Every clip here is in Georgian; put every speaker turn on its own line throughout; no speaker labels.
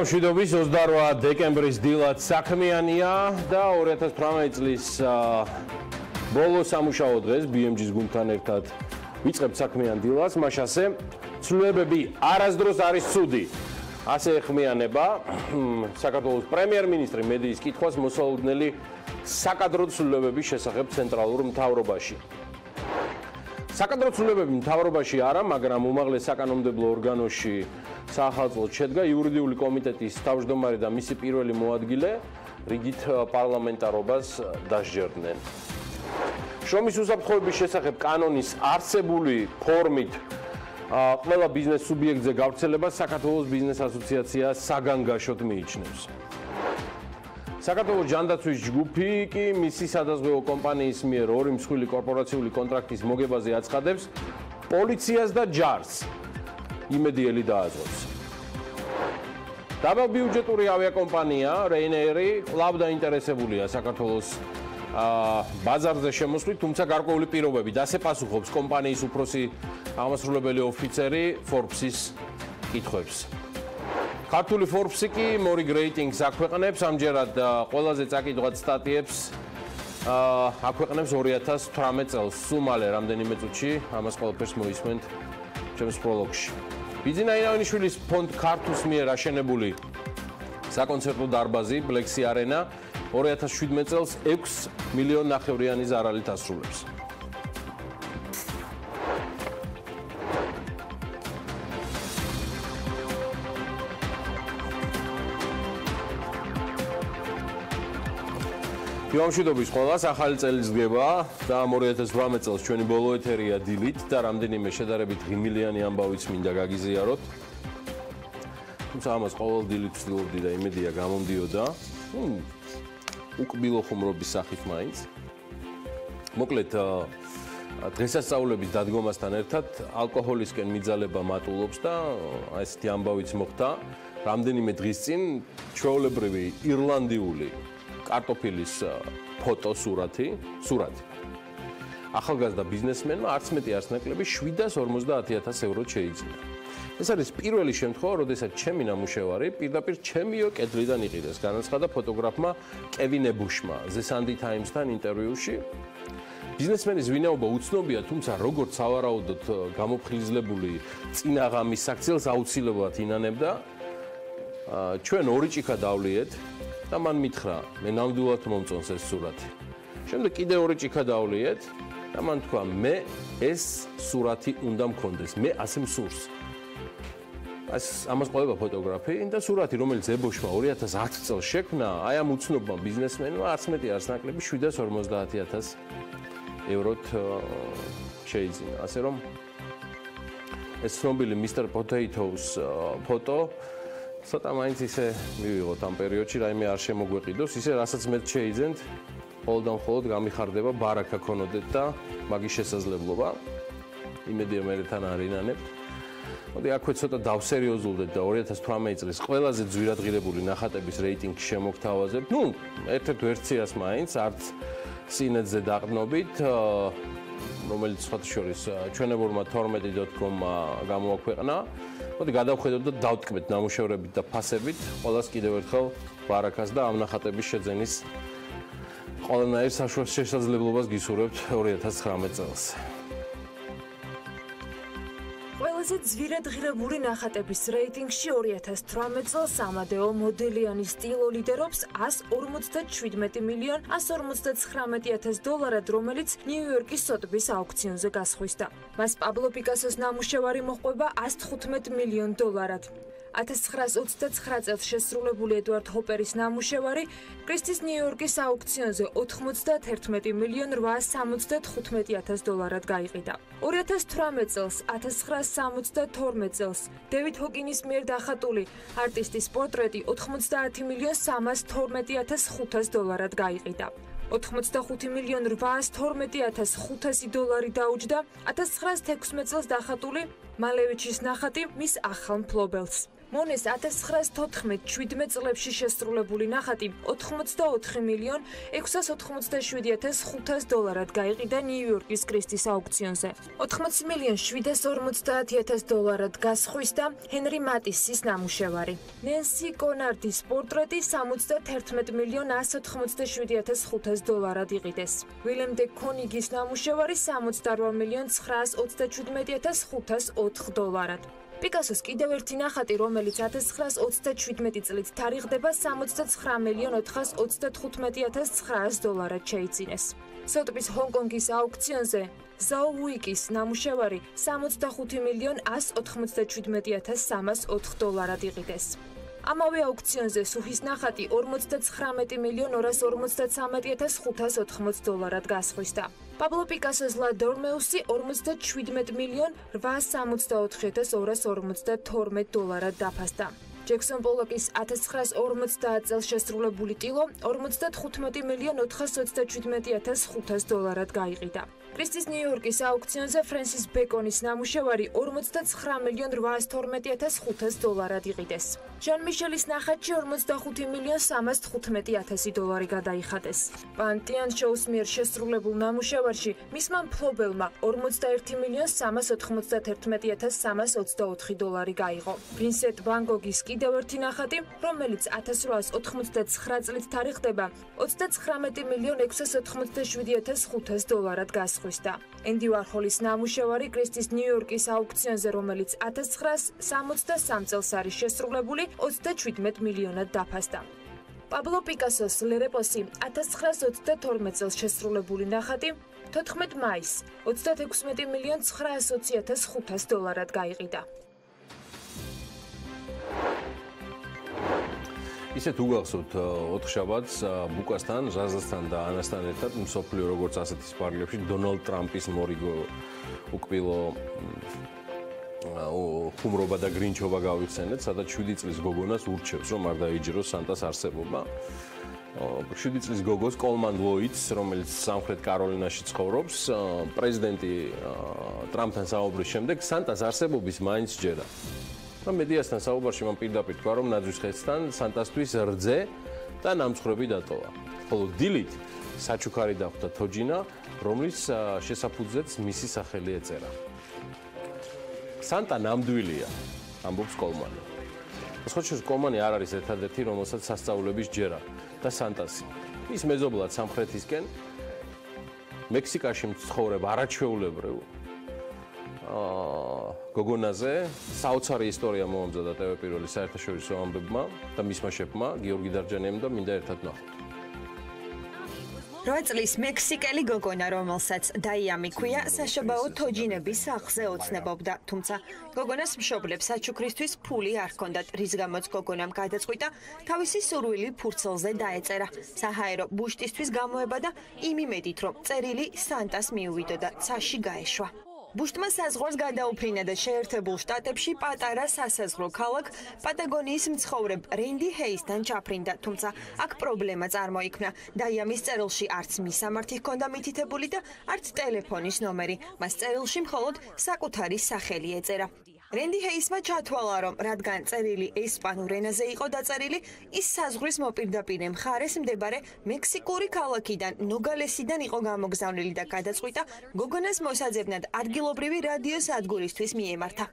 მშვიდობის 28 დეკემბრის დილად საქმიანია და 2018 წლის ბოლო სამუშაო დღეს BMG-ს გუნდთან ერთად ვიწყებთ საქმიან დილას, მაშასე ცვლილებები არასდროს არის ცუდი. ასე ეხმიანება საქართველოს პრემიერ-მინისტრი მედიის კითხვას მოსალოდნელი საკადრო ცვლილებების შესახებ ცენტრალურ მთავრობაში. საკადრო ცვლილებები მთავრობაში არა, მაგრამ უმაღლეს საკანონმდებლო ორგანოში საახალწლოდ შედგა იურიდიული კომიტეტის თავმჯდომარე და მისი პირველი მოადგილე რიგით პარლამენტარობას დასჯერდნენ. შრომის უსაფრთხოების შესახებ კანონის არსებული ფორმით ყველა ბიზნეს სუბიექტზე გავრცელებას საქართველოს ბიზნეს ასოციაცია საგანგაშოდ მიიჩნევს. საქართველოს ჯანდაცვის ჯგუფი კი მისი სადაზღვევო კომპანიის მიერ ორი მსხვილი კორპორაციული კონტრაქტის მოგებაზე აცხადებს პოლიციას და ჯარს. იმედიელი დააწყობს. დაბალბიუჯეტური ავიაკომპანია რეინეირი კვლავ დაინტერესებულია საქართველოს ბაზარზე შემოსვლით, თუმცა გარკვეული პირობებით ასეპასუხობს კომპანიის უფროსი აღმასრულებელი ოფიცერი Forbes-ის კითხვებს. ქართული Forbes-ი კი მორიგ რეიტინგს აქვეყნებს, ამჯერად ყველაზე წაკითხავ სტატიებს აქვეყნებს 2018 წელს. სულ მალე რამდენიმე წუთში ამას ყველაფერს მოისმენთ ჩემს პროლოგში. ბიძინა ინავნიშვილის ფონდ ქართუს მიერ აშენებული საკონცერტო დარბაზი ბლექსი არენა 2017 წელს 6 მილიონ ნახევრიანი ზარალით ასრულებს. მშვიდობის ყველას, ახალი წელი დგება და 2018 წელს ჩვენი ბოლო ეთერია დილით და რამდენიმე შედარებით ღიმილიანი ამბავიც მინდა გაგიზიაროთ. თუმცა ამას ყოველ დილით ვცდილობდი და იმედია გამომდიოდა. უკბილო ხუმრობის სახით მაინც. მოკლედ დღესასწაულების დადგომასთან ერთად ალკოჰოლისკენ მიძალება მატულობს და ესეთი ამბავიც მოხდა რამდენიმე დღის წინ ჩვეულებრივი ირლანდიული კარტოფილის ფოტო სურათი. ახალგაზრდა ბიზნესმენმა არც მეტი არც ნაკლები 750,000 ევროთ შეიძინა. ეს არის პირველი შემთხვევა, როდესაც ჩემი ნამუშევარი პირდაპირ ჩემიო კედლიდან იყიდეს, განაცხადა ფოტოგრაფმა კევინ ებუშმა The Sunday Times-თან ინტერვიუში. ბიზნესმენის ვინაობა უცნობია, თუმცა როგორც სავარაუდოდ გამოფხიზლებული წინაღამის საქციელს აუცილებლად ინანებდა. ჩვენ ორი ჭიქა დავლიეთ და მან მითხრა, მე ნამდვილად მომწონს ეს სურათი. შემდეგ კიდე ორი ჭიქა დავლიეთ და მან თქვა, მე ეს სურათი უნდა მქონდეს, მე ასე მსურს. ამას ყვება ფოტოგრაფი და სურათი, რომელიც ებოშმა 2010 წელს შექმნა, აი ამ უცნობმა ბიზნესმენმა არც მეტი არც ნაკლები 750,000 ევროთ შეიძინა. ასე რომ ეს ცნობილი Mr. Potatoes ფოტო ცოტა მაინც ისე მივიღოთ ამ პერიოდში, რაიმე არ შემოგვეყიდოს, ისე რასაც მეც შეიძენთ, მხოლოდ გამიხარდება ბარაკა ქონოდეთ და მაგის შესაძლებლობა. იმედია მე თან არ ინანებთ. მოდი აქვე ცოტა დავსერიოზულდეთ და 2018 წლის ყველაზე ძვირადღირებული ნახატების რეიტინგს შემოგთავაზებთ. ერთ-ერთ ვერსიას მაინც არც სინეტზე დაყრდნობით, რომელიც სხვათა შორის ჩვენებურმა 12.com-მა გამოაქვეყნა. მოდი გადავხედოთ და დავტკბეთ ნამუშევრებით და ფასებით, ყველას კიდევ ერთხელ ბარაკას და ამ ნახატების შეძენის ყველანაირ საშუალო შესაძლებლობას გისურვებთ 2019 წელს.
ყველაზე ძვირადღირებული ნახატების რეიტინგში 2018 წელს ამადეო მოდელიანი სტილო ლიდერობს 147,159,000 დოლარად, რომელიც ნიუ-იორკის სოტბის აუქციონზე გასხვისდა. მას პაბლო პიკასოს ნამუშევარი მოჰყვება 115 მილიონ დოლარად. 1929 წელს შესრულებული ედვარდ ჰოპერის ნამუშევარი კრისტის ნიუ-იორკის აუქციონზე 91,875,000 დოლარად გაიყიდა. 2018 წელს, 1972 წელს დევიდ ჰოკინის მიერ დახატული არტისტის პორტრეტი 90,312,500 დოლარად გაიყიდა. 85,812,500 დოლარი დაუჯდა 1916 წელს დახატული მალევიჩის ნახატი მის ახალ მფლობელს. მონეს 1914-17 წლებში შესრულებული ნახატი 84,687,500 დოლარად გაიყიდა ნიუ-იორკის კრისტის აუქციონზე. 80,750,000 დოლარად გასხვისდა ჰენრი მატისის ნამუშევარი. ნენსი კონარდის პორტრეტი 71,187,500 დოლარად იყიდეს. ვილემ დე კონიგის ნამუშევარი 68,227,504 დოლარად. პიკასოს კიდევ ერთი ნახატი, რომელიც 1927 წლით თარიღდება 69,425,900 დოლარად შეიძინეს. სოტბის ჰონკონგის აუქციონზე ზაო უიკის ნამუშევარი 65,197,304 დოლარად იყიდეს. ამავე აუქციონზე სუჰის ნახატი 49,253,580 დოლარად გასხვისდა. პაბლო პიკასოს ლა დორმეუსი 47,864,252 დოლარად დაფასდა. ჯექსონ პოლოკის 1950 წელს შესრულებული ტილო 55,427,500 დოლარად გაიყიდა. კრისტის ნიუ-იორკის აუქციონზე ფრენსის ბეკონის ნამუშევარი 49,812,500 დოლარად იყიდეს. ჟან მიშელის ნახატში 45,315,000 დოლარი გადაიხადეს. პანტიან შოუს მიერ შესრულებულ ნამუშევარში მისმა მფლობელმა 41,391,324 დოლარი გაიღო. ვინსენტ ვან გოგის კიდევ ერთი ნახატი, რომელიც 1889 წლით თარიღდება 39,687,500 დოლარად გასხვისდა. ენდი ვარჰოლის ნამუშევარი კრისტის ნიუ-იორკის აუქციონზე, რომელიც 1963 წელს არის შესრულებული, 27 მილიონად დაფასდა. პაბლო პიკასოს ლერეპოსი 1922 წელს შესრულებული ნახატი 14 მაისს 36,920,500 დოლარად გაიყიდა.
ისეთ უგახსოვთ 4 შაბათს ბუკასთან, ჟაზასთან და ანასთან ერთად მსოფლიო როგორც ასეთი სპარგლებში დონალდ ტრამპის მორიგო უკბილო ხუმრობა და გრინჩობა გავიხსენეთ, სადაც 7 წლის გოგონას ურჩევს, რომ არ დაიჯეროს სანტას არსებობა. 7 წლის გოგოს კოლმან ლოიდს, რომელიც სამხრეთ კაროლინაში ცხოვრობს, პრეზიდენტი ტრამპთან საუბრის შემდეგ სანტას არსებობის მაინც ჯერა. მედიასთან საუბარში მან პირდაპირ თქვა, რომ ნაძვის ხესთან სანტასთვის რძე და ნამცხრები დატოვა. ხოლო დილით საჩუქარი დახვდა თოჯინა, რომლის შესაფუძზეც მისი სახელი ეწერა. სანტა ნამდვილია, ამბობს კოლმანი. სხვათა კოლმანი არ არის ერთადერთი, რომელსაც სასწაულების ჯერა და სანტასი. ის მეზობლად სამხრეთისკენ მექსიკაში მცხოვრებ არაჩვეულებრივ გოგონაზე საოცარი ისტორია მოამზადა ტევ პირველი საერთაშორისო ამბებმა და მისმა შეფმა გიორგი დარჯანიამ და მინდა ერთად ნახოთ.
8 წლის მექსიკელი გოგონა, რომელსაც დაიამი ქვია, საშობაო თოჯინების სახლზე ოცნებობდა, თუმცა გოგონას მშობლებს საჩუქრისთვის ფული არ ჰქონდათ, რის გამოც გოგონამ გადაწყვიტა თავისი სურვილი ფურცელზე დაეწერა. საჰაერო ბუშტისთვის გამოება და იმ იმედით, რომ წერილი სანტას მიუვიდო და ცაში გაეშვა. ბუშტმა საზღვარს გადაუფრინა და შეერთებულ შტატებში პატარა სასაზღვრო ქალაქ პატაგონიის მცხოვრებ რენდი ჰეისთან ჩაფრინდა, თუმცა აქ პრობლემა წარმოიქმნა. დაიამის წერილში არც მისამართი ჰქონდა მითითებული და არც ტელეფონის ნომერი. მას წერილში მხოლოდ საკუთარი სახელი ეწერა. რენდი ჰეისმა ჩათვალა, რომ რადგან წერილი ესპანურ ენაზე იყო დაწერილი, ის საზღვრის მოპირდაპირე მხარეს მდებარე მექსიკური ქალაქიდან ნოგალესიდან იყო გამოგზავნილი და გადაწყვიტა გოგონას მოსაძებნად ადგილობრივი რადიო სადგურისთვის მიემართა.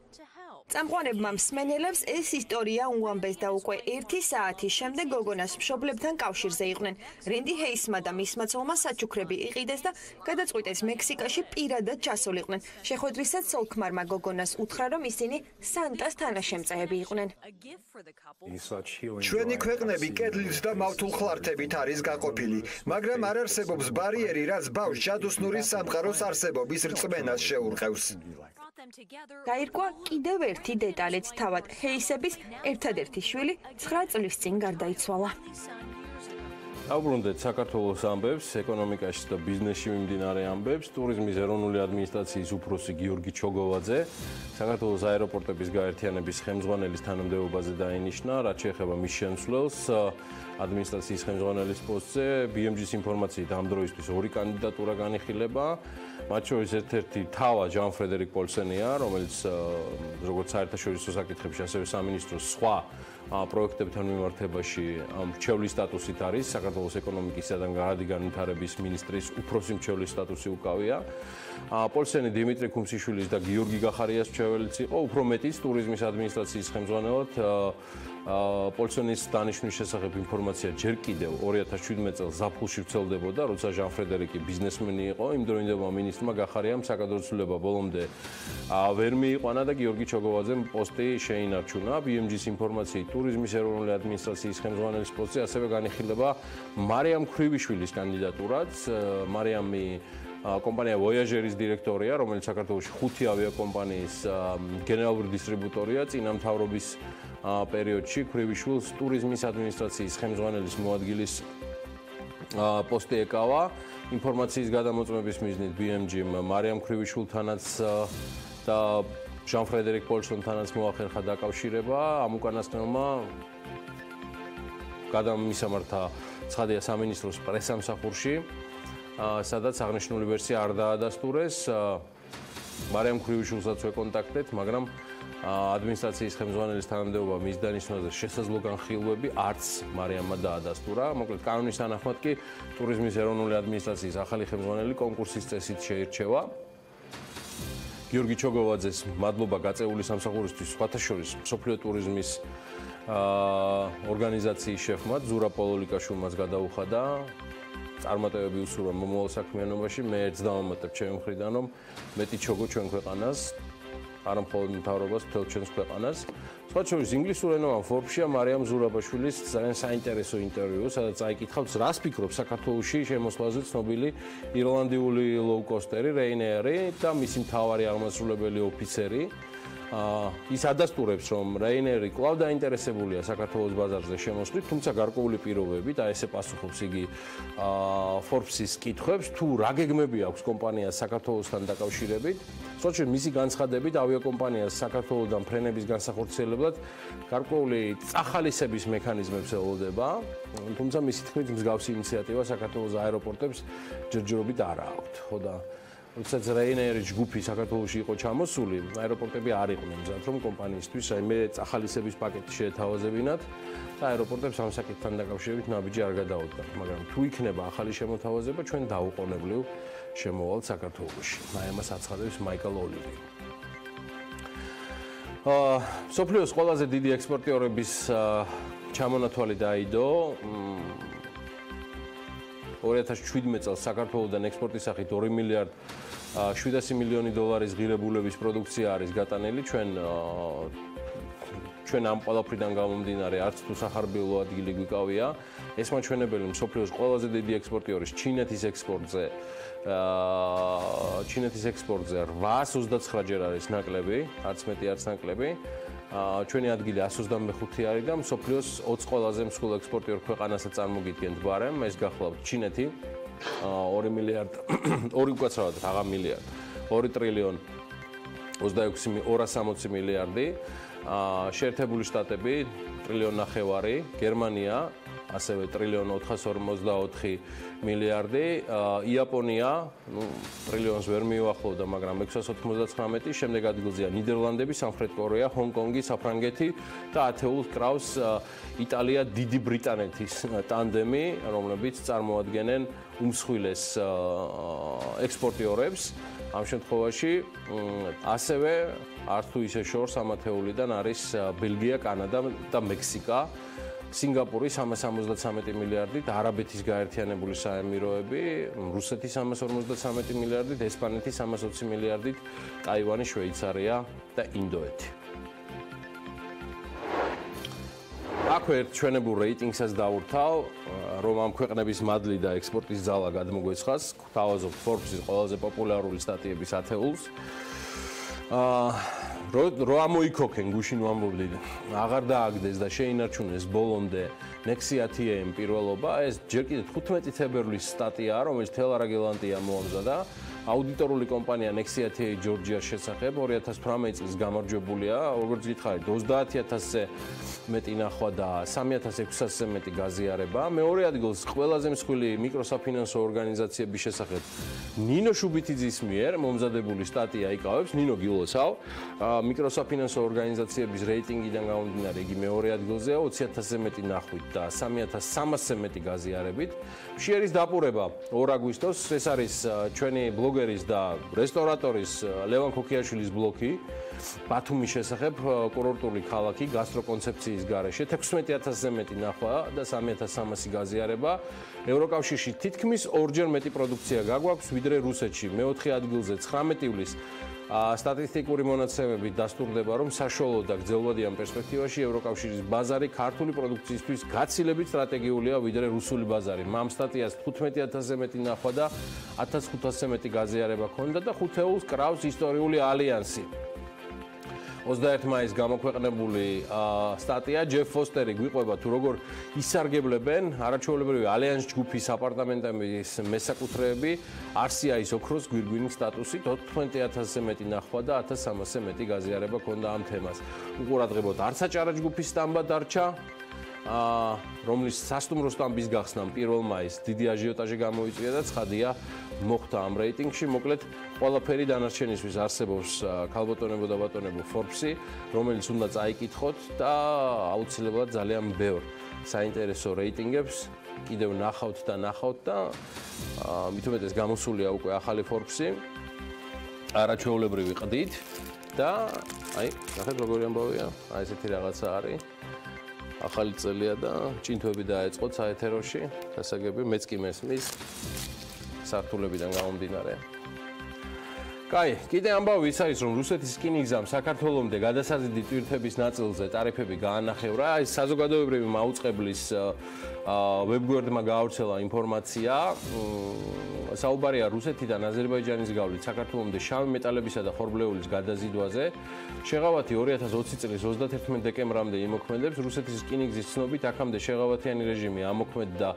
წამყვანებმა მსმენელებს ეს ისტორია უამბეს და უკვე 1 საათის შემდეგ გოგონას მშობლებთან კავშირზე იყვნენ. რენდი ჰეისმა და მისმა ცოლმა საჩუქრები იყიდეს და გადაწყვიტეს მექსიკაში პირადად ჩასულიყვნენ. შეხვედრისაც ცოლ-ქმარმა გოგონას უთხრა, რომ ისინი სანტას თანაშემწეები იყვნენ.
ჩვენი ქვეყნები კედლით და მავთულხლართებით არის გაყოფილი, მაგრამ არ არსებობს ბარიერი, რაც ბავშვს ჯადოსნური სამყაროს არსებობის რწმენას შეურყევს.
გაირკვა კიდევ ერთი დეტალიც, თავად ჰეისების ერთადერთი შვილი 9 წლის წინ გარდაიცვალა.
Აუბრუნდეთ საქართველოს ამბებს, ეკონომიკაში და ბიზნესში მიმდინარე ამბებს. ტურიზმის ეროვნული ადმინისტრაციის უფროსი გიორგი ჩოგოვაძე საქართველოს აეროპორტების გაერთიანების ხელმძღვანელის თანამდებობაზე დაინიშნა, რაც შეეხება მის შემცვლელს ადმინისტრაციის ხელმძღვანელის პოსტზე. BMG-ის ინფორმაციით ამ დროისთვის 2 კანდიდატურა განიხილება. მათ შორის ერთ-ერთი თავა ჟან ფრედერიკ პოლსენია, რომელიც როგორც საერთაშორისო საკითხებში, ასევე სამინისტროს სხვა პროექტებთან მიმართებაში მრჩევლის სტატუსით არის საქართველოს ეკონომიკისა და გარადი განვითარების მინისტრის უფროსი მრჩევლის სტატუსი უკავია. პოლსენი დიმიტრი ქუმსიშვილის და გიორგი გახარიას მრჩეველიც იყო, უფრო მეტიც ტურიზმის ადმინისტრაციის ხელმძღვანელად პოლსენის დანიშვნის შესახებ ინფორმაცია ჯერ კიდევ 2017 წელს ზაფხულში ვრცელდებოდა, როცა ჟან ფრედერიკი ბიზნესმენი იყო, იმ დროინდელმა მინისტრმა გახარიამ საკადროცლილება ბოლომდე ვერ მიიყვანა და გიორგი ჩოგოვაძემ პოსტი შეინარჩუნა. BMG-ის ინფორმაციით ტურიზმის ეროვნული ადმინისტრაციის ხელმძღვანელის პოსტზე ასევე განიხილება მარიამ ქრივიშვილის კანდიდატურაც. მარიამი კომპანია ვოიაჟერის დირექტორია, რომელიც საქართველოში 5 ავიაკომპანიის გენერალური დისტრიბუტორია. წინა მთავრობის პერიოდში ქრივიშვილს ტურიზმის ადმინისტრაციის ხელმძღვანელის მოადგილის პოსტი ეკავა. ინფორმაციის გადამოწმების მიზნით BMG-მ მარიამ ქრივიშვილთანაც და ჟან ფრედერიკ პოლსონთანაც მოახერხა დაკავშირება. ამ უკანასკნელმა გადამისამართა ცხადია სამინისტროს პრესამსახურში, სადაც აღნიშნული ვერსია არ დაადასტურეს. მარიამ ქრივიშვილსაც ვეკონტაქტეთ, მაგრამ ადმინისტრაციის ხელმძღვანელის თანამდებობა მის დანიშნულზე შესაძლო განხილვები არც მარიამმა დაადასტურა. მოკლედ კანონის თანახმად კი ტურიზმის ეროვნული ადმინისტრაციის ახალი ხელმძღვანელი კონკურსის წესით შეირჩევა. გიორგი ჩოგოვაძეს მადლობა გაწეული სამსახურისთვის, სხვათა შორის მსოფლიო ტურიზმის ორგანიზაციის შეფმა ზურა პოლოლიკაშვილმაც გადაუხადა. წარმატებები უსურვა მომავალ საქმიანობაში. მე ერთს დავამატებ ჩემი მხრიდან, რომ მეტი ჩოგო ჩვენ ქვეყანას, არა მხოლოდ მთავრობას, მთელ ჩვენს ქვეყანას. სხვათა შორის ინგლისურენოვან Forbes-ში მარიამ ზურაბაშვილის ძალიან საინტერესო ინტერვიუ, სადაც აიკითხავს, რას ფიქრობს საქართველოში შემოსვლაზე ცნობილი ირლანდიური ლოუკოსტერი რეინერი და მისი მთავარი აღმასრულებელი ოფიცერი. ის ადასტურებს, რომ რეინერი კვლავ დაინტერესებულია საქართველოს ბაზარზე შემოსვლით, თუმცა გარკვეული პირობებით, ესე პასუხობს იგი Forbes-ის კითხვებს, თუ რა გეგმები აქვს კომპანიას საქართველოსთან დაკავშირებით. სწორედ მისი განცხადებით, ავიაკომპანიას საქართველოსთან ფრენების განსახორციელებლად გარკვეული წახალისების მექანიზმებს ელოდება, თუმცა მისი თქმით მსგავსი ინიციატივა საქართველოს აეროპორტებს ჯერჯერობით არ აქვთ, ხო და როდესაც რეინერის ჯგუფი საქართველოში იყო ჩამოსული, აეროპორტები არ იყვნენ მზად, რომ კომპანიისთვის რაიმე წახალისების პაკეტი შეეთავაზებინათ და აეროპორტებს ამ საკითხთან დაკავშირებით ნაბიჯი არ გადაუდგათ, მაგრამ თუ იქნება ახალი შემოთავაზება, ჩვენ დაუყოვნებლივ შემოვალთ საქართველოში. ამას აცხადებს მაიკლ ოლივი. მსოფლიოს ყველაზე დიდი ექსპორტიორების ჩამონათვალი დაიდო. 2017 წელს საქართველოსთან ექსპორტის სახით 2 მილიარდ 700 მილიონი დოლარის ღირებულების პროდუქცია არის გატანილი. ჩვენ ამ ყველაფრიდან გამომდინარე არც თუ სახარბიელო ადგილი გვიკავია. ეს მაჩვენებელი მსოფლიოს ყველაზე დიდი ექსპორტიორის ჩინეთის ექსპორტზე 829 ჯერ არის ნაკლები, არც მეტი არც ნაკლები. ჩვენი ადგილი 125 არის და მსოფლიოს 20 ყველაზე მსხვილ ექსპორტიორ ქვეყანასაც წარმოგიდგენთ ბარემ, ეს გახლავთ ჩინეთი 2 მილიარდ 2 უკაცრავად რაღა მილიარდ 2 ტრილიონ 260 მილიარდი, შეერთებული შტატები ტრილიონ ნახევარი, გერმანია ასევე ტრილიონ 454 მილიარდი, იაპონია ტრილიონს ვერ მიუახლოვდა, მაგრამ 699, შემდეგ ადგილზეა ნიდერლანდები, სამხრეთ კორეა, ჰონკონგი, საფრანგეთი და ათეულს კრავს იტალია, დიდი ბრიტანეთის ტანდემი, რომლებიც წარმოადგენენ უმსხვილეს ექსპორტიორებს. ამ შემთხვევაში ასევე არც თუ ისე შორს ამ ათეულიდან არის ბელგია, კანადა და მექსიკა. სინგაპური 373 მილიარდით, არაბეთის გაერთიანებული საემიროები, რუსეთი 353 მილიარდით, ესპანეთი 320 მილიარდით, ტაივანი, შვეიცარია და ინდოეთი. აქვე ერთ ჩვენებურ რეიტინგსაც დავურთავ, რომ ამ ქვეყნების მადლი და ექსპორტის ძალა გადმოგვეცხას, გვთავაზობთ Forbes-ის ყველაზე პოპულარული სტატიების ათეულს. რო ამოიქოქენ გუშინ ვამბობდი აღარ დააგდეს და შეინარჩუნეს ბოლომდე Nexia-TM პირველობა ეს ჯერ კიდევ 15 თებერვლის სტატიაა რომელიც თელარაგელანტია მოამზადა აუდიტორული კომპანია Nexia-TM ჯორჯიას შესახებ 2018 წლის გამარჯვებულია როგორც გითხარით 30000-ზე მეტი ნახვა და 3600-ზე მეტი გაზიარება მეორე ადგილს ყველაზე მსხვილი მიკროსაფინანსო ორგანიზაციების შესახებ ნინო შუბითიძის მიერ მომზადებული სტატია იკავებს ნინო გილოცავ მიკროსაფინანსო ორგანიზაციების რეიტინგიდან გამომდინარე იგი მეორე ადგილზეა 20000-ზე მეტი ნახვით და 3300-ზე მეტი გაზიარებით მშიერის დაპურება 2 აგვისტოს ეს არის ჩვენი ბლოგერის და რესტორატორის ლევან ქოქიაშვილის ბლოგი ბათუმის შესახებ კურორტული ქალაქი გასტროკონცეფციის გარეშე 16000-ზე მეტი ნახვა და 3300 გაზიარება ევროკავშირში თითქმის 2-ჯერ მეტი პროდუქცია გაგვაქვს ვიდრე რუსეთში მეოთხე ადგილზე 19 ივლის სტატისტიკური მონაცემებით დასტურდება რომ საშუალო და გრძელვადიან პერსპექტივაში ევროკავშირის ბაზარი ქართული პროდუქციისთვის გაცილებით სტრატეგიულია ვიდრე რუსული ბაზარი მამ სტატიას 15000-ზე მეტი ნახვა და 1500-ზე მეტი გაზიარება ჰქონდა და ხუთეულს კრავს ისტორიული ალიანსი 21 მაისს გამოქვეყნებული სტატია ჯეფ ფოსტერი გვიყვება თუ როგორ ისარგებლებენ არაჩვეულებრივი ალიანს ჯგუფის აპარტამენტების მესაკუთრეები RCI-ის ოქროს გვირგვინის სტატუსით 18000-ზე მეტი ნახვა და 1300-ზე მეტი გაზიარება ჰქონდა ამ თემას. უყურადღებოდ არც აჭარა ჯგუფის სტამბა დარჩა რომლის სასტუმრო სტამბის გახსნამ 1 მაისს დიდი აჟიოტაჟი გამოიწვია და ცხადია მოხდა ამ რეიტინგში მოკლედ ყველაფერი დანარჩენისთვის არსებობს ქალბატონებო და ბატონებო Forbes-ი რომელიც უნდა წაიკითხოთ და აუცილებლად ძალიან ბევრ საინტერესო რეიტინგებს კიდევ ნახავთ და მით უმეტეს გამოსულია უკვე ახალი Forbes-ი არაჩვეულებრივი ყდით და აი ნახეთ როგორი ამბავია აი ესეთი რაღაცა არის ახალი წელია და ჭინთვები დაეწყოთ საეთეროში გასაგები მეც კი მესმის სართულებიდან გამომდინარე. კაი, კიდე ამბავი ის არის რომ რუსეთის რკინიგზამ საქართველომდე გადასაზიდი ტვირთების ნაწილზე ტარიფები გაანახევრა. ეს საზოგადოებრივი მაუწყებლის ვებგვერდმა გაავრცელა ინფორმაცია. საუბარია რუსეთიდან აზერბაიჯანის გავლით საქართველომდე შავი მეტალებისა და ხორბლეულის გადაზიდვაზე. შეღავათი 2020 წლის 31 დეკემბრამდე იმოქმედებს. რუსეთის რკინიგზის ცნობით აქამდე შეღავათიანი რეჟიმი ამოქმედდა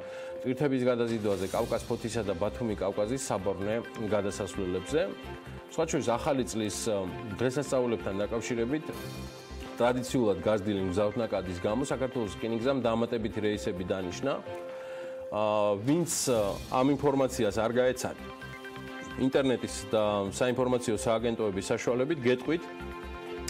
ტვირთების გადაზიდვაზე კავკას ფოთისა და ბათუმი კავკაზის საბორნე გადასასვლელებზე. სხვა შორის ახალი წლის დღესასწაულებთან დაკავშირებით ტრადიციულად გაზრდილი მგზავრთნაკადის გამო საქართველოს რკინიგზამ დამატებითი რეისები დანიშნა. ვინც ამ ინფორმაციას არ გაეცადა ინტერნეტის და საინფორმაციო სააგენტოების საშუალებით გეტყვით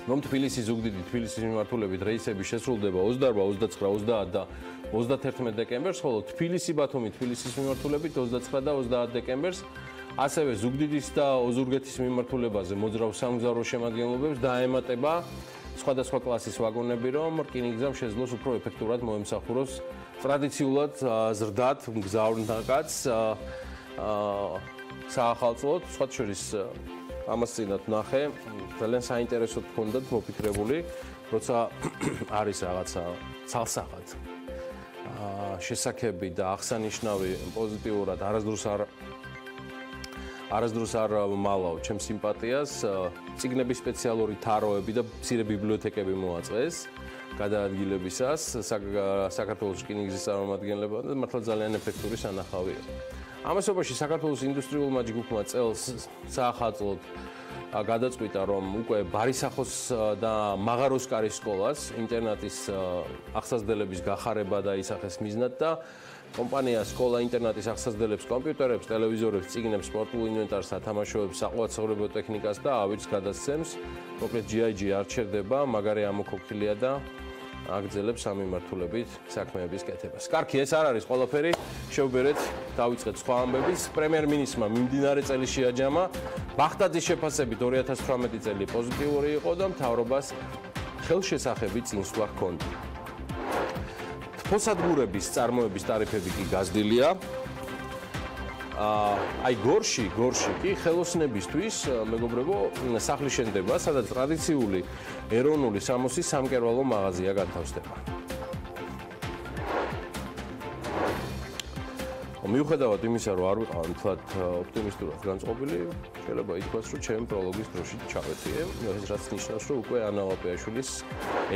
რომ თბილისის ზუგდიდი თბილისის მიმართულებით რეისები შესრულდება 28, 29, 30 და 31 დეკემბერს, ხოლო თბილისი ბათუმი თბილისის მიმართულებით 29 და 30 დეკემბერს, ასევე ზუგდიდის და ოზურგეთის მიმართულებაზე მოძრავ სამგზავრო შემადგენლობებს დაემატება სხვადასხვა კლასის ვაგონები, რომ რკინიგზამ შეძლოს უფრო ეფექტურად მოემსახუროს ტრადიციულად ზრდად მგზავრთნაკადს საახალწლოდ, სხვა შორის ამას წინათ ნახე, ძალიან საინტერესოდ გქონდათ მოფიქრებული, როცა არის რაღაცა ცალსაღად შესაქმები და აღსანიშნავი პოზიტიურად არასდროს არ მალავ ჩემ სიმპათიას, წიგნების სპეციალური თაროები და მცირე ბიბლიოთეკები მოაწყვეს გადაადგილებისას საქართველოს რკინიგზის წარმომადგენლებმა და მართლა ძალიან ეფექტური სანახავია. ამასობაში საქართველოს ინდუსტრიულმა ჯგუფმა წელს საახალწლოდ გადაწყვიტა რომ უკვე ბარისახოს და მაღაროსკარის სკოლას ინტერნატის აღსაზრდელების გახარება დაისახეს მიზნად და კომპანია სკოლა ინტერნატის აღსაზრდელებს კომპიუტერებს, ტელევიზორებს, წიგნებს, სპორტულ ინვენტარს, სათამაშოებს, საყოველთაოდ ტექნიკას და ავირს გადასცემს. მოკლედ GIG არ ჩერდება, მაგარი ამოქოქილია და აგრძელებს ამ მიმართულებით საქმეების კეთებას. კარგი, ეს არ არის ყველაფერი. შევბერეთ, დავიწყეთ სხვა ამბების. პრემიერ-მინისტრმა მიმდინარე წელი შეაჯამა. ბახტაძის შეფასებით 2018 წელი პოზიტიური იყო და მთავრობას ხელშესახები წინსვლა ჰქონდა. თბოსადგურების წარმოების ტარიფები კი გაზრდილია. აი გორში კი ხელოსნებისთვის მეგობრებო სახლი შენდება, სადაც ტრადიციული ეროვნული სამოსის სამკერვალო მაღაზია განთავსდება. მიუხედავად იმისა, რომ არ ვიყავ თლად ოპტიმისტურად განწყობილი, შეიძლება ითქვას, რომ ჩემი პროლოგის დროში ჩავეტიე, ეს რაც ნიშნავს, რომ უკვე ანა ლაპიაშვილის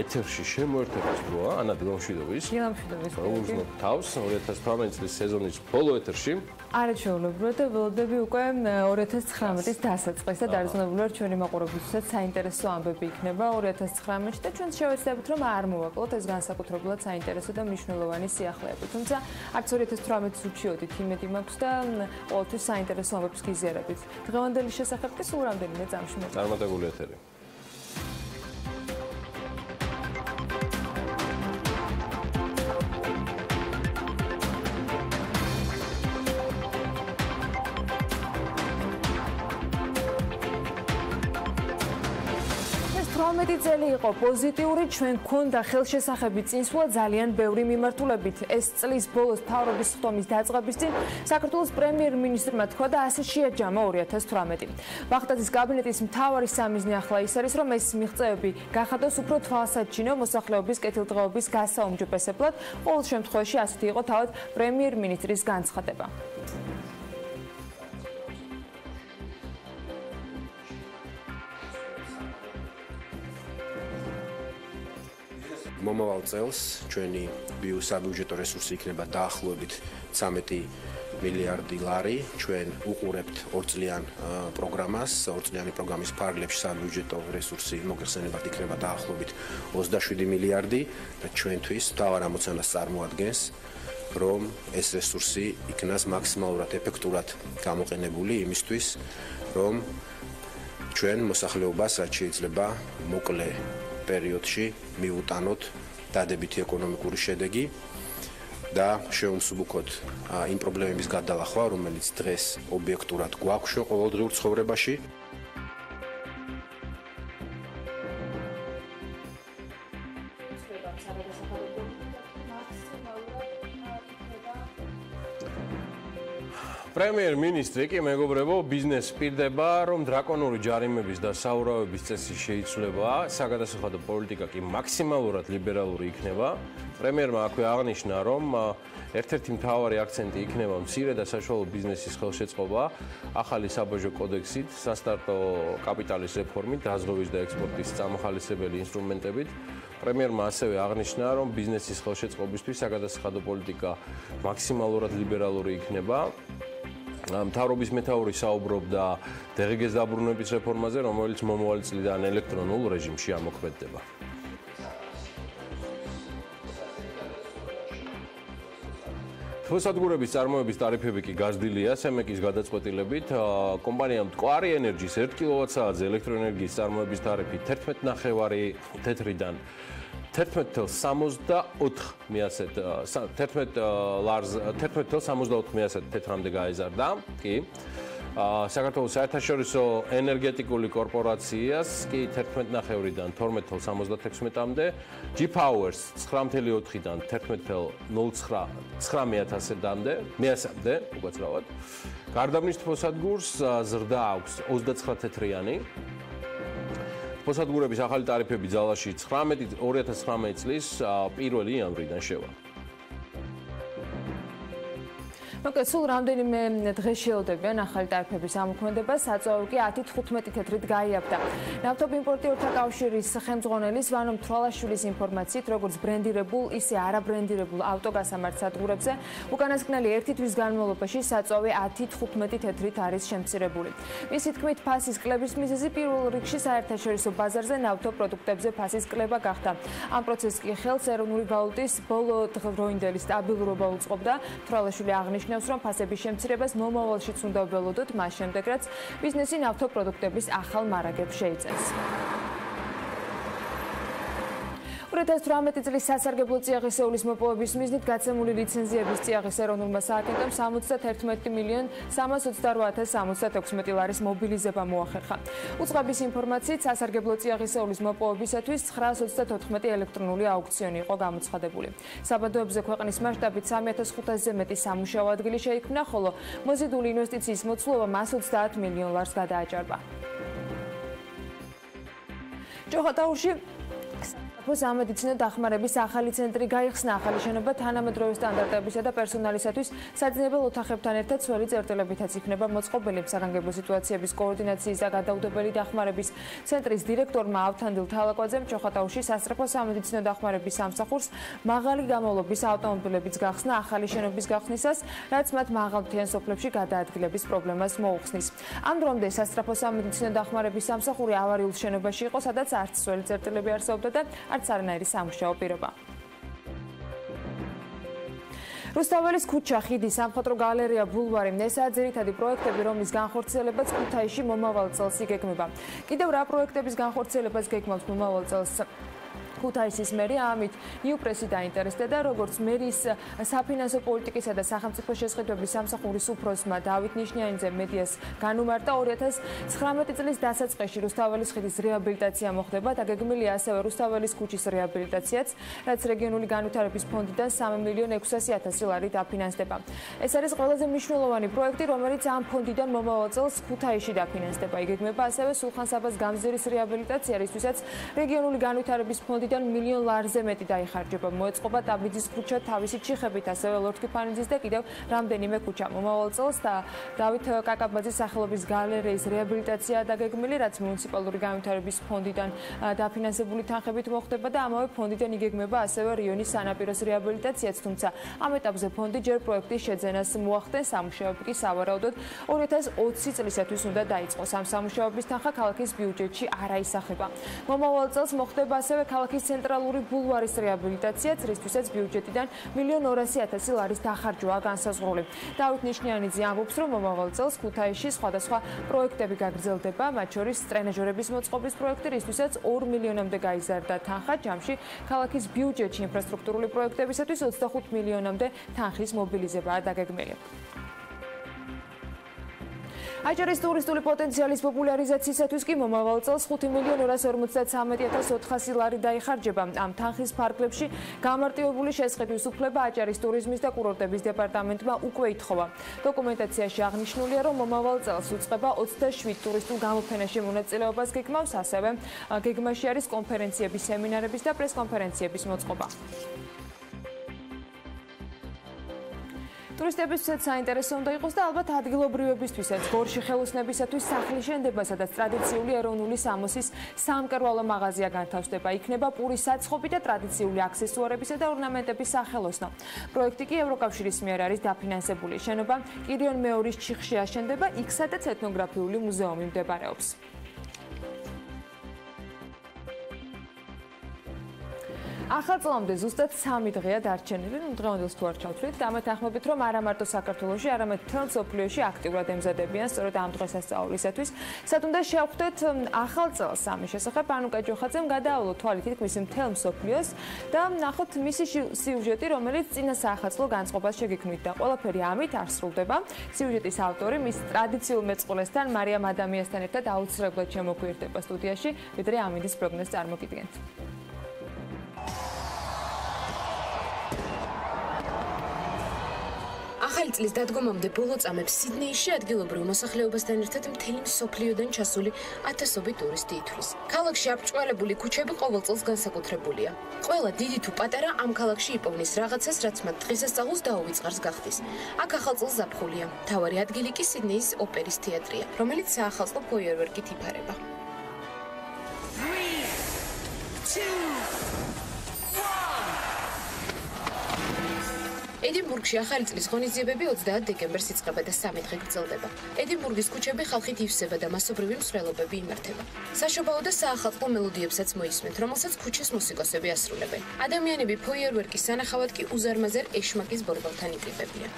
ეთერში შემოერთების დროა, ანა დილამშვიდობის.
დილამშვიდობის.
უგზნობ თავს 2018 წლის სეზონის ბოლო ეთერში.
არაჩვეულებრივად და ველოდები უკვე 2019-ის დასაწყისს და დარწმუნებული ვარ ჩვენი მაყურებლისთვისაც საინტერესო ამბები იქნება 2019-ში და ჩვენ შევეცდებით რომ არ მოვაკლოთ ეს განსაკუთრებულად საინტერესო და მნიშვნელოვანი სიახლეები. თუმცა არც 2018-ს უჩიოდით იმედი მაქვს და ყოველთვის საინტერესო ამბებს გიზიარებით. დღევანდელი შესახებ კი სულ რამდენიმე წამში მოგვიყვება.
წარმატებული ეთერი.
წელი იყო პოზიტიური, ჩვენ გქონდა ხელშესახები წინსვლა ძალიან ბევრი მიმართულებით. ეს წლის ბოლოს მთავრობის ხდომის დაწყების წინ საქართველოს პრემიერ-მინისტრმა თქვა და ასე შეაჯამა 2018. ვახტანგის კაბინეტის მთავარი სამიზნე ახლა ის არის, რომ ეს მიღწევები გახადოს უფრო თვალსაჩინო მოსახლეობის კეთილდღეობის გასაუმჯობესებლად. ყოველ შემთხვევაში ასეთი იყო თავად პრემიერ-მინისტრის განცხადება.
მომავალ წელს ჩვენი საბიუჯეტო რესურსი იქნება დაახლოებით 13 მილიარდი ლარი. ჩვენ უყურებთ ორწლიან პროგრამას, ორწლიანი პროგრამის ფარგლებში საბიუჯეტო რესურსი მოგხსენებათ იქნება დაახლოებით 27 მილიარდი და ჩვენთვის მთავარ ამოცანას წარმოადგენს, რომ ეს რესურსი იქნას მაქსიმალურად ეფექტურად გამოყენებული იმისთვის, რომ ჩვენ მოსახლეობას რაც შეიძლება მოკლე პერიოდში მივუტანოთ დადებითი ეკონომიკური შედეგი და შევუმსუბუქოთ იმ პრობლემების გადალახვა, რომელიც დღეს ობიექტურად გვაქვს ყოველდღიურ ცხოვრებაში.
პრემიერ-მინისტრი კი მეგობრებო ბიზნესს პირდება, რომ დრაკონული ჯარიმების და საურავების წესი შეიცვლება, საგადასახადო პოლიტიკა კი მაქსიმალურად ლიბერალური იქნება. პრემიერმა აქვე აღნიშნა, რომ ერთ-ერთი მთავარი აქცენტი იქნება მცირე და საშუალო ბიზნესის ხელშეწყობა, ახალი საბაჟო კოდექსით, სასტარტო კაპიტალის რეფორმით, დაზღვევის და ექსპორტის წამოხალისებელი ინსტრუმენტებით. პრემიერმა ასევე აღნიშნა, რომ ბიზნესის ხელშეწყობისთვის საგადასახადო პოლიტიკა მაქსიმალურად ლიბერალური იქნება. მთავრობის მეთაური საუბრობდა დღეს დაბრუნების რეფორმაზე, რომელიც მომავალი წლიდან ელექტრონულ რეჟიმში ამოქმედდება. თვისადგურების წარმოების ტარიფები კი გაზრდილია სემეკის გადაწყვეტილებით. კომპანიამ მტკვარი ენერგიის 1 კილოვატ-საათზე ელექტროენერგიის წარმოების ტარიფი 11.9 თეთრიდან 11.64 თეთრამდე გაეზარდა. კი. საქართველოს საერთაშორისო ენერგეტიკული კორპორაციას კი 11.9-დან 12.76-მდე, G-Powers 9.4-დან 11.09-მდე, უკაცრავად. გარდაბნის თბოსადგურს ზრდა აქვს 29 თეთრიანი. თბოსადგურების ახალი ტარიფები ძალაში 2019 წლის 1 იანვრიდან შევა.
მოკლედ, სულ რამდენიმე დღეს შეელოდებიან ახალი ტარიფების ამოქმედებას, საწვავი კი 10-15 თეთრით გაიაფდა. ნავთობიმპორტიორთა კავშირის ხელმძღვანელის ვანო მთვრალაშვილის ინფორმაციით, როგორც ბრენდირებულ, ისე არაბრენდირებულ ავტოგასამართ სადგურებზე, უკანასკნელი ერთი თვის განმავლობაში საწვავი 10-15 თეთრით არის შემცირებული. მისი თქმით, ფასის კლების მიზეზი პირველ რიგში საერთაშორისო ბაზარზე ნავთობპროდუქტებზე ფასის კლება გახდა. ამ პროცესს კი ხელს ეროვნული ვალუტის ბოლო დროინდელი სტაბილურობა უწყობდა. მთვრალაშვილი აღნიშნა, რომ ფასების შემცირებას მომავალშიც უნდა ველოდოთ, მას შემდეგ რაც ბიზნესი ნავთობპროდუქტების ახალ მარაგებს შეიწევს. 2018 წლის სასარგებლო წიაღისეულის მოპოვების მიზნით გაცემული ლიცენზიების წიაღის ეროვნულმა სააგენტომ 61,328,076 ლარის მობილიზება მოახერხა. უწყების ინფორმაციით, სასარგებლო წიაღისეულის მოპოვებისათვის 934 ელექტრონული აუქციონი იყო გამოცხადებული. საბადოებზე ქვეყნის მასშტაბით 3500-ზე მეტი სამუშაო ადგილი შეიქმნა, ხოლო მოზიდული ინვესტიციის მოცულობა 130 მილიონ ლარს გადააჭარბა. ჯოხატაურში
პოლიტიკს.
სამედიცინო დახმარების ახალი ცენტრი გაიხსნა. ახალი შენობა თანამედროვე სტანდარტებისა და პერსონალისათვის საძინებელ ოთახებთან ერთად ძველი წერტილებითაც იქნება მოწყობილი. საგანგებო სიტუაციების კოორდინაციის და გადაუდებელი დახმარების ცენტრის დირექტორმა ავთანდილ თალაკვაძემ ჩოხატაუში სასწრაფო სამედიცინო დახმარების სამსახურს მაღალი გამავლობის ავტომობილებიც გახსნა ახალი შენობის გახსნისას, რაც მათ მაღალმთიან სოფლებში გადაადგილების პრობლემას მოუხსნის. ამ დრომდე სასწრაფო სამედიცინო დახმარების სამსახური ავარიულ შენობაში იყო, სადაც არც ძველი წერტილები არსებობდა და არც არანაირი სამუშაო პირობა. რუსთაველის ქუჩა, ხიდი, სამხატვრო გალერეა, ბულვარი, ესაა ძირითადი პროექტები, რომლის განხორციელებაც ქუთაისში მომავალ წელს იგეგმება. კიდევ რა პროექტების განხორციელებას გეგმავს მომავალ წელს ქუთაისის მერი, ამით იუპრესი დაინტერესდა და როგორც მერის საფინანსო პოლიტიკისა და სახელმწიფო შესყიდვების სამსახურის უფროსმა დავით ნიშნიანიძემ მედიას განუმარტა 2019 წლის დასაწყისში რუსთაველის ხიდის რეაბილიტაცია მოხდება და გეგმილია ასევე რუსთაველის ქუჩის რეაბილიტაციაც, რაც რეგიონული განვითარების ფონდიდან 3.600.000 ლარი დაფინანსდება. ეს არის ყველაზე მნიშვნელოვანი პროექტი, რომელიც ამ ფონდიდან მომავალ წელს ქუთაისში დაფინანსდება. იგეგმება ასევე სულხან-საბას გამზირის რეაბილიტაცია, რისთვისაც რეგიონული განვითარების ფონდიდან $1 მილიონ ლარზე მეტი დაიხარჯება. მოეწყობა ტაბიძის ქუჩა თავისი ჩიხებით, ასევე ლორთქიფანიძის და კიდევ რამდენიმე ქუჩა. მომავალ წელს დავით კაკაბაძის სახელობის გალერეის რეაბილიტაცია დაგეგმილი, რაც მუნიციპალური განვითარების ფონდიდან დაფინანსებული თანხებით მოხდება და ამავე ფონდიდან იგეგმება ასევე რიონის სანაპიროს რეაბილიტაციაც, თუმცა ამ ეტაპზე ფონდი ჯერ პროექტის შეძენას მოახდენს, სამუშაოები კი სავარაუდოდ 2020 წლისათვის უნდა დაიწყოს. ამ სამუშაოების თანხა ქალაქის ბიუჯეტში არ აისახება. მომავალ წელს მოხდება ასევე ქალაქის ცენტრალური ბულვარის რეაბილიტაციაც, რისთვისაც ბიუჯეტიდან $1.200.000 ლარის დახარჯვაა განსაზღვრული. დავით ნიშნიანიძე ამბობს, რომ მომავალ წელს ქუთაისში სხვადასხვა პროექტები გაგრძელდება, მათ შორის ტრენაჟერების მოწყობის პროექტი, რისთვისაც $2 მილიონამდე გაიზარდა თანხა, ჯამში ქალაქის ბიუჯეტში ინფრასტრუქტურული პროექტებისათვის $25 მილიონამდე თანხის მობილიზებაა დაგეგმილი. აჭარის ტურისტული პოტენციალის პოპულარიზაციისათვის კი მომავალ წელს $5.253.400 ლარი დაიხარჯება. ამ თანხის ფარგლებში გამარტივებული შესყიდვის უფლება აჭარის ტურიზმის და კურორტების დეპარტამენტმა უკვე ითხოვა. დოკუმენტაციაში აღნიშნულია, რომ მომავალ წელს უწყება 27 ტურისტულ გამოფენაში მონაწილეობას გეგმავს, ასევე გეგმაში არის კონფერენციების, სემინარების და პრესკონფერენციების მოწყობა. ტურისტებისთვისაც საინტერესო უნდა იყოს და ალბათ ადგილობრივებისთვისაც გორში ხელოსნებისათვის სახლის შენდება, სადაც ტრადიციული ეროვნული სამოსის სამკერვალო მაღაზია განთავსდება. იქნება პურის საცხობი და ტრადიციული აქსესუარებისა და ორნამენტების სახელოსნო. პროექტი კი ევროკავშირის მიერ არის დაფინანსებული. შენობა კირიონ მეორის ჩიხში აშენდება, იქ სადაც ეთნოგრაფიული მუზეუმი მდებარეობს. ახალ წლამდე ზუსტად 3 დღეა დარჩენილი, დღევანდელს თუ არ ჩავთვლით, დამეთანხმებით, რომ არა მარტო საქართველოში, არამედ მთელ მსოფლიოში აქტიურად ემზადებიან სწორედ ამ დღესასწაულისათვის. სად უნდა შევხვდეთ ახალ წელს ამის შესახებ, ანუკა ჯოხაძემ გადაავლო თვალი თითქმის მთელ მსოფლიოს და ნახოთ მისი სიუჟეტი, რომელიც წინა საახალწლო განწყობას შეგექმნით და ყველაფერი ამით არ სრულდება. სიუჟეტის ავტორი მის ტრადიციულ მეწყვილესთან, მარიამ ადამიანთან ერთად აუცილებლად შემოგვიერთდება სტუდიაში, ვიდრე ამინდის პროგნოზს წარმოგიდგენთ.
ახალი წლის დადგომამდე ბოლო წამებს სიდნეიში ადგილობრივ მოსახლეობასთან ერთად მთელი მსოფლიოდან ჩასული ათასობით ტურისტი ითვლის. ქალაქში აბჭყველებული ქუჩები ყოველ წელს განსაკუთრებულია. ყველა დიდი თუ პატარა ამ ქალაქში იპოვნის რაღაცას, რაც მათ დღესასწაულს დაუვიწყარს გახდის. აქ ახალ წელს ზაფხულია. მთავარი ადგილი კი სიდნეის ოპერის თეატრია, რომელიც საახალწლო ფოიერვერკით იფარება. ედინბურგში ახალი წლის ღონისძიებები 30 დეკემბერს იწყება და 3 დღე გრძელდება. ედინბურგის ქუჩები ხალხით ივსება და მასობრივი მსვლელობები იმართება. საშობაო და საახალწლო მელოდიებსაც მოისმენთ, რომელსაც ქუჩის მუსიკოსები ასრულებენ. ადამიანები ფოიერვერკის სანახავად კი უზარმაზარ ეშმაკის ბორბალთან იკრიბებიან.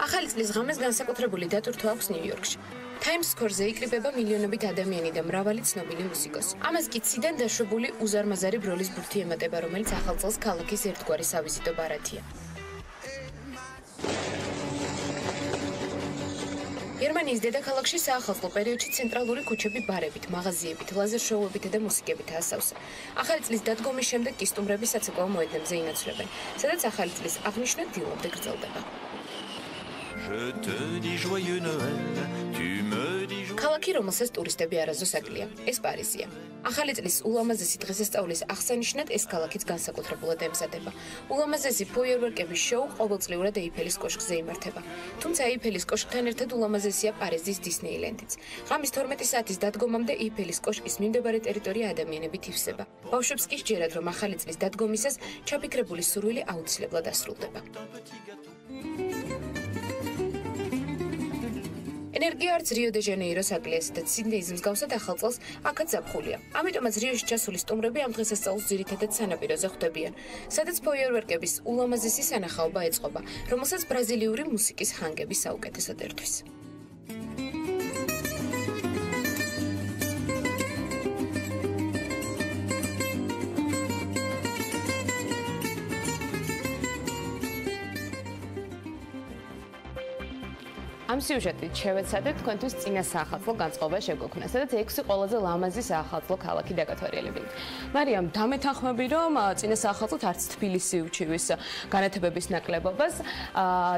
ახალი წლის ღამეს განსაკუთრებული დატვირთვა აქვს ნიუ-იორკში. Times Square-ზე იკრიბება მილიონობით ადამიანი და მრავალი ცნობილი მუსიკოსი. ამას კი ციდან დაშვებული უზარმაზარი ბროლის ბურთი ემატება, რომელიც ახალ წელს ქალაქის ერთგვარი სავიზიტო ბარათია. გერმანიის დედაქალაქში საახალწლო პერიოდში ცენტრალური ქუჩები ბარებით, მაღაზიებით, ლაზერ შოუებით და მუსიკებითაა სავსე. ახალი წლის დადგომის შემდეგ კი სტუმრები საცეკვაო მოედნებზე ინაცვლებენ, სადაც ახალი წლის აღნიშვნა დილამდე გრძელდება. ქალაქი, რომელსაც ტურისტები არასდროს აკლია, ეს პარიზია. ახალი წლის ულამაზესი დღესასწაულის აღსანიშნად ეს ქალაქიც განსაკუთრებულად ემზადება. ულამაზესი ფოიერვერკების შოუ ყოველწლიურად ეიფელის კოშკზე იმართება. თუმცა ეიფელის კოშკთან ერთად ულამაზესია პარიზის დისნეილენდიც. ღამის 12 საათის დადგომამდე ეიფელის კოშკის მიმდებარე ტერიტორია ადამიანებით ივსება. ბავშვებს კი სჯერათ, რომ ახალი წლის დადგომისას ჩაფიქრებული სურვილი აუცილებლად ასრულდება. ენერგია არც რიო-დე-ჟანეიროს აკლია, და სიდნეის მსგავსად ახალ წელს აქაც ზაფხულია. ამიტომაც რიოში ჩასული სტუმრები ამ დღესასწაულს ძირითადად სანაპიროზე ხვდებიან, სადაც ფოიერვერკების ულამაზესი სანახაობა ეწყობა, რომელსაც ბრაზილიური მუსიკის ჰანგები საუკეთესოდ ერთვის.
ამ სიუჟეტით შევეცადეთ თქვენთვის წინა საახალწლო განწყობა შეგვექმნა, სადაც 6 ყველაზე ლამაზი საახალწლო ქალაქი დაკათვალიერებინათ. მარიამ, დამეთანხმები, რომ წინა საახალწლოდ არც თბილისი უჩივის განათებების ნაკლებობას,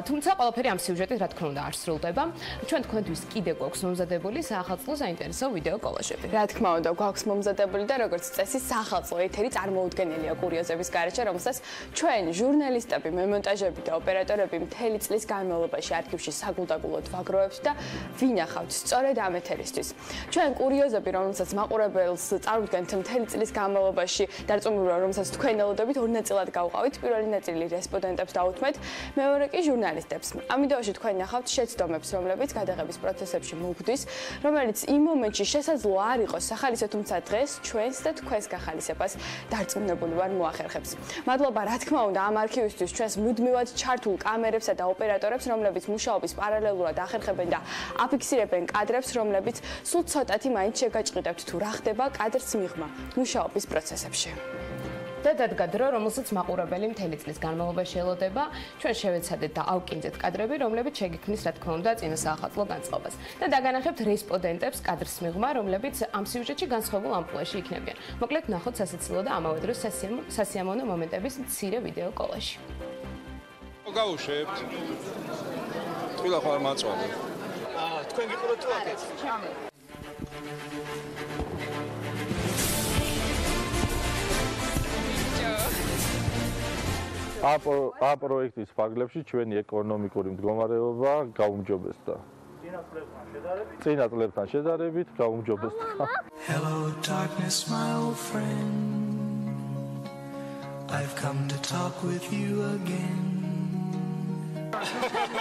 თუმცა ყველაფერი ამ სიუჟეტით რა თქმა უნდა არ სრულდება. ჩვენ თქვენთვის კიდე გვაქვს მომზადებული საახალწლო საინტერესო ვიდეო კოლაჟები.
რა თქმა უნდა, გვაქვს მომზადებული და როგორც წესი საახალწლო ეთერი წარმოუდგენელია კურიოზების გარეშე, რომელსაც ჩვენ ჟურნალისტები, მემონტაჟები და ოპერატორები მთელი წლის განმავლობაში არქივში საგულდაგულოდ ვაგროვებთ და ვინახავთ სწორედ ამ ეთერისთვის. ჩვენ კურიოზები, რომელსაც მაყურებელს წარუდგენთ მთელი წლის განმავლობაში, დარწმუნებული რომელსაც თქვენ ელოდებით, ორ ნაწილად გავყავით. პირველი ნაწილი რესპონდენტებს დაუთმეთ, მეორე კი ჟურნალისტებს. ამ ვიდეოში თქვენ ნახავთ შეცდომებს, რომლებიც გადაღების პროცესებში მოგვდის, რომელიც იმ მომენტში შესაძლო არ იყოს სახალისო, თუმცა დღეს ჩვენს და თქვენს გახალისებას დარწმუნებული ვარ მოახერხებს. მადლობა რა თქმა უნდა ამ არქივისთვის, ჩვენს მუდმივად ჩართულ კამერებსა და ოპერატორებს, რომლებიც მუშაობის პარალელურად ახერხებენ და აფიქსირებენ კადრებს, რომლებიც სულ ცოტათი მაინც შეგაჭყიდებთ თუ რა ხდება კადრს მიღმა მუშაობის პროცესებში.
და დადგა დრო, რომელსაც მაყურებელი მთელი წლის განმავლობაში ელოდება, ჩვენ შევეცადეთ და ავკინძეთ კადრები, რომლებიც შეგექმნის რა თქმა უნდა წინა საახალწლო განწყობას. და დაგანახებთ რესპონდენტებს კადრს მიღმა, რომლებიც ამ სიუჟეტში განსხვავებულ ამპლუაში იქნებიან. მოკლედ ნახოთ სასაცილო და ამავე დროს სასიამოვნო მომენტების მცირე ვიდეო კოლაჟი.
გავუშვებთ. თვილა ხარ მაწვავე.
თქვენ გიყურებთ თუ აქეთ?
ამ პროექტის ფარგლებში ჩვენი ეკონომიკური მდგომარეობა გაუმჯობესდა. წინა წლებთან შედარებით გაუმჯობესდა.
Hello darkness my old friend. I've come to talk with you again.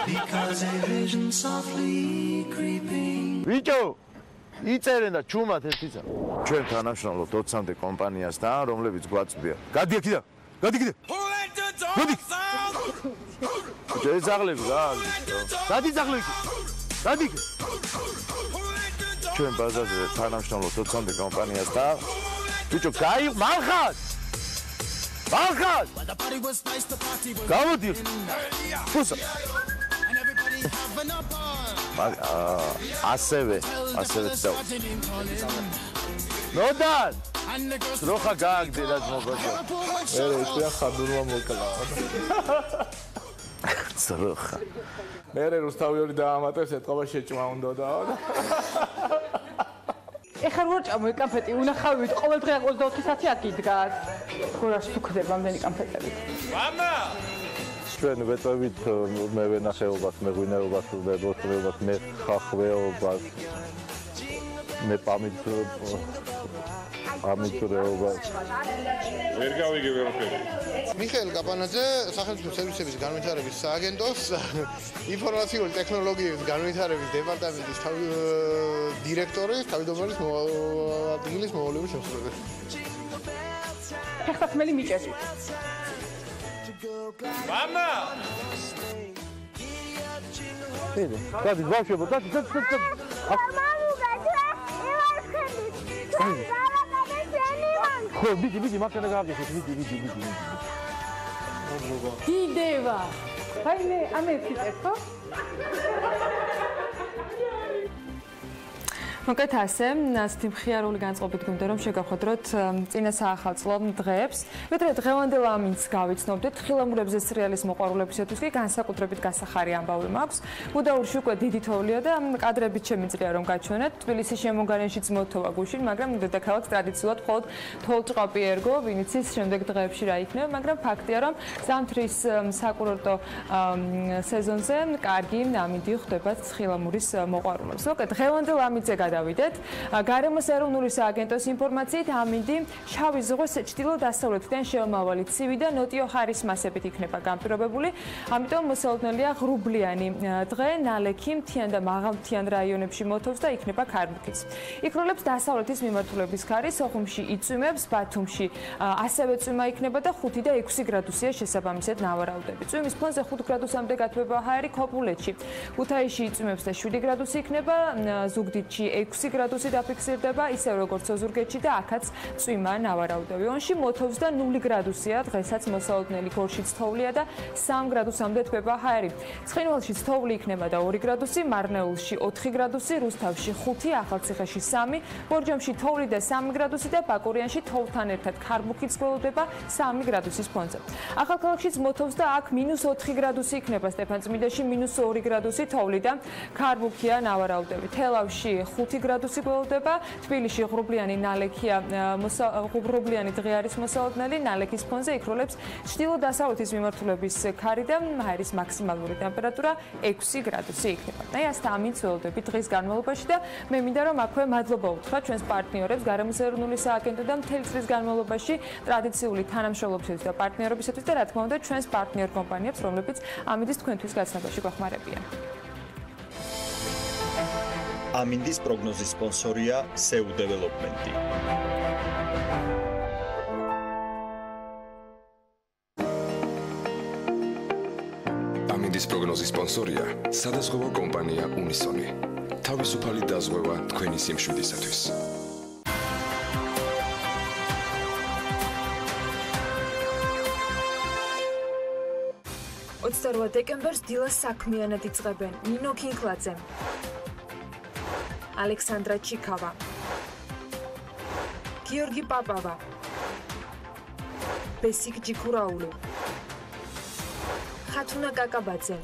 Because a vision softly creeping.
ვიჭო, იწერენ და ჩუმად ერთისა. ჩვენ თანამშრომლობთ 20-მდე კომპანიასთან, რომლებიც გვაწვდიან. გადი აქედან. გადი კიდე. გადი. ძაღლები რა? გადი ძაღლები. გადი. ჩვენ ბაზარზე თანამშრომლობთ 20-მდე კომპანიასთან. ვიჭო, გაი მალხად. მალხად. გამოდი. ფუსა. ასევე წავა. ნოდარ. როხა გააგდე რა მოგოჭო.
ერე ისია ხადურმა მოკლა.
როხა.
მერე რუსთავი ორი დაამატებს, ეთყობა შეჭმა უნდოდა.
ეხლა რო ჭამო კამფეტი, უნახავით ყოველდღე 24 საათი აქ იდგას. გორაში თუ ხდება ამდენი კამფეტები.
მამა!
ჩვენ ვეწევით მევენახეობას, მეღვინეობას, მებოსტნეობას, მეხახვეობას, ამიწრეობას.
ვერ გავიგე ვერაფერი.
მიხეილ კაპანაძე, სახელმწიფო სერვისების განვითარების სააგენტოს ინფორმაციული ტექნოლოგიების განვითარების დეპარტამენტის დირექტორის, თავმჯდომარის ადგილის მოვალეობის შემსრულებელი.
ფეხსაცმელი მიჭერს.
მამა!
ედა, გადი, ბავშვებო, გადი. ხო, ვიდი, მაგანა გააგიხეთ, ვიდი.
დიდევა. აი მე ამერში წერო.
მოკეთ ასე, ასეთი მხიარული განწყობით გვინდა რომ შეგახოდროთ წინა საახალწლო დღეებს. ვიდრე დღევანდელ ამინდს გავიცნობდით, ხილამურებზე სრიალის მოყვარულებისათვის კი განსაკუთრებით გასახარი ამბავი მაქვს. მუდაურში უკვე დიდი თოვლია და კადრებით შემიძლია რომ გაჩვენეთ. თბილისის შემოგარენშიც მოთოვა გუშინ, მაგრამ დედაქალაქს ტრადიციულად მხოლოდ თოვლჭყაპი ერგო, ვინც ის შემდეგ დღეებში რა იქნება, მაგრამ ფაქტია რომ ზამთრის საკურორტო სეზონზე კარგი ამინდი ხვდება ხილამურის მოყვარულებს. მოკეთ დღევანდელ ამინდზე გადავიდეთ. გარემოს ეროვნული სააგენტოს ინფორმაციით ამინდი შავი ზღვის ჩრდილო-დასავლეთიდან შემავალი ცივი და ნოტიო ხარის მასებით იქნება განპირობებული. ამიტომ მოსალოდნელია ღრუბლიანი დღე, ნალექი მთიან და მაღალმთიან რაიონებში მოთოვს და იქნება ქარბუქიც. იქროლებს დასავლეთის მიმართულების ქარი, სოხუმში იწვიმებს, ბათუმში ასევე წვიმა იქნება და 5 და 6 გრადუსია შესაბამისად ნავარაუდები. წვიმის ფონზე 5 გრადუსამდე გათბება ჰაერი ქობულეთში. ქუთაისში იწვიმებს და 7 გრადუსი იქნება, ზუგდიდში 6 გრადუსი დაფიქსირდება, ისე როგორც ოზურგეთში და აქაც წვიმა ნავარაუდები. ონში მოთოვს და 0 გრადუსია, დღესაც მოსალოდნელი გორშიც თოვლია და 3 გრადუსამდე თბება ჰაერი. ცხინვალშიც თოვლი იქნება და 2 გრადუსი, მარნეულში 4 გრადუსი, რუსთავში 5, ახალციხეში 3, ბორჯომში თოვლი და 3 გრადუსი და ბაკურიანში თოვლთან ერთად ქარბუქიც გველოდება 3 გრადუსის ფონზე. ახალქალაქშიც მოთოვს და აქ -4 გრადუსი იქნება, სტეფანწმინდაში -2 გრადუსი თოვლი და ქარბუქია ნავარაუდები. თელავში 5 გრადუსი გველოდება, თბილისში ღრუბლიანი ნალექია, ღრუბლიანი დღე არის მოსალოდნელი, ნალექის ფონზე იქროლებს ჩრდილო-დასავლეთის მიმართულების ქარი და ჰაერის მაქსიმალური ტემპერატურა 6 გრადუსი იქნება. აი ასეთ ამინდს ველოდები დღის განმავლობაში და მე მინდა რომ აქვე მადლობა უთხრა ჩვენს პარტნიორებს, გარემოს ეროვნული სააგენტო და მთელი წლის განმავლობაში ტრადიციული თანამშრომლობისათვის და პარტნიორობისათვის და რა თქმა უნდა ჩვენს პარტნიორ კომპანიებს, რომლებიც ამინდის თქვენთვის გაცნობაში გვეხმარებიან.
ამინდის პროგნოზის სპონსორია SEU Development.
ამინდის პროგნოზის სპონსორია სადაზღვევო კომპანია Unison. თავისუფალი დაზღვევა თქვენი სიმშვიდისათვის.
28 დეკემბერს დილას საქმიანად იწყებენ ნინო კინკლაძე, ალექსანდრა ჩიკავა, გიორგი პაპავა, ბესიკ ჯიქურაული, ხათუნა კაკაბაძე,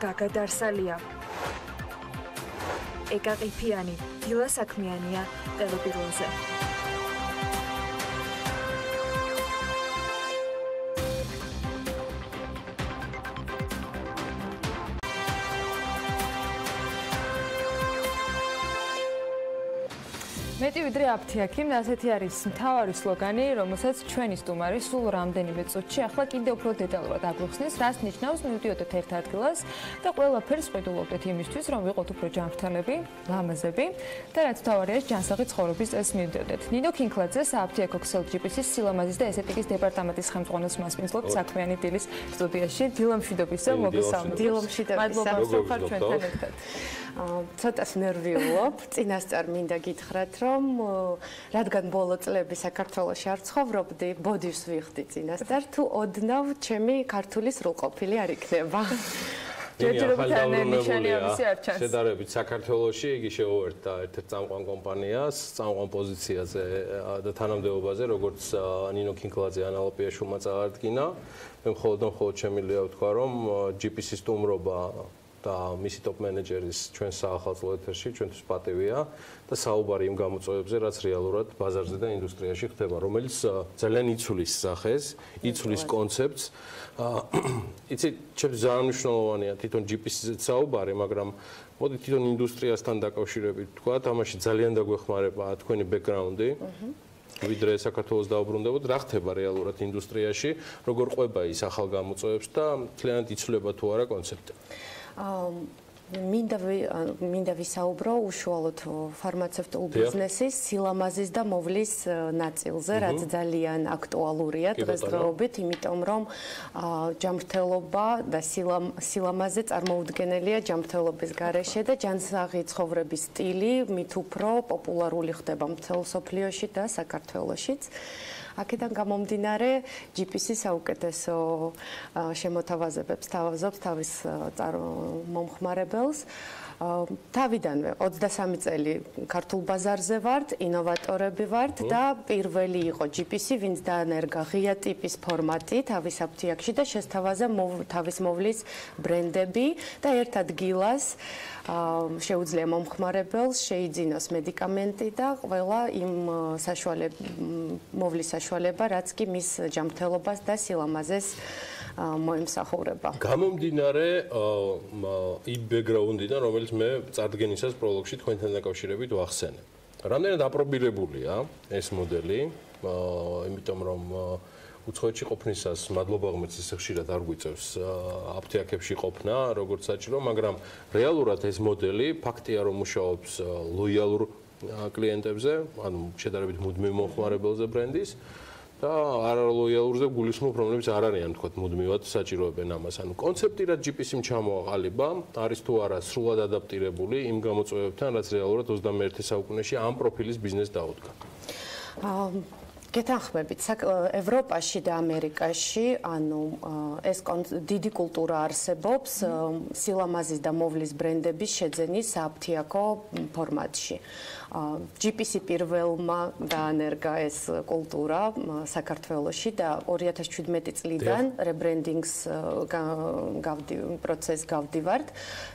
გაგა დარსალია, ეკა ყიფიანი. დილა საქმიანია ტელეპიროზე.
მეტი ვიდრე აფთიაქი, ასეთი არის მთავარი სლოგანი, რომელსაც ჩვენი სტუმარი სულ რამდენიმე წუთში ახლა კიდევ უფრო დეტალურად აგვიხსნის, რას ნიშნავს მივდიოდეთ ერთ ადგილას და ყველაფერს ყიდულობდეთ იმისთვის, რომ ვიყოთ უფრო ჯანმრთელები, ლამაზები და რაც მთავარია, ჯანსაღი ცხოვრების წესს მივდიოდეთ. ნინო კინკლაძე სააფთიაქო ქსელ ჯიპისის სილამაზის და ესტეტიკის დეპარტამენტის ხელმძღვანელს მასპინძლობთ საქმიანი დილის სტუდიაში. დილა მშვიდობისა, მოგესალმებით.
დილა მშვიდობისა.
მადლობა, რომ ხარ ჩვენთან ერთად.
ცოტას ნერვიულობ, წინასწარ მინდა გითხრათ, რომ რადგან ბოლო წლები საქართველოში არ ცხოვრობდი, ბოდიშს ვიხდი წინასწარ, თუ ოდნავ ჩემი ქართული სრულყოფილი არ იქნება.
შედარებით საქართველოში იგი შეუერთდა ერთ-ერთ წამყვან კომპანიას, წამყვან პოზიციაზე და თანამდებობაზე, როგორც ნინო კინკლაძე ანალოპიაშვილმა წარადგინა. მე მხოლოდ შემიძლია ვთქვა, რომ ჯიპისის სტუმრობა და მისი ტოპ მენეჯერის ჩვენ საახალწლო ეთერში ჩვენთვის პატივია და საუბარი იმ გამოწვევებზე, რაც რეალურად ბაზარზე და ინდუსტრიაში ხდება, რომელიც ძალიან იცვლის სახეს, იცვლის კონცეფტს. იცით, ჩემთვის ძალიან მნიშვნელოვანია თვითონ ჯიპისის საუბარი, მაგრამ მოდი თვითონ ინდუსტრიასთან დაკავშირებით ვთქვა, ამაში ძალიან დაგვეხმარება თქვენი ბექგრაუნდი. ვიდრე საქართველოს დაუბრუნდებოდ, რა ხდება რეალურად ინდუსტრიაში, როგორ ყვება ის ახალ გამოწვევებს და მთლიანად იცვლება თუ არა კონცეფტი.
მინდა ვისაუბრო უშუალოდ ფარმაცევტულ ბიზნესის სილამაზის და მოვლის ნაწილზე, რაც ძალიან აქტუალურია დღესდღეობით, იმიტომ რომ ჯანმრთელობა და სილამაზე წარმოუდგენელია ჯანმრთელობის გარეშე და ჯანსაღი ცხოვრების სტილი მით უფრო პოპულარული ხდება მთელ მსოფლიოში და საქართველოშიც. აქედან გამომდინარე ჯიპისის საუკეთესო შემოთავაზებებს თავაზობს თავის მომხმარებელს. თავიდანვე 23 წელი ქართულ ბაზარზე ვართ, ინოვატორები ვართ და პირველი იყო ჯიპისი, ვინც დაანერგა ღია ტიპის ფორმატი თავის აფთიაქში და შესთავაზა თავის მოვლის ბრენდები და ერთ ადგილას შეუძლია მომხმარებელს შეიძინოს მედიკამენტი და ყველა იმ მოვლის საშუალება, რაც კი მის ჯანმრთელობას და სილამაზეს მოემსახურება.
გამომდინარე იმ ბექგრაუნდიდან, რომელიც მე წარდგენისას პროლოგში თქვენთან დაკავშირებით ვახსენე. რამდენად აპრობირებულია ეს მოდელი, იმიტომ რომ უცხოეთში ყოფნისას მადლობა ღმერთს ისე ხშირად არ გვიწევს აფთიაქებში ყოფნა, როგორც საჭირო, მაგრამ რეალურად ეს მოდელი ფაქტია რომ მუშაობს ლოიალურ კლიენტებზე, ანუ შედარებით მუდმივ მომხმარებელზე ბრენდის და არალოიალურზე გულისხმობ, რომლებიც არ არიან თქო მუდმივად საჭიროებენ ამას. ანუ კონცეპტი რაც ჯიპისიმ ჩამოაყალიბა, არის თუ არა სრულად ადაპტირებული იმ გამოწვევებთან, რაც რეალურად 21 საუკუნეში ამ პროფილის ბიზნეს დაუდგა.
გეთანხმებით, ევროპაში და ამერიკაში, ანუ ეს დიდი კულტურა არსებობს სილამაზის და მოვლის ბრენდების შეძენის საფთიაქო ფორმატში. ჯიპისი პირველმა დაანერგა ეს კულტურა საქართველოში და 2017 წლიდან რებრენდინგს პროცესს გავდივართ.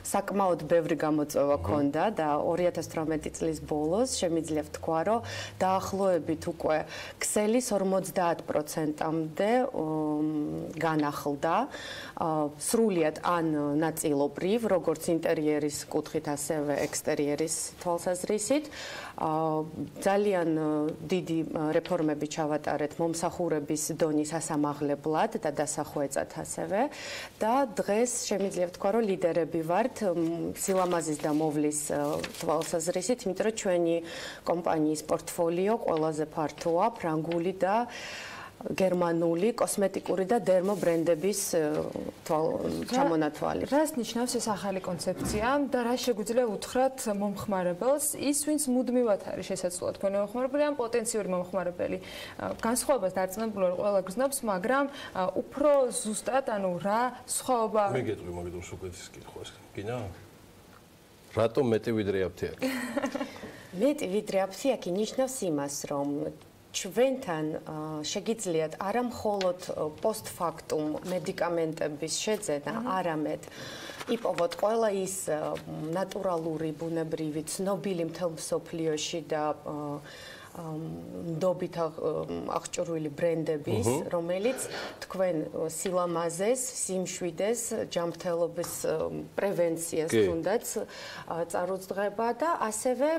საკმაოდ ბევრი გამოწვევა ჰქონდა და 2018 წლის ბოლოს შემიძლია ვთქვა, რომ დაახლოებით უკვე ქსელის 50%-მდე განახლდა სრულიად ან ნაწილობრივ, როგორც ინტერიერის კუთხით, ასევე ექსტერიერის თვალსაზრისით. ძალიან დიდი რეფორმები ჩავატარეთ მომსახურების დონის ასამაღლებლად და დასახვეწად ასევე და დღეს შემიძლია ვთქვა, რომ ლიდერები ვართ სილამაზის და მოვლის თვალსაზრისით, იმიტომ რომ ჩვენი კომპანიის პორტფოლიო ყველაზე ფართოა ფრანგული და გერმანული კოსმეტიკური და დერმო ბრენდების ჩამონათვალი.
რას ნიშნავს ეს ახალი კონცეფცია და რა შეგვიძლია უთხრათ მომხმარებელს, ის ვინც მუდმივად არის შესაძლოა თქვენი მომხმარებელი ან პოტენციური მომხმარებელი. განსხვავებას დარწმუნებული ყველა გრძნობს, მაგრამ უფრო ზუსტად, ანუ რა სხვაობა
მე გეტყვი მაგდროს უკეთეს კითხვას. გინდა? რატომ მეტი ვიდრე აფთიაქი?
მეტი ვიდრე აფთიაქი ნიშნავს იმას, რომ ჩვენთან შეგიძლიათ არა მხოლოდ პოსტფაქტუმ მედიკამენტების შეძენა, არამედ იპოვოთ ყველა ის ნატურალური, ბუნებრივი, ცნობილი მთელ მსოფლიოში და ნდობით აღჭურვილი ბრენდების, რომელიც თქვენ სილამაზეს, სიმშვიდეს, ჯანმრთელობის პრევენციას თუნდაც წარუძღება და ასევე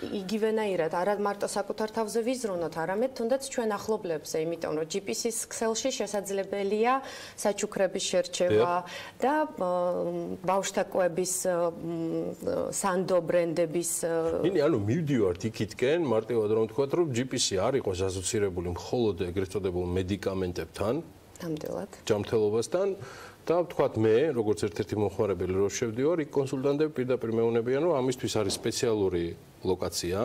იგივენაირად არა მარტო საკუთარ თავზე ვიზრუნოთ, არამედ თუნდაც ჩვენ ახლობლებზე, იმიტომ რომ ჯიპისის ქსელში შესაძლებელია საჩუქრების შერჩევა და ბავშვთა კვების სანდო ბრენდების
ანუ მივდივართ იქითკენ, მარტივად რომ ვთქვათ, რომ ჯიპისი არ იყოს ასოცირებული მხოლოდ ეგრეთ წოდებულ მედიკამენტებთან,
ნამდვილად,
ჯანმრთელობასთან და ვთქვათ მე, როგორც ერთ-ერთი მომხმარებელი რო შევდივარ, იქ კონსულტანტები პირდაპირ მეუბნებიან, რომ ამისთვის არის სპეციალური ლოკაცია,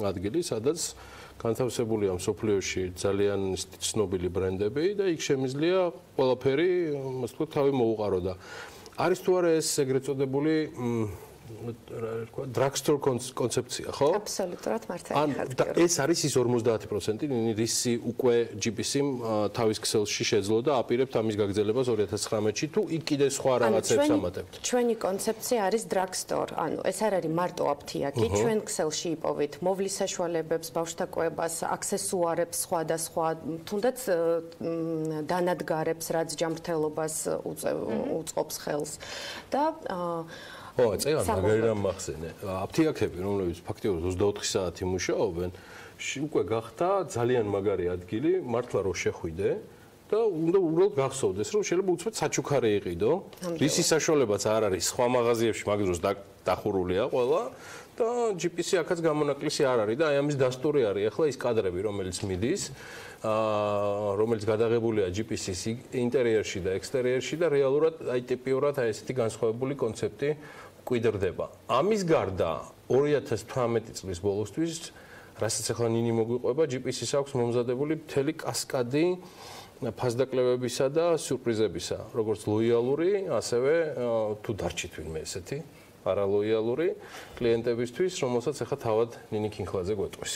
ადგილი, სადაც განთავსებულია მსოფლიოში ძალიან ცნობილი ბრენდები და იქ შემიძლია ყველაფერი, ასე ვთქვათ, თავი მოუყარო და არის თუ არა ეს ეგრეთ წოდებული drugstore კონცეფცია, ხო?
აბსოლუტურად მართალი ხართ.
და ეს არის ის 50%, რისი უკვე ჯიპისიმ თავის ქსელში შეძლო და აპირებთ ამის გაგრძელებას 2019-ში თუ იქ კიდე სხვა რაღაცებს ამატებთ.
ჩვენი კონცეფცია არის drugstore, ანუ ეს არ არის მარტო აფთიაქი, ჩვენ ქსელში იპოვით მოვლის საშუალებებს, ბავშვთა კვებას, აქსესუარებს სხვადასხვა, თუნდაც დანადგარებს, რაც ჯანმრთელობას უწყობს ხელს და
წეგან მაგარი რამ მახსენე. აფთიაქები, რომლებიც ფაქტიურად 24 საათი მუშაობენ, უკვე გახდა ძალიან მაგარი ადგილი, მართლა რო შეხვიდე და უნდა უბრალოდ გახსოვდეს, რომ შეიძლება უცბად საჩუქარი იყიდო. რისი საშუალებაც არ არის სხვა მაღაზიებში მაგ დროს დახურულია ყველა და ჯიპისი აქაც გამონაკლისი არ არის და აი ამის დასტური არის. ახლა ის კადრები, რომელიც მიდის, რომელიც გადაღებულია ჯიპისის ინტერიერში და ექსტერიერში და რეალურად აი ტიპიურად აი ესეთი განსხვავებული კონცეფტი კვიდრდება. ამის გარდა 2018 წლის ბოლოსთვის რასაც ახლა ნინი მოგვიყვება, ჯიპისის აქვს მომზადებული მთელი კასკადი ფასდაკლებებისა და სიურპრიზებისა, როგორც ლოიალური, ასევე თუ დარჩით ვინმე ესეთი არალოიალური კლიენტებისთვის, რომელსაც ახლა თავად ნინი კინქლაძე გვეტყვის.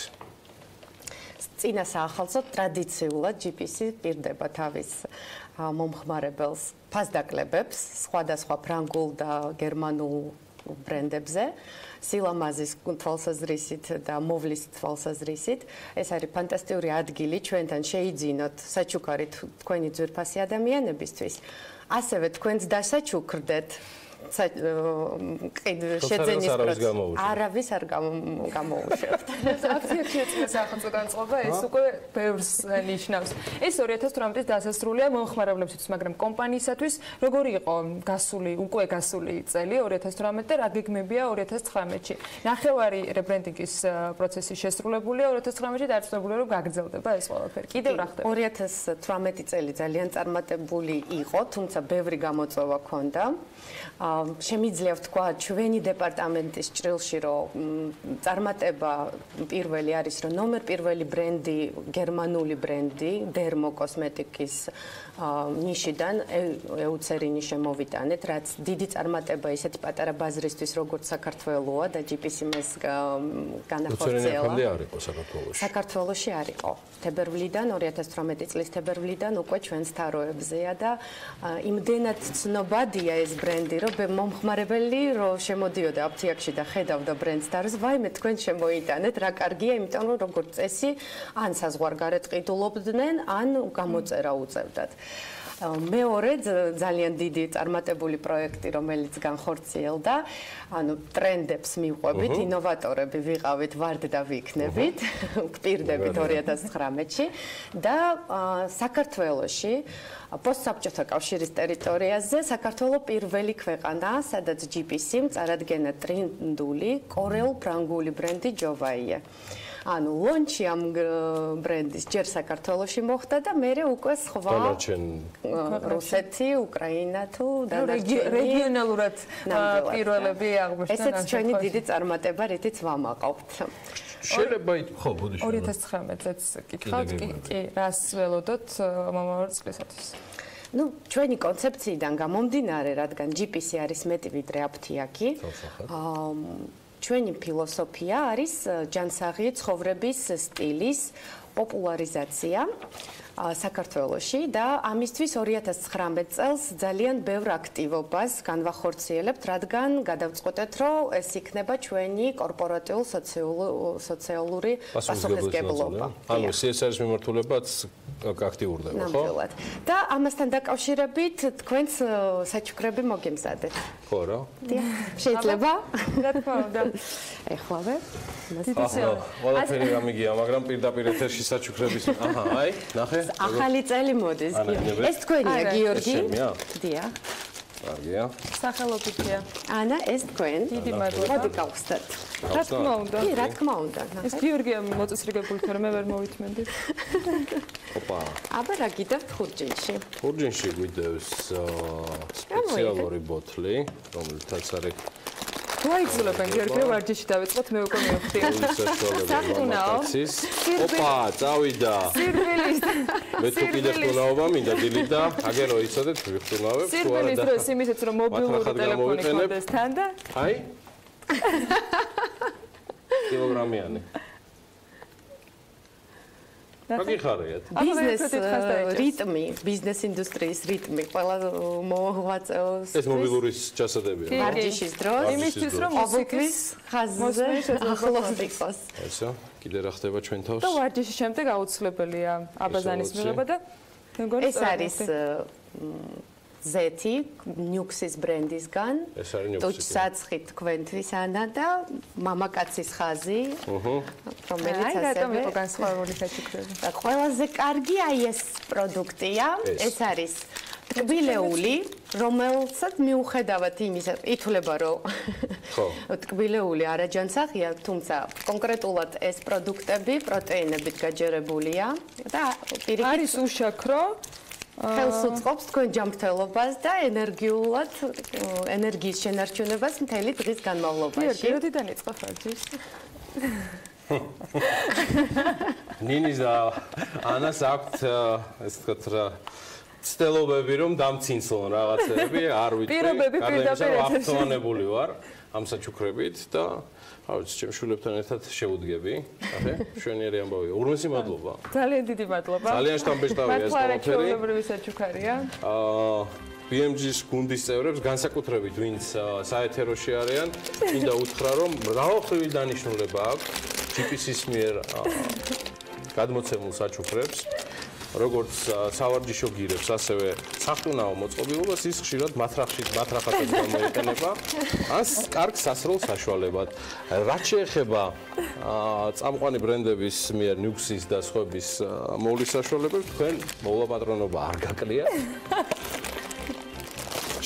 წინა საახალწლო ტრადიციულად ჯიპისი პირდება თავის მომხმარებელს ფასდაკლებებს სხვადასხვა ფრანგულ და გერმანულ ბრენდებზე, სილამაზის თვალსაზრისით და მოვლის თვალსაზრისით. ეს არის ფანტასტიკური ადგილი ჩვენთან შეიძინოთ საჩუქარი თქვენი ძვირფასი ადამიანებისთვის. ასევე თქვენც დასაჩუქრდეთ შეძენის პროცესს. არავის არ გამოუშვებთ.
აქციებში წლის სახელმწიფო განწყობა ეს უკვე ბევრს ნიშნავს. ეს 2018 წლის დასასრულია მომხმარებლებისთვის, მაგრამ კომპანიისათვის როგორი იყო უკვე გასული წელი 2018 და რა გეგმებია 2019-ში? ნახევარი რებრენდინგის პროცესი შესრულებულია 2019-ში, დარწმუნებულია რომ გაგრძელდება ეს ყველაფერი. კიდევ რა ხდება?
2018 წელი ძალიან წარმატებული იყო, თუმცა ბევრი გამოწვევა ჰქონდა. შემიძლია ვთქვა ჩვენი დეპარტამენტის ჭრილში რომ წარმატება პირველი არის რომ ნომერ პირველი ბრენდი გერმანული ბრენდი დერმო კოსმეტიკის ნიშიდან ეუცერინი შემოვიტანეთ რაც დიდი წარმატება ისეთი პატარა ბაზრისთვის როგორც საქართველოა და ჯიპისიმეს განახორციელა საქართველოში არ იყო თებერვლიდან 2018 წლის თებერვლიდან უკვე ჩვენს თაროებზეა და იმდენად ცნობადია ეს ბრენდი რომ მომხმარებელი რომ შემოდიოდა აფთიაქში და ხედავდა ბრენდს და ვაიმე თქვენ შემოიტანეთ რა კარგია იმიტომ რომ როგორც წესი ან საზღვარგარეთ ყიდულობდნენ ან გამოწერა უწევდათ მეორე ძალიან დიდი წარმატებული პროექტი რომელიც განხორციელდა ანუ ტრენდებს მიყვებით ინოვატორები ვიყავით ვარდ და ვიქნებით გვპირდებით 2019-ში და საქართველოში პოსტსაბჭოთა კავშირის ტერიტორიაზე საქართველო პირველი ქვეყანაა სადაც ჯიპისი წარადგენა ტრინდული კორეულ-ფრანგული ბრენდი ჯოვაია ანუ ლონჩი ამ ბრენდის ჯერ საქართველოში მოხდა და მერე უკვე სხვა რუსეთი, უკრაინა თუ
რეგიონალურად პირველები აღმოჩნდა.
ესეც ჩვენი დიდი წარმატება, რითიც ვამაყობთ.
შეიძლება ხო, ბოდიში.
2019-წეც კითხავთ, კი, რას ველოდოთ მომავალ წლისათვის?
ну ჩვენი კონცეფციიდან გამომდინარე, რადგან ჯიპისი არის მეტი ვიდრე აფთიაქი. ჩვენი ფილოსოფია არის ჯანსაღი ცხოვრების სტილის პოპულარიზაცია საქართველოში და ამისთვის 2019 წელს ძალიან ბევრ აქტივობას განვახორციელებთ, რადგან გადავწყვეტეთ, რომ ეს იქნება ჩვენი კორპორატიულ სოციალური პასუხისმგებლობა.
ანუ CSR-ის მიმართულებაც აქტიურდება, ხო?
ნამდვილად. და ამასთან დაკავშირებით თქვენს საჩუქრები მოგემზადეთ.
ხო რა?
შეიძლება?
რა თქმა უნდა.
ეხლავე.
ყველაფერი გამიგია, მაგრამ პირდაპირ ეთერში საჩუქრების აჰა, აი, ნახე.
ახალი წელი მოდის. ეს თქვენია, გიორგი? დიახ.
კარგია.
სახელობითია.
ანა, ეს თქვენ?
დიდი მადლობა.
მოდი გავხსნათ.
რა თქმა უნდა.
კი, რა თქმა უნდა.
ეს გიორგია მოწესრიგებული თორე მე ვერ მოვითმენდი.
ოპა.
აბა რა გიდევთ ხურჯინში?
ხურჯინში გვიდევს სპეციალური ბოთლი, რომელთაც არის
ვაიძულებენ გიორგი ვარჯიში დავიწყოთ მე უკვე მივხვდი.
საქმუნაო. ოპა, წავიდა.
სირბილის.
მე თუ კიდე ხტუნაობა მინდა დილით და აგერო იცოდეთ ვიხტუნავებ.
სირბილის დროს იმითაც რომ მობილური ტელეფონი გქონდეს თან და
აი. კილოგრამიანი. აგიხარიათ.
ბიზნეს რიტმი, ბიზნეს ინდუსტრიის რიტმი ყველა მოღვაწეობს.
ეს მობილურის ჩასადებია.
ვარჯიშის დროს
იმისთვის რომ მუსიკის
ხაზზე ახლოს იყოს.
ესა, კიდე რა ხდება ჩვენ თავს?
და ვარჯიშის შემდეგ აუცილებელია აბაზანის მიღება და მეგონი
ეს არის ზეთი ნიუქსის ბრენდისგან.
ეს არის ნიუქსი.
ტუჩსაცხი თქვენთვის ანა და მამაკაცის ხაზი. რომელიც
აი რატომ
ასევე
იყო განსხვავებული საჩუქრები?
და ყველაზე კარგი აი ეს პროდუქტია. ეს არის ტკბილეული, რომელსაც მიუხედავად იმისა, ითვლება რომ
ხო.
ტკბილეული არაჯანსაღია, თუმცა კონკრეტულად ეს პროდუქტები პროტეინებით გაჯერებულია და პირიქით
არის უშაქრო
ხელს უწყობს თქვენ ჯანმრთელობას და ენერგიულად ენერგიის შენარჩუნებას მთელი დღის განმავლობაში.
გიორგი, როდიდან იწყო ხარჯის?
ნინის და ანას აქვთ ესე ვთქვათ რა ცდელობები რომ დამცინცლონ რაღაცები, არ ვიტყვი.
პირობები პირდაპირ
აფთოვანებული ვარ ამ საჩუქრებით და რა ვიცი, ჩემ შვილებთან ერთად შევუდგები. ახე, შვენიერი ამბავია. უღრმესი მადლობა.
ძალიან დიდი მადლობა.
ძალიან შთამბეჭდავია ეს ყველაფერი.
ჩვეულებრივი საჩუქარია.
BMG-ის გუნდის წევრებს განსაკუთრებით ვინც საეთეროში არიან, მინდა უთხრა რომ მრავალმხრივი დანიშნულება აქვს ჯიპისის მიერ გადმოცემულ საჩუქრებს. როგორც სავარჯიშო გირებს, ასევე სახტუნაო მოწყობილობას ის ხშირად მათრახათაც გამოიყენება, ან კარგ სასროლ საშუალებად. რაც შეეხება წამყვანი ბრენდების მიერ ნიუქსის და სხვების მოვლის საშუალებებს, თქვენ მოვლაპატრონობა არ გაკლია.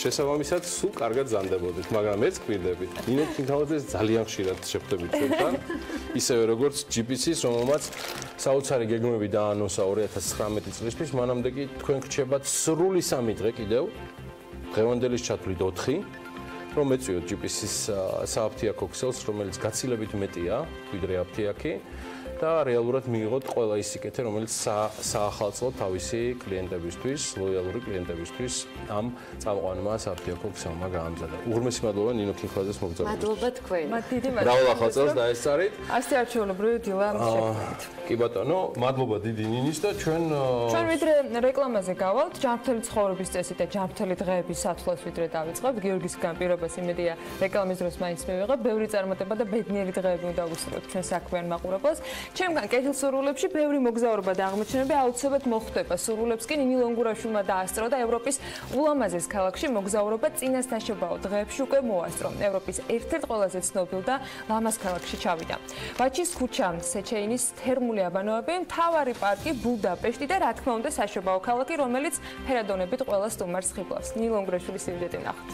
შესაბამისად, სულ კარგად ზანდებოდით, მაგრამ მეც გვირდებით. ნინო ქინქალაძეს ძალიან ხშირად შეხვდებით ჩვენთან, ისევე როგორც ჯიპისის, რომელმაც საოცარი გეგმები დაანონსა 2019 წლისთვის, მანამდე კი თქვენ გრჩებათ სრული 3 დღე კიდევ, დღევანდელის ჩათვლით 4, რომ ეწვიოთ ჯიპისის სააფთიაქო ქსელს, რომელიც გაცილებით მეტია, ვიდრე აფთიაქი. და რეალურად მიიღოთ ყველა ის სიკეთე, რომელიც საახალწლო თავისი კლიენტებისთვის, ლოიალური კლიენტებისთვის ამ წამყვანმა საფთიაქო ქსელმა გაამზადა. უღრმესი მადლობა ნინო ქინქალაძეს მოგზაურობისთვის.
მადლობა თქვენ.
დიდი მადლობა.
მრავალ ახალ წელს დაესწარით.
ასე არჩეულებრივი დილა შეხვდით.
კი ბატონო, მადლობა დიდი ნინის და ჩვენ
ვიდრე რეკლამაზე გავალთ, ჯანმრთელი ცხოვრების წესით და ჯანმრთელი დღეების სათვლას ვიდრე დავიწყებთ. გიორგისგან პირობას იმედია რეკლამის დროს მაინც მივიღებ. ბევრი წარმატება და ბედნიერი დღეები უნდა ვუსურვოთ ჩვენ საქმიან მაყურებელს. ჩემგან კეთილ სურვილებში ბევრი მოგზაურობა და აღმოჩენები აუცილებლად მოხდება. სურვილებს კი ნინი ლონგურაშვილმა დაასწრო და ევროპის ულამაზეს ქალაქში მოგზაურობა წინასწრებაო დღეებში უკვე მოასწრო. ევროპის ერთ-ერთ ყველაზე ცნობილ და ლამაზ ქალაქში ჩავიდა. ვაჩის ქუჩა, სეჩეინის თერმული აბანოები, მთავარი პარკი, ბუდაპეშტი და რა თქმა უნდა საშობაო ქალაქი, რომელიც ფერადონებით ყველა სტუმარს ხიბლავს. ნინი ლონგურაშვილის სიუჟეტი ნახოთ.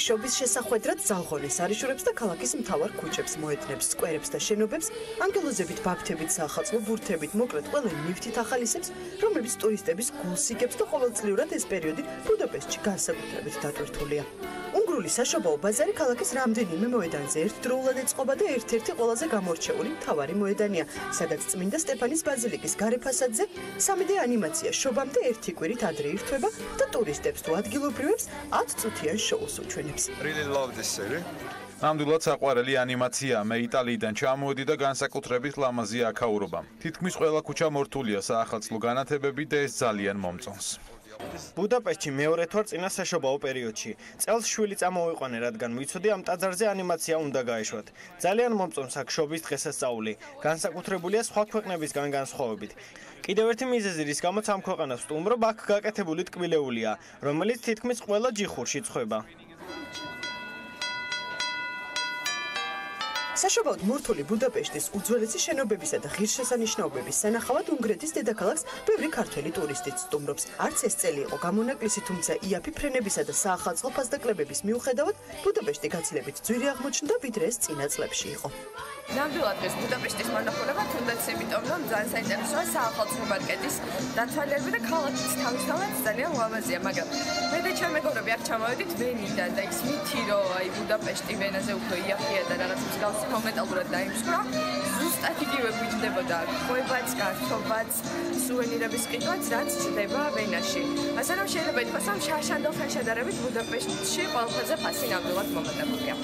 შობის შესახვედრად ზალღონეს არიშურებს და ქალაქის მთავარ ქუჩებს მოედნებს, სკვერებს და შენობებს, ანგელოზებით, ბაფთებით, საახალწლო ბურთებით, მოკლედ ყველა ნივთით ახალისებს, რომლებიც ტურისტების გულს იგებს და ყოველწლიურად ეს პერიოდი ბუდაპეშტში განსაკუთრებით დატვირთულია. უნგრული საშობაო ბაზარი ქალაქის რამდენიმე მოედანზე ერთდროულად ეწყობა და ერთ-ერთი ყველაზე გამორჩეული მთავარი მოედანია, სადაც წმინდა სტეფანის ბაზილიკის გარე ფასადზე 3D ანიმაცია შობამდე ერთი კვირით ადრე ირთვება და ტურისტებს თუ ადგილობრივებს 10 წუთიან შოუს უჩვენებს.
Really love this city. ნამდვილად საყვარელი ანიმაცია. მე იტალიიდან ჩამოვედი და განსაკუთრებით ლამაზია აქაურობა. თითქმის ყველა ქუჩა მორთულია საახალწლო განათებები და ეს ძალიან მომწონს.
ბუდაპეშტში მეორე თვარ წინა საშობაო პერიოდში. წელს შვილი წამოვიყვანე, რადგან ვიცოდი ამ ტაძარზე ანიმაცია უნდა გაეშვათ. ძალიან მომწონს აქ შობის დღესასწაული. განსაკუთრებულია სხვა ქვეყნებისგან განსხვავებით. კიდევ ერთი მიზეზი, რის გამოც ამ ქვეყანას ვსტუმრობ, აქ გაკეთებული ტკბილეულია, რომელიც თითქმის ყველა ჯიხურში ცხება.
საშობაოდ მორთული ბუდაპეშტის უძველესი შენობებისა და ღირსშესანიშნაობების სანახავად უნგრეთის დედაქალაქს ბევრი ქართველი ტურისტიც სტუმრობს. არც ეს წელი იყო გამონაკლისი, თუმცა იაფი ფრენებისა და საახალწლო ფასდაკლებების მიუხედავად ბუდაპეშტი გაცილებით ძვირი აღმოჩნდა, ვიდრე ეს წინა წლებში იყო.
ნამდვილად ეს ბუდაპეშტის მონახულება თუნდაც იმიტომ, რომ ძალიან საინტერესოა საახალწლო მარკეტის დათვალიერება და ქალაქის თავისთავად ძალიან ლამაზია, მაგრამ მე და ჩემი მეგობრები აქ ჩამოვედით ვენიდან და ის მითი, რომ აი ბუდაპეშტი ვენაზე უფრო იაფია და რაღაც მსგავსი მომენტალურად დაიმსხვრა. ზუსტად იგივე გვიჭდებოდა ყვებაც, გართობაც, სუვენირების ყიდვაც, რაც ჩდება ვენაში. ასე რომ შეიძლება ითქვას, რომ შაშანდელთან შედარებით ბუდაპეშტში ყველაზე ფასი ნამდვილად მომატებულია.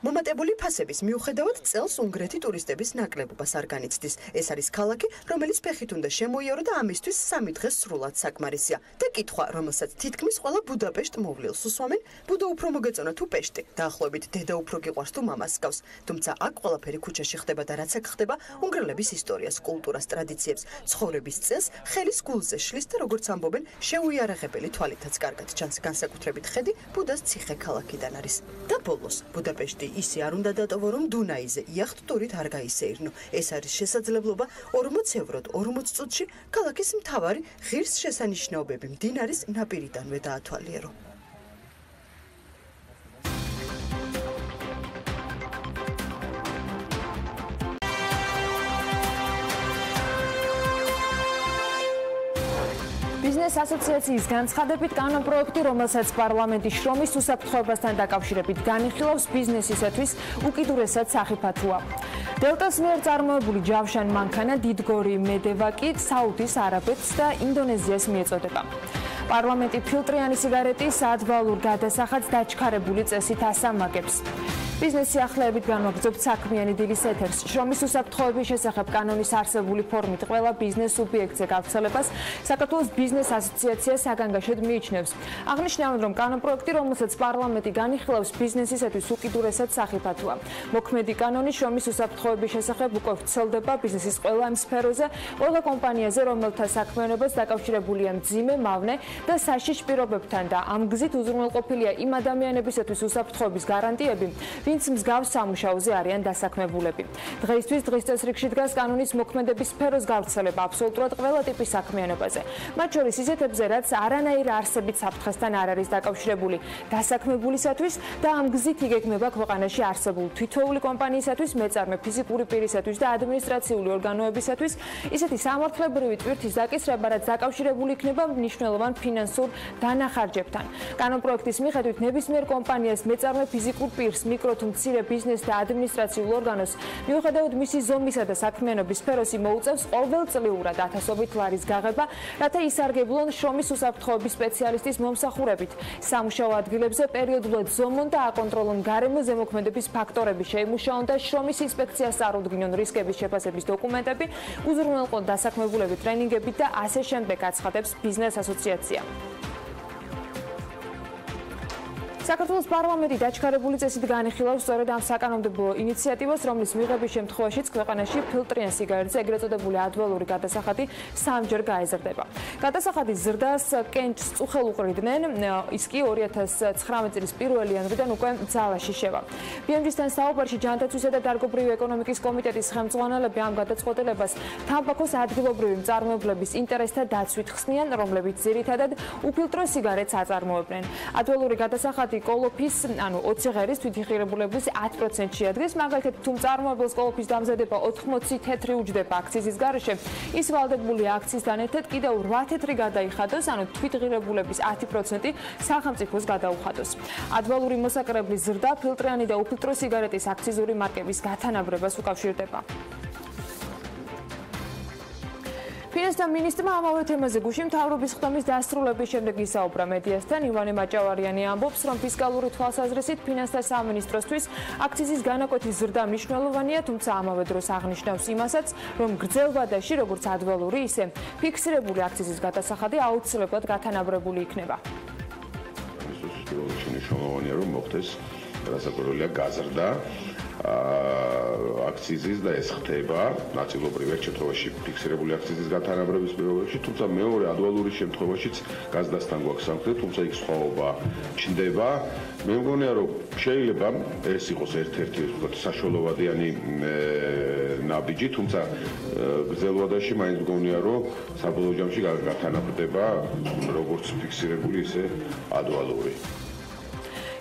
მომატებული ფასების მიუხედავად წელს უნგრეთი ტურისტების ნაკლებობას არ განიცდის. ეს არის ქალაქი, რომელიც ფეხით უნდა შემოიარო და ამისთვის 3 დღე სრულად საკმარისია. და კითხვა, რომელსაც თითქმის ყველა ბუდაპეშტ მოვლილს უსვამენ, ბუდა უფრო მოგეწონა თუ პეშტი. დაახლოებით დედა უფრო გიყვარს თუ მამას გავს. თუმცა აქ ყველაფერი ქუჩაში ხდება და რაც აქ ხდება, უნგრელების ისტორიას, კულტურას, ტრადიციებს, ცხოვრების წესს ხელის გულზე შლის და როგორც ამბობენ, შეუიარაღებელი თვალითაც კარგად ჩანს. განსაკუთრებით ხედი ბუდას ციხე ქალაქიდან არის. და ბოლოს ბუდაპეშტი ისე არ უნდა დატოვო, რომ დუნაიზე იახტ ტურით არ გაისეირნო. ეს არის შესაძლებლობა 40 ევროდ 40 წუთში ქალაქის მთავარი ღირსშესანიშნაობები მდინარის ნაპირიდანვე დაათვალიერო.
ბიზნეს ასოციაციის განცხადებით, კანონპროექტი, რომელსაც პარლამენტი შრომის უსაფრთხოებასთან დაკავშირებით განიხილავს, ბიზნესისათვის უკიდურესად სახიფათოა. დელტას მიერ წარმოებული ჯავშან მანქანა დიდგორი მედევაკი საუდის არაბეთს და ინდონეზიას მიეწოდება. პარლამენტი ფილტრიანი სიგარეტის ადვალურ გადასახადს დაჩქარებული წესით ასამაგებს. ბიზნესი ახლებით განვაგრძობთ საქმიანი დილის ეთერს. შრომის უსაფრთხოების შესახებ კანონის არსებული ფორმით ყველა ბიზნეს სუბიექტზე გავრცელებას საქართველოს ბიზნეს ასოციაცია საგანგაშოდ მიიჩნევს. აღნიშნავენ, რომ კანონპროექტი, რომელსაც პარლამენტი განიხილავს, ბიზნესისათვის უკიდურესად სახიფათოა. მოქმედი კანონი შრომის უსაფრთხოების შესახებ უკვე ვრცელდება ბიზნესის ყველა იმ სფეროზე, ყველა კომპანიაზე, რომელთა საქმიანობას დაკავშირებულია მძიმე, მავნე და საშიშ პირობებთან და ამ გზით უზრუნველყოფილია იმ ადამიანებისათვის უსაფრთხოების გარანტიები, ვინც მსგავს სამუშაოზე არიან დასაქმებულები. დღეისთვის დღის წესრიგში დგას კანონის მოქმედების სფეროს გავრცელება აბსოლუტურად ყველა ტიპის საქმიანობაზე. მათ შორის ისეთებზე, რაც არანაირ არსებით საფრთხესთან არ არის დაკავშირებული დასაქმებულისათვის და ამ გზით იგეგმება ქვეყანაში არსებულ თითოეული კომპანიისათვის, მეწარმე ფიზიკური პირისათვის და ადმინისტრაციული ორგანოებისათვის ისეთი სამართლებრივი ტვირთის დაკისრება, რაც დაკავშირებული იქნება მნიშვნელოვან ფინანსურ დანახარჯებთან. კანონპროექტის მიხედვით ნებისმიერ კომპანიას მეწარმე ფიზიკურ პირს, მიკრო თუ მცირე ბიზნეს და ადმინისტრაციულ ორგანოს, მიუხედავად მისი ზომისა და საქმიანობის სფეროს, მოუწევს ყოველწლიურად ათასობით ლარის გაღება, რათა ისარგებლონ შრომის უსაფრთხოების სპეციალისტის მომსახურებით. სამუშაო ადგილებზე პერიოდულად ზომონ და აკონტროლონ გარემო ზემოქმედების ფაქტორები, შეიმუშაონ და შრომის ინსპექციას წარუდგინონ რისკების შეფასების დოკუმენტები, უზრუნველყონ დასაქმებულები ტრენინგებით და ასე შემდეგ, აცხადებს ბიზნეს ასოციაცია. საქართველოს პარლამენტი დაჩქარებული წესით განიხილავს სწორედ ამ საკანონმდებლო ინიციატივას, რომლის მიღების შემთხვევაშიც ქვეყანაში ფილტრიან სიგარეტზე ეგრეთ წოდებული ადვალური გადასახადი სამჯერ გაეზრდება. გადასახადის ზრდას კენჭს წუხელ უყრიდნენ, ის კი 2019 წლის 1 იანვრიდან უკვე ძალაში შევა. BMG-სთან საუბარში ჯანდაცვისა და დარგობრივი ეკონომიკის კომიტეტის ხელმძღვანელები ამ გადაწყვეტილებას თამბაქოს ადგილობრივი მწარმოებლების ინტერესთა დაცვით ხსნიან, რომლებიც ძირითადად უფილტრო სიგარეტს აწარმოებენ. ადვალური გადასახადი კოლოფის, ანუ 20 ღერის თვითიღირებულების 10%-ში ადგეს, მაგალითად, თუ მწარმოებელს კოლოფის დამზადება 80 თეთრი უჯდება აქციზის გარეშე, ის ვალდებულია აქციზთან ერთად კიდევ 8 თეთრი გადაიხადოს, ანუ თვითღირებულების 10% სახელმწიფოს გადაუხადოს. ადვალური მოსაკრებლის ზრდა ფილტრიანი და უფილტრო სიგარეტის აქციზური მარკების გათანაბრებას უკავშირდება. ფინანსთა მინისტრმა ამავე თემაზე გუშინ მთავრობის ხდომის დასრულების შემდეგ ისაუბრა მედიასთან. ივანე მაჭავარიანი ამბობს, რომ ფისკალური თვალსაზრისით ფინანსთა სამინისტროსთვის აქციზის განაკვეთის ზრდა მნიშვნელოვანია, თუმცა ამავე დროს აღნიშნავს იმასაც, რომ გრძელვადაში, როგორც ადვალური, ისე ფიქსირებული აქციზის გადასახადი აუცილებლად გათანაბრებული იქნება.
მნიშვნელოვანია, რომ მოხდეს რასაკვირველია გაზრდა აქციზის და ეს ხდება ნაწილობრივ ერთ შემთხვევაში ფიქსირებული აქციზის გათანაბრების პირობებში, თუმცა მეორე ადვალურის შემთხვევაშიც გაზრდასთან გვაქვს სამხედრო, თუმცა იქ სხვაობა ჩნდება. მე მგონია, რომ შეიძლება ეს იყოს ერთ-ერთი საშუალებიანი ნაბიჯი, თუმცა გრძელვადაში მაინც მგონია, რომ საბოლოო ჯამში გათანაბრდება როგორც ფიქსირებული, ისე ადვალური.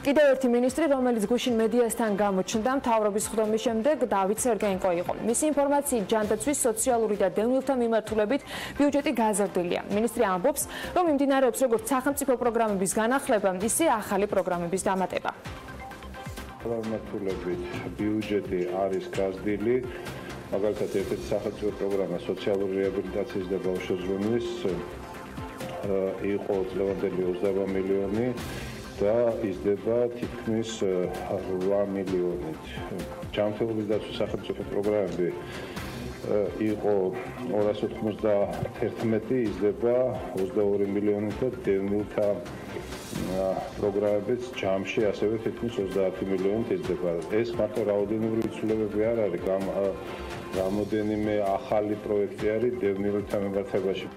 კიდევ ერთი მინისტრი, რომელიც გუშინ მედიასთან გამოჩნდა მთავრობის ხდომის შემდეგ, დავით სერგეენკო იყო. მისი ინფორმაციით, ჯანდაცვის სოციალური და დევნილთა მიმართულებით ბიუჯეტი გაზრდილია. მინისტრი ამბობს, რომ მიმდინარეობს როგორც სახელმწიფო პროგრამების განახლება, ისე ახალი პროგრამების დამატება.
მიმართულებით ბიუჯეტი არის გაზრდილი. მაგალითად, ერთ-ერთი სახელმწიფო პროგრამა სოციალური რეაბილიტაციის და ბავშვზრუნვის იყო წლევანდელი 28 მილიონი. და იზრდება თითქმის 8 მილიონით. ჯანმრთელობის დაცვის სახელმწიფო პროგრამები იყო 291, იზრდება 22 მილიონით და დევნილთა პროგრამებიც ჯამში ასევე თითქმის 30 მილიონით იზრდება. ეს მარტო რაოდენობრივი ცვლილებები არ არის, რამოდენიმე ახალი პროექტი არის დევნილთა მიმართებაში.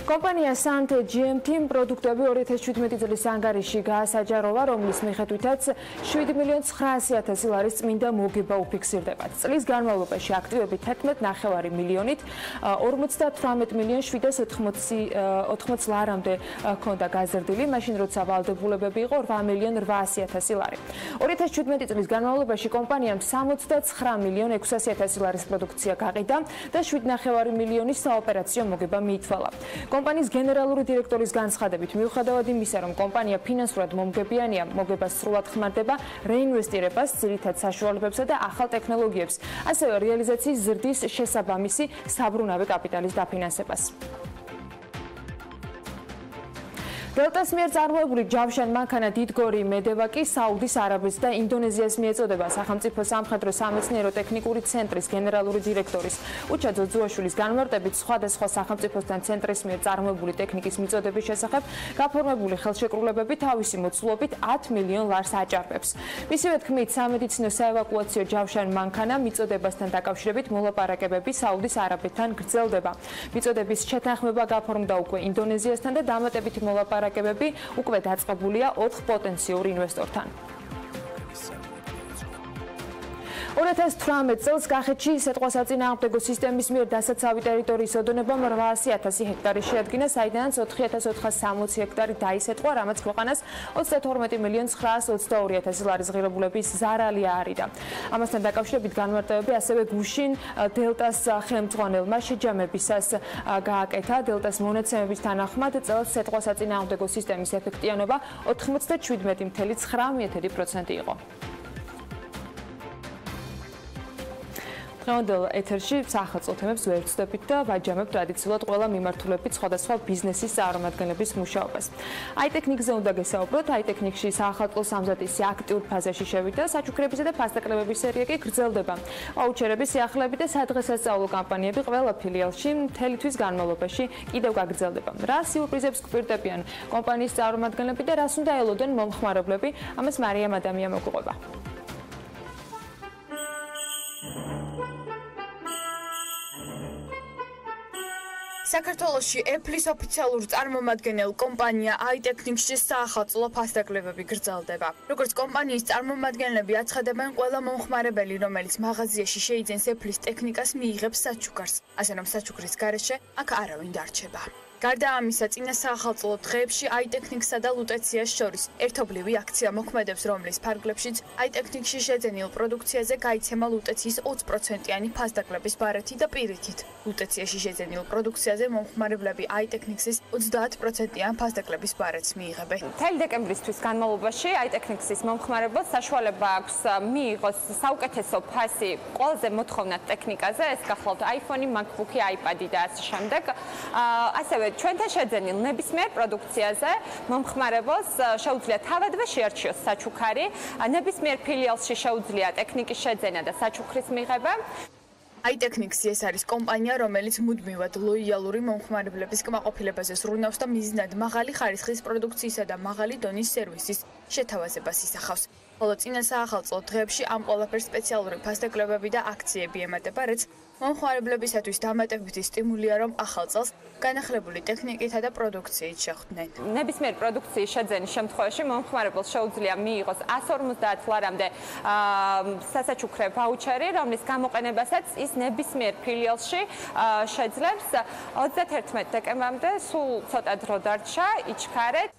კომპანია Sante GMT პროდუქტები 2017 წლის ანგარიში გაასაჯაროვა, რომლის მიხედვითაც 7.900.000 ლარის წმინდა მოგება უფიქსირდება. წლის განმავლობაში აქტივები 11.9 მილიონით 58.780.000 ლარამდე ჰქონდა გაზრდილი, მაშინ როცა ვალდებულებები იყო 8.800.000 ლარი. 2017 წლის განმავლობაში კომპანიამ 69.600.600.000 ლარის პროდუქცია გაყიდა და 7.9 მილიონის საოპერაციო მოგება მიითვალა. კომპანიის გენერალური დირექტორის განცხადებით, მიუხედავად იმისა, რომ კომპანია ფინანსურად მომგებიანია, მოგება სრულად ხმარდება რეინვესტირებას, ძირითად საშუალებებსა და ახალ ტექნოლოგიებს, ასევე რეალიზაციის ზრდის შესაბამისი საბრუნავი კაპიტალის დაფინანსებას. დელტას მიერ წარმოებული ჯავშან მანქანა დიდგორი მედევაკი საუდის არაბეთს და ინდონეზიას მიეწოდება. სახელმწიფო სამხედრო სამეცნიერო ტექნიკური ცენტრის გენერალური დირექტორის უჩა ძოძუაშვილის განმარტებით, სხვადასხვა სახელმწიფოსთან ცენტრის მიერ წარმოებული ტექნიკის მიწოდების შესახებ გაფორმებული ხელშეკრულებები თავისი მოცულობით 10 მილიონ ლარს აჭარბებს. მისივე თქმით, სამედიცინო საევაკუაციო ჯავშან მანქანა მიწოდებასთან დაკავშირებით მოლაპარაკებები საუდის არაბეთთან გრძელდება. მიწოდების შეთანხმება გაფორმდა უკვე ინდონეზიასთან და დამატებითი მოლაპარაკებები უკვე დაწყებულია 4 პოტენციურ ინვესტორთან. 2018 წელს კახეთში სიტყვასაწინააღმდეგო სისტემის მიერ დასაცავი ტერიტორიის ოდენება 800,000 ჰექტარი შეადგინა, საიდანაც 4,460 ჰექტარი დაისეტყვა, რამაც ქვეყანას 32,922,000 ლარის ღირებულების ზარალი აარიდა. ამასთან დაკავშირებით განმარტებები ასევე გუშინ დელტას ხელმძღვანელმა შეჯამებისას გააკეთა. დელტას მონაცემების თანახმად წელს სიტყვასაწინააღმდეგო სისტემის ეფექტიანობა 97,9% იყო. დღევანდელ ეთერში სახელმწიფო თემებს ვერ ვცდებით და ვაჯამებ ტრადიციულად ყველა მიმართულებით სხვადასხვა ბიზნესის წარმომადგენლების მუშაობას. აიტექნიკზე უნდა გესაუბროთ. აიტექნიკში სახელმწიფო სამზადისი აქტიურ ფაზაში შევიდა, საჩუქრებისა და ფასდაკლებების სერია კი გრძელდება. ვაუჩერების სიახლეები და სადღესასწაულო კამპანიები ყველა ფილიალში მთელი თვის განმავლობაში კიდევ გაგრძელდება. რა სიურპრიზებს გვპირდებიან კომპანიის წარმომადგენლები და რას უნდა ელოდენ მომხმარებლები? ამას მარიამ ადამია მოგუყვება.
საქართველოში Apple-ის ოფიციალურ წარმომადგენელ კომპანია აიტექნიკში საახალწლო ფასდაკლებები გრძელდება. როგორც კომპანიის წარმომადგენლები აცხადებენ, ყველა მომხმარებელი, რომელიც მაღაზიაში შეიძენს Apple-ის ტექნიკას, მიიღებს საჩუქარს, ასე რომ საჩუქრის გარეშე აქ არავინ დარჩება. გარდა ამისა, წინა საახალწლო დღეებში აიტექნიკსა და ლუტეციას შორის ერთობლივი აქცია მოქმედებს, რომლის ფარგლებშიც აიტექნიკში შეძენილ პროდუქციაზე გაიცემა ლუტეციის 20%-იანი ფასდაკლების ბარეთი და პირიქით. ლუტეციაში შეძენილ პროდუქციაზე მომხმარებლები აიტექნიქსის 30%-იან ფასდაკლების ბარეთს მიიღებენ.
მთელი დეკემბრისთვის განმავლობაში აიტექნიქსის მომხმარებელს საშუალება აქვს მიიღოს საუკეთესო ფასი ყველაზე მოთხოვნად ტექნიკაზე, ეს გახლავთ iPhone, MacBook, iPad და ასე შემდეგ. ასევე ჩვენთან შეძენილ ნებისმიერ პროდუქციაზე მომხმარებელს შეუძლია თავადვე შეარჩიოს საჩუქარი, ნებისმიერ ფილიალში შეუძლია ტექნიკის შეძენა და საჩუქრის მიღება.
აიტექნიქსი ეს არის კომპანია, რომელიც მუდმივად ლოიალური მომხმარებლების კმაყოფილებაზე ზრუნავს და მიზნად მაღალი ხარისხის პროდუქციისა და მაღალი დონის სერვისის შეთავაზებას ისახავს. ხოლო წინა საახალწლო დღეებში ამ ყველაფერს სპეციალური ფასდაკლებები და აქციები ემატება, რაც მომხმარებლებისათვის დამატებითი სტიმულია, რომ ახალ წელს განახლებული ტექნიკითა და პროდუქციით შეხვდნენ.
ნებისმიერ პროდუქციის შეძენის შემთხვევაში მომხმარებელს შეუძლია მიიღოს 150 ლარამდე სასაჩუქრე ვაუჩერი, რომლის გამოყენებასაც ის ნებისმიერ ფილიალში შეძლებს 31 დეკემბრამდე, სულ ცოტა დრო დარჩა, იჩქარეთ.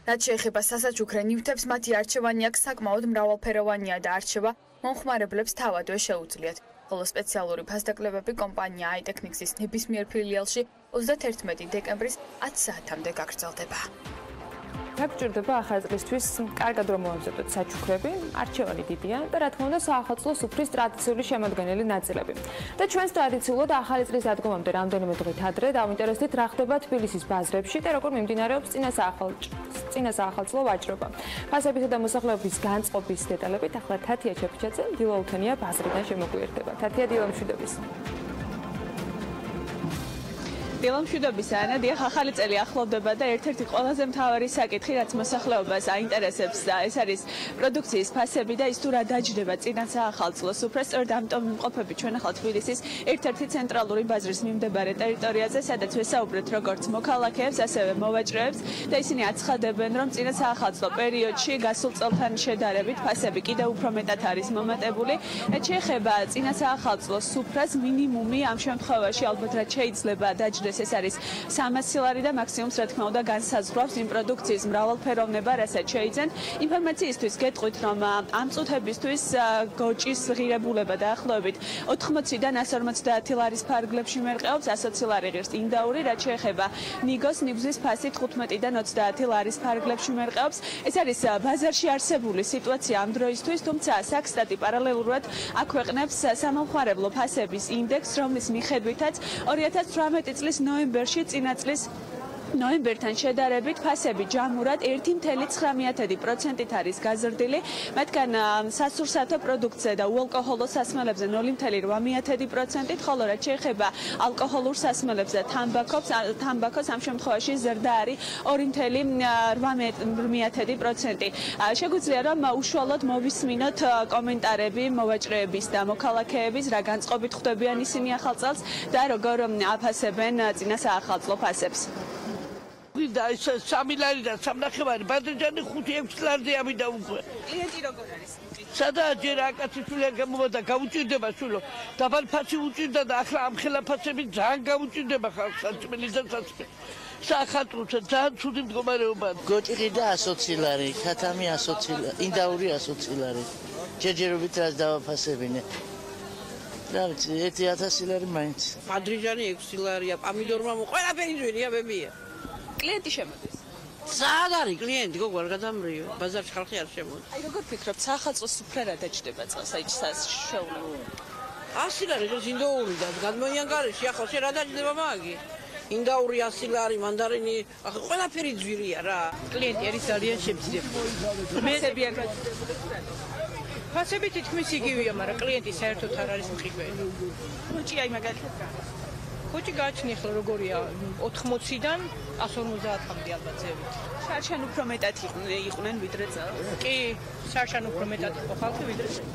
რაც შეეხება სასაჩუქრე ნივთებს, მათი არჩევანი აქ საკმაოდ მრავალფეროვანია და არჩევა მომხმარებლებს თავადვე შეუძლიათ. ხოლო სპეციალური ფასდაკლებები კომპანია აიტექნიქსის ნებისმიერ ფილიალში 31 დეკემბრის 10 საათამდე გაგრძელდება.
გაგჭირდება ახალი წლისთვის კარგად რომ მოამზადოთ საჩუქრები, არჩევანი დიდია და რა თქმა უნდა საახალწლო სუფრის ტრადიციული შემადგენელი ნაწილები. და ჩვენს ტრადიციულად ახალი წლის დადგომამდე რამდენიმე დღით ადრე დავინტერესდით რა ხდება თბილისის ბაზრებში და როგორ მიმდინარეობს წინა საახალწლო ვაჭრობა. ფასებისა და მოსახლეობის განწყობის დეტალებით ახლა თათია ჩეფიჩაძე დილა უთენია ბაზრიდან შემოგვიერთდება. თათია, დილა მშვიდობის.
დილა მშვიდობის, ანა, დიახ, ახალი წელი ახლოვდება და ერთ-ერთი ყველაზე მთავარი საკითხი, რაც მოსახლეობას აინტერესებს, ეს არის პროდუქციის ფასები და ის თუ რა დაჯდება წინა საახალწლოს უფრას. სწორედ ამიტომ ვიმყოფები ჩვენ ახლა თბილისის ერთ-ერთი ცენტრალური ბაზრის მიმდებარე ტერიტორიაზე, სადაც ვესაუბრეთ როგორც მოქალაქეებს, ასევე მოვაჭრეებს და ისინი აცხადებენ, რომ წინა საახალწლო პერიოდში გასულ წელთან შედარებით ფასები კიდევ უფრო მეტად არის მომატებული. რაც შეეხება წინა საახალწლოს უფრას, მინიმუმი ამ შემთხვევაში ალბათ რაც შეიძლება დაჯდეს მისთვის ეს არის 300 ლარი და მაქსიმუმს რა თქმა უნდა განსაზღვრავს იმ პროდუქციის მრავალფეროვნება, რასაც შეიძენ. ინფორმაციისთვის გეტყვით, რომ ამ წუთებისთვის გოჭის ღირებულება დაახლოებით 80-დან 150 ლარის ფარგლებში მერყეობს, 120 ლარი ღირს ინდაური, რაც შეეხება ნიგოს ნიგზის ფასი 15-დან 30 ლარის ფარგლებში მერყეობს. ეს არის ბაზარში არსებული სიტუაცია ამ დროისთვის, თუმცა საქსტატი პარალელურად აქვეყნებს სამომხმარებლო ფასების ინდექსს, რომლის მიხედვითაც 2018 წლის ნოემბერში წინა წლის ნოემბერთან შედარებით ფასები ჯამურად 1.9%-ით არის გაზრდილი, მათგან სასურსათო პროდუქცია და უალკოჰოლო სასმელებზე 0.8%-ით, ხოლო რაც შეეხება ალკოჰოლურ სასმელებს და თამბაქოს ამ შემთხვევაში ზრდა არის 2.8%. შეგვიძლია რომ უშუალოდ მოვისმინოთ კომენტარები მოვაჭრეების და მოქალაქეების, რა განწყობით ხვდებიან ისინი ახალ წელს და როგორ აფასებენ წინასაახალწლო ფასებს.
და ეს 3 ლარი და 3.5 ბადრიჯანი 5-6 ლარზე ამიდა უკვე.
კლიენტი როგორ არის?
სადაა ჯერ აკაცი სულიან გამოვიდა გაუჭირდება სულო. დაბალ ფასი უჭირდა და ახლა ამ ხელა ფასები ძალიან გაუჭირდება ხალხს საჭმელი და საჭმელი. სახალხოც ძალიან ცუდი მდგომარეობაა.
გოჭირი და 120 ლარი, ქათამი 120 ლარი, ინდაური 120 ლარი. ჯერჯერობით რაც დავაფასებინე. რა ვიცი, 1000 ლარი მაინც.
ბადრიჯანი 6 ლარია, პამიდორმა ყველაფერი ძვირია ბებია.
კლიენტი შემოდის.
სად არის კლიენტი, გოგო არ გადამრიო. ბაზარში ხალხი არ შემოდის.
აი როგორ ფიქრობთ, საახალწლო სუფრა რა დაჭდება წელს, აი შეუძლებელი.
100 ლარი ეს ინდაური და გადმოიანგარეში, ახლა შენ რა დაჭდება მაგი? ინდაური 100 ლარი, მანდარინი, ახლა ყველაფერი ძვირია რა.
კლიენტი არის ძალიან შემძლებელი.
ფასები არ
ფასები თითქმის იგივეა, მაგრამ კლიენტი საერთოდ არ არის მყიდველი.
გოჭი აი მაგალითად რა.
გოჭი გააჩნია ახლა როგორია 80-დან 150-მდე ალბათ ზევით.
შარშან უფრო მეტად იყვნენ ვიდრე წელს.
კი, შარშან უფრო მეტად იყო ხალხი ვიდრე წელს.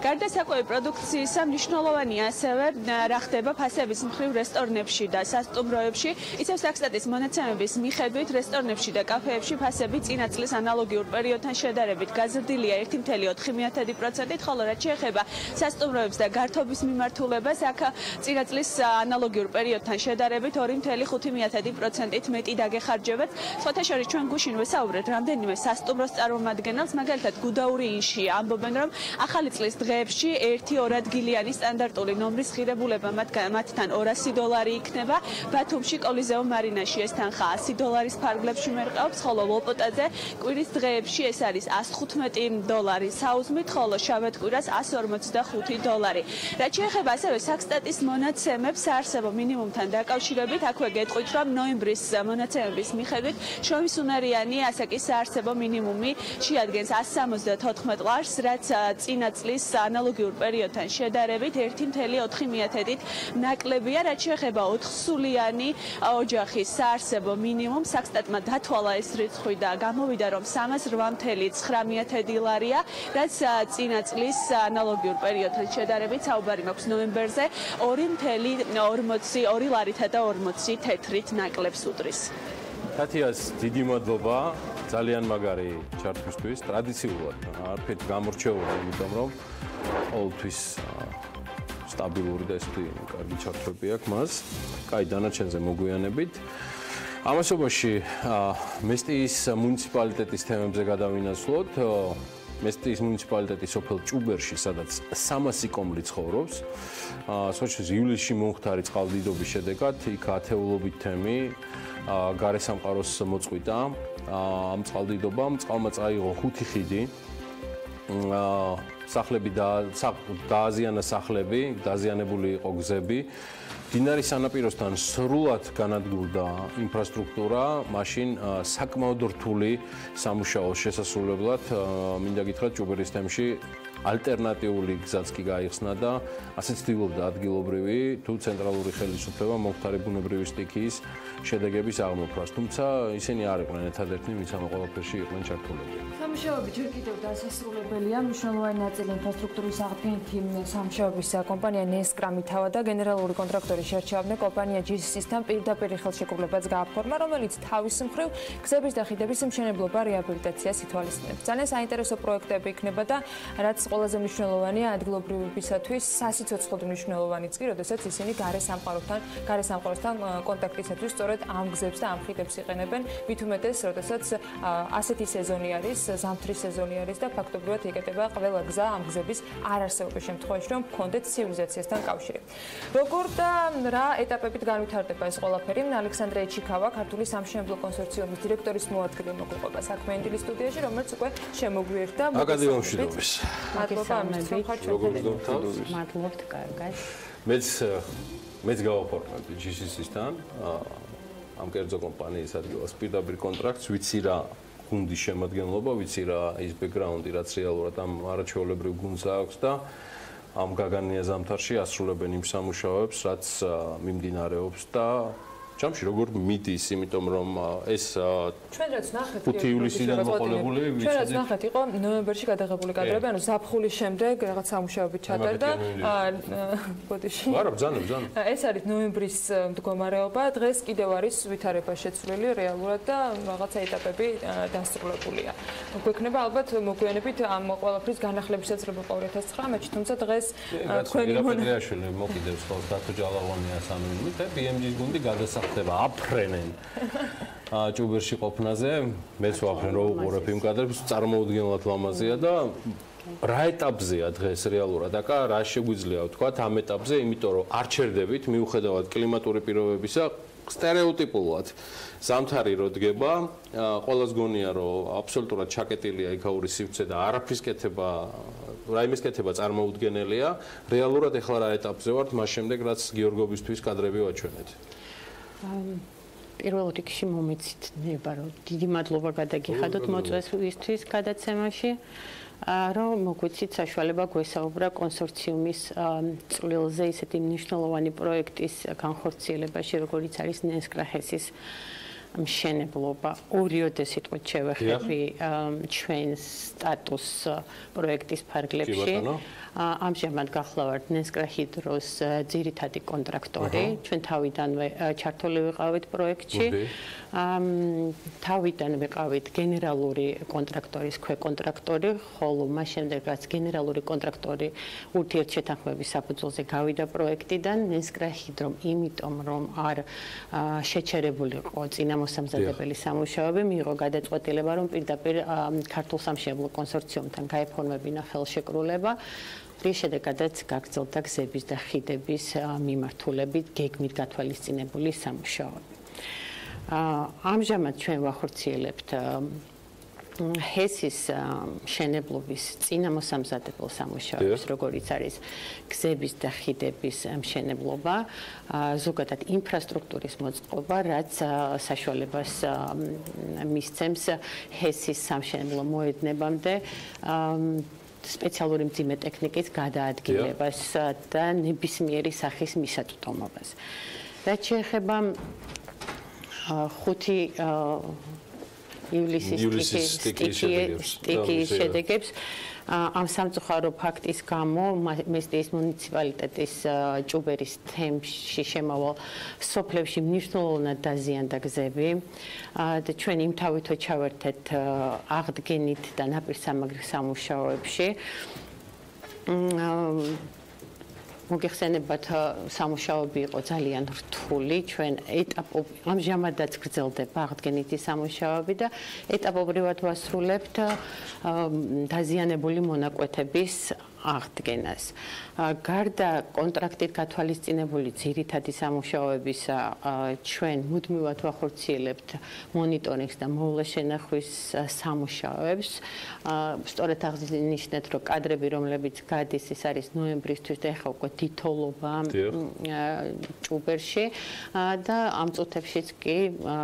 გარდა საკვები პროდუქციისა მნიშვნელოვანია ასევე რა ხდება ფასების მხრივ რესტორნებში და სასტუმროებში. ისევ საქსტატის მონაცემების მიხედვით რესტორნებში და კაფეებში ფასები წინა წლის ანალოგიურ პერიოდთან შედარებით გაზრდილია 1.4%-ით, ხოლო რაც შეეხება სასტუმროებს და გართობის მიმართულებას, აქ წინა წლის ანალოგიურ პერიოდთან შედარებით 2.5%-ით მეტი დაგეხარჯებათ. სხვათა შორის ჩვენ გუშინ ვესაუბრეთ რამდენიმე სასტუმროს წარმომადგენელს, მაგალითად გუდაურიინში ამბობენ, რომ ახალი წლის დღეებში 1-2 ადგილიანი სტანდარტული ნომრის ღირებულება მათთან 200 დოლარი იქნება. ბათუმში კოლიზეუმ მარინაში ეს თანხა 100 დოლარის ფარგლებში მერყეობს, ხოლო ლოპოტაძე კვირის დღეებში ეს არის 115 დოლარი საუზმით, ხოლო შავეთკვირას 145 დოლარი. რაც შეეხება ასევე საქსტატის მონაცემებს საარსებო მინიმუმთან დაკავშირებით, აქვე გეტყვით, რომ ნოემბრის მონაცემების მიხედვით შრომისუნარიანი ასაკის საარსებო მინიმუმი შეადგენს 174 ლარს, რაც წინა წლის ანალოგიურ პერიოდთან შედარებით 1.4%-ით ნაკლებია, რაც შეეხება 4-სულიანი ოჯახის საარსებო მინიმუმს. საქსტატმა დათვალა ეს რიცხვი და გამოვიდა, რომ 308.9 ლარია, რაც წინა წლის ანალოგიურ პერიოდთან შედარებით საუბარი მაქვს ნოემბერზე 2.42 ლარითა და 40 თეთრით ნაკლებს უდრის.
კათიას დიდი მადლობა, ძალიან მაგარი ჩართვისთვის. ტრადიციულად არაფერი გამორჩეულა, იმიტომ რომ ყოველთვის სტაბილური და ესეთი კარგი ჩართვები აქვს მას. კაი, დანარჩენზე მოგვიანებით. ამასობაში მესტიის მუნიციპალიტეტის თემებზე გადავინაცვლოთ. მესტიის მუნიციპალიტეტი სოფელ ჭუბერში, სადაც 300 კომლი ცხოვრობს. სოჭის ივლისში მომხდარი წყალდიდობის შედეგად იქ ათეულობით თემი გარესამყაროს მოწყვიტა. ამ წყალდიდობამ წყალმა წაიღო 5 ხიდი. სახლები დააზიანა სახლები, დაზიანებული იყო გზები. დინარის სანაპიროსთან სრულად განადგურდა ინფრასტრუქტურა, მაშინ საკმაოდ რთული სამუშაოს შესასრულებლად მინდა გითხრათ ჭუბერის თემში ალტერნატიული გზაც კი გაიხსნა და ასე ცდილობდა ადგილობრივი თუ ცენტრალური ხელისუფლება მომხდარი ბუნებრივი სტიქიის შედეგების აღმოფხვრას, თუმცა ისინი არ იყვნენ ერთადერთი, ვინც ამ ყველაფერში იყვნენ ჩართულები.
სამუშაოები ჯერ კიდევ დასასრულებელია. მნიშვნელოვანი ნაწილი ინფრასტრუქტურის აღდგენითი სამუშაოების კომპანია ნესკრამი თავად და გენერალური კონტრაქტორი შერჩევამდე კომპანია ჯირსისთან პირდაპირ ხელშეკრულებაც გააფორმა, რომელიც თავის მხრივ გზების და ხიდების მშენებლობა რეაბილიტაციას ითვალისწინებს. ძალიან საინტერესო პროექტები იქნება და რაც ყველაზე მნიშვნელოვანია ადგილობრივებისათვის, სასიცოცხლოდ მნიშვნელოვანიც კი, როდესაც ისინი გარე სამყაროსთან კონტაქტისათვის სწორედ ამ გზებს და ამ ხიდებს იყენებენ, მით უმეტეს, როდესაც ასეთი სეზონი არის, ზამთრის სეზონი არის და ფაქტობრივად იკეტება ყველა გზა ამ გზების არარსებობის შემთხვევაში, რომ ჰქონდეთ ცივილიზაციასთან კავშირი. როგორ და რა ეტაპებით განვითარდება ეს ყველაფერი? ალექსანდრე ეჩიკავა, ქართული სამშენებლო კონსორციუმის დირექტორის მოადგილე მოგვიყვება საქმიანი დილის სტუდიაში, რომელიც უკვე შემოგვიერთდა.
აკადემიუმშვიდობის.
მადლობა ამის რომ ხართ ჩვენ.
მადლობთ, კარგად.
მეც გავაფორმებდი ჯიპისისთან ამ კერძო კომპანიის ადგილას პირდაპირ კონტრაქტს, ვიცი რა გუნდის შემადგენლობა, ვიცი რა ის ბექგრაუნდი, რაც რეალურად ამ არაჩვეულებრივ გუნდს აქვს და ამ გაგანია ზამთარში ასრულებენ იმ სამუშაოებს, რაც მიმდინარეობს და ჯამში როგორ მიდის, იმიტომ რომ ეს
ჩვენ რაც ნახეთ
5 ივლისიდან მოყოლებული
ჩვენ რაც ნახეთ იყო ნოემბერში გადაღებული კადრები, ანუ ზაფხულის შემდეგ რაღაც სამუშაოები ჩატარდა. ბოდიში.
არა, ბრძანებ.
ეს არის ნოემბრის მდგომარეობა, დღეს კიდევ არის ვითარება შეცვლილი რეალურად და რაღაცა ეტაპები დასრულებულია. გვექნება ალბათ მოგვიანებით ამ ყველაფრის განახლების შეცვლილება 2019, თუმცა დღეს თქვენი
მონაწილეები მოკიდებს ხოლმე დათო ჯალაღონიას ამ მიმით და BMG-ის გუნდი გადასახდა აფრენენ ჭუბერში ყოფნაზე მეც ვაფრენ რო უყურებ იმ კადრებს წარმოუდგენლად ლამაზია და რა ეტაპზეა დღეს რეალურად აკა რა შეგვიძლია ვთქვათ ამ ეტაპზე იმიტომ რომ არ ჩერდებით მიუხედავად კლიმატური პირობებისა სტერეოტიპულად ზამთარი რო დგება ყველას გონია რომ აბსოლუტურად ჩაკეტილია იქაური სივრცე და არაფრის კეთება რაიმეს კეთება წარმოუდგენელია რეალურად ეხლა რა ეტაპზე ვართ მას შემდეგ რაც გიორგობისთვის კადრები ვაჩვენეთ
პირველ რიგში მომეცით ნება რომ დიდი მადლობა გადაგიხადოთ მოწვევისთვის გადაცემაში რომ მოგვიცით საშუალება გვესაუბრა კონსორციუმის წლილზე ისეთი მნიშვნელოვანი პროექტის განხორციელებაში როგორიც არის ნესკრახესის მშენებლობა ორიოდე სიტყვით შევეხები ჩვენს სტატუს პროექტის ფარგლებში ამჟამად გახლავართ ნესკრაჰიდროს ძირითადი კონტრაქტორი ჩვენ თავიდანვე ჩართული ვიყავით პროექტში თავიდან ვიყავით გენერალური კონტრაქტორის ქვეკონტრაქტორი ხოლო მას შემდეგ რაც გენერალური კონტრაქტორი ურთიერთშეთანხმების საფუძველზე გავიდა პროექტიდან ნესკრაჰიდრომ იმიტომ რომ არ შეჩერებულიყო წინამოსამზადებელი სამუშაოები მიიღო გადაწყვეტილება რომ პირდაპირ ქართულ სამშენებლო კონსორციუმთან გაეფორმებინა ხელშეკრულება რის შედეგადაც გაგრძელდა გზების და ხიდების მიმართულებით გეგმით გათვალისწინებული სამუშაოები. ამჟამად ჩვენ ვახორციელებთ ჰესის მშენებლობის წინამოსამზადებელ სამუშაოებს, როგორიც არის გზების და ხიდების მშენებლობა, ზოგადად ინფრასტრუქტურის მოწყობა, რაც საშუალებას მისცემს ჰესის სამშენებლო მოედნებამდე სპეციალური მძიმე ტექნიკის გადაადგილებას და ნებისმიერი სახის მისაწვდომობას. რაც შეეხება 5 ივლისის სტიკის შედეგებს ამ სამწუხარო ფაქტის გამო მესტიის მუნიციპალიტეტის ჭუბერის თემში შემავალ სოფლებში მნიშვნელოვნად დაზიანდა გზები და ჩვენ იმთავითო ჩავერთეთ აღდგენით და ნაპირსამაგრის სამუშაოებში მოგეხსენებათ სამუშაოები იყო ძალიან რთული ჩვენ ამჟამადაც გრძელდება აღდგენითი სამუშაოები და ეტაპობრივად ვასრულებთ დაზიანებული მონაკვეთების აღდგენას. გარდა კონტრაქტით გათვალისწინებული ძირითადი სამუშაოებისა ჩვენ მუდმივად ვახორციელებთ მონიტორინგს და მოვლა შენახვის სამუშაოებს. სწორედ აღნიშნეთ, რომ კადრები, რომლებიც გადის, ეს არის ნოემბრისთვის და ეხლა უკვე თითოეულობა ჭუბერში და ამ წუთებშიც კი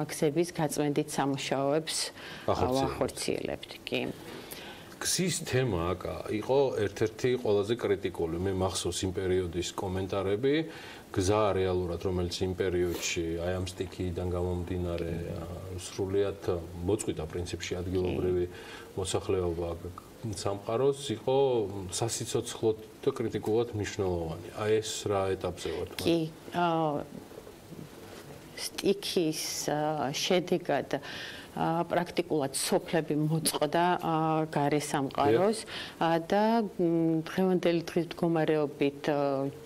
გზების გაწმენდით სამუშაოებს ვახორციელებთ კი.
გზის თემა აკა იყო ერთ-ერთი ყველაზე კრიტიკული. მე მახსოვს იმ პერიოდის კომენტარები, გზა რეალურად, რომელიც იმ პერიოდში აი ამ სტიქიიდან გამომდინარე სრულიად მოწყვიტა პრინციპში ადგილობრივი მოსახლეობა სამყაროს, იყო სასიცოცხლოდ და კრიტიკულად მნიშვნელოვანი. აი ეს რა ეტაპზე ვართ? კი,
სტიქის შედეგად
პრაქტიკულად სოფლები მოწყდა გარესამყაროს და დღევანდელი დღის მდგომარეობით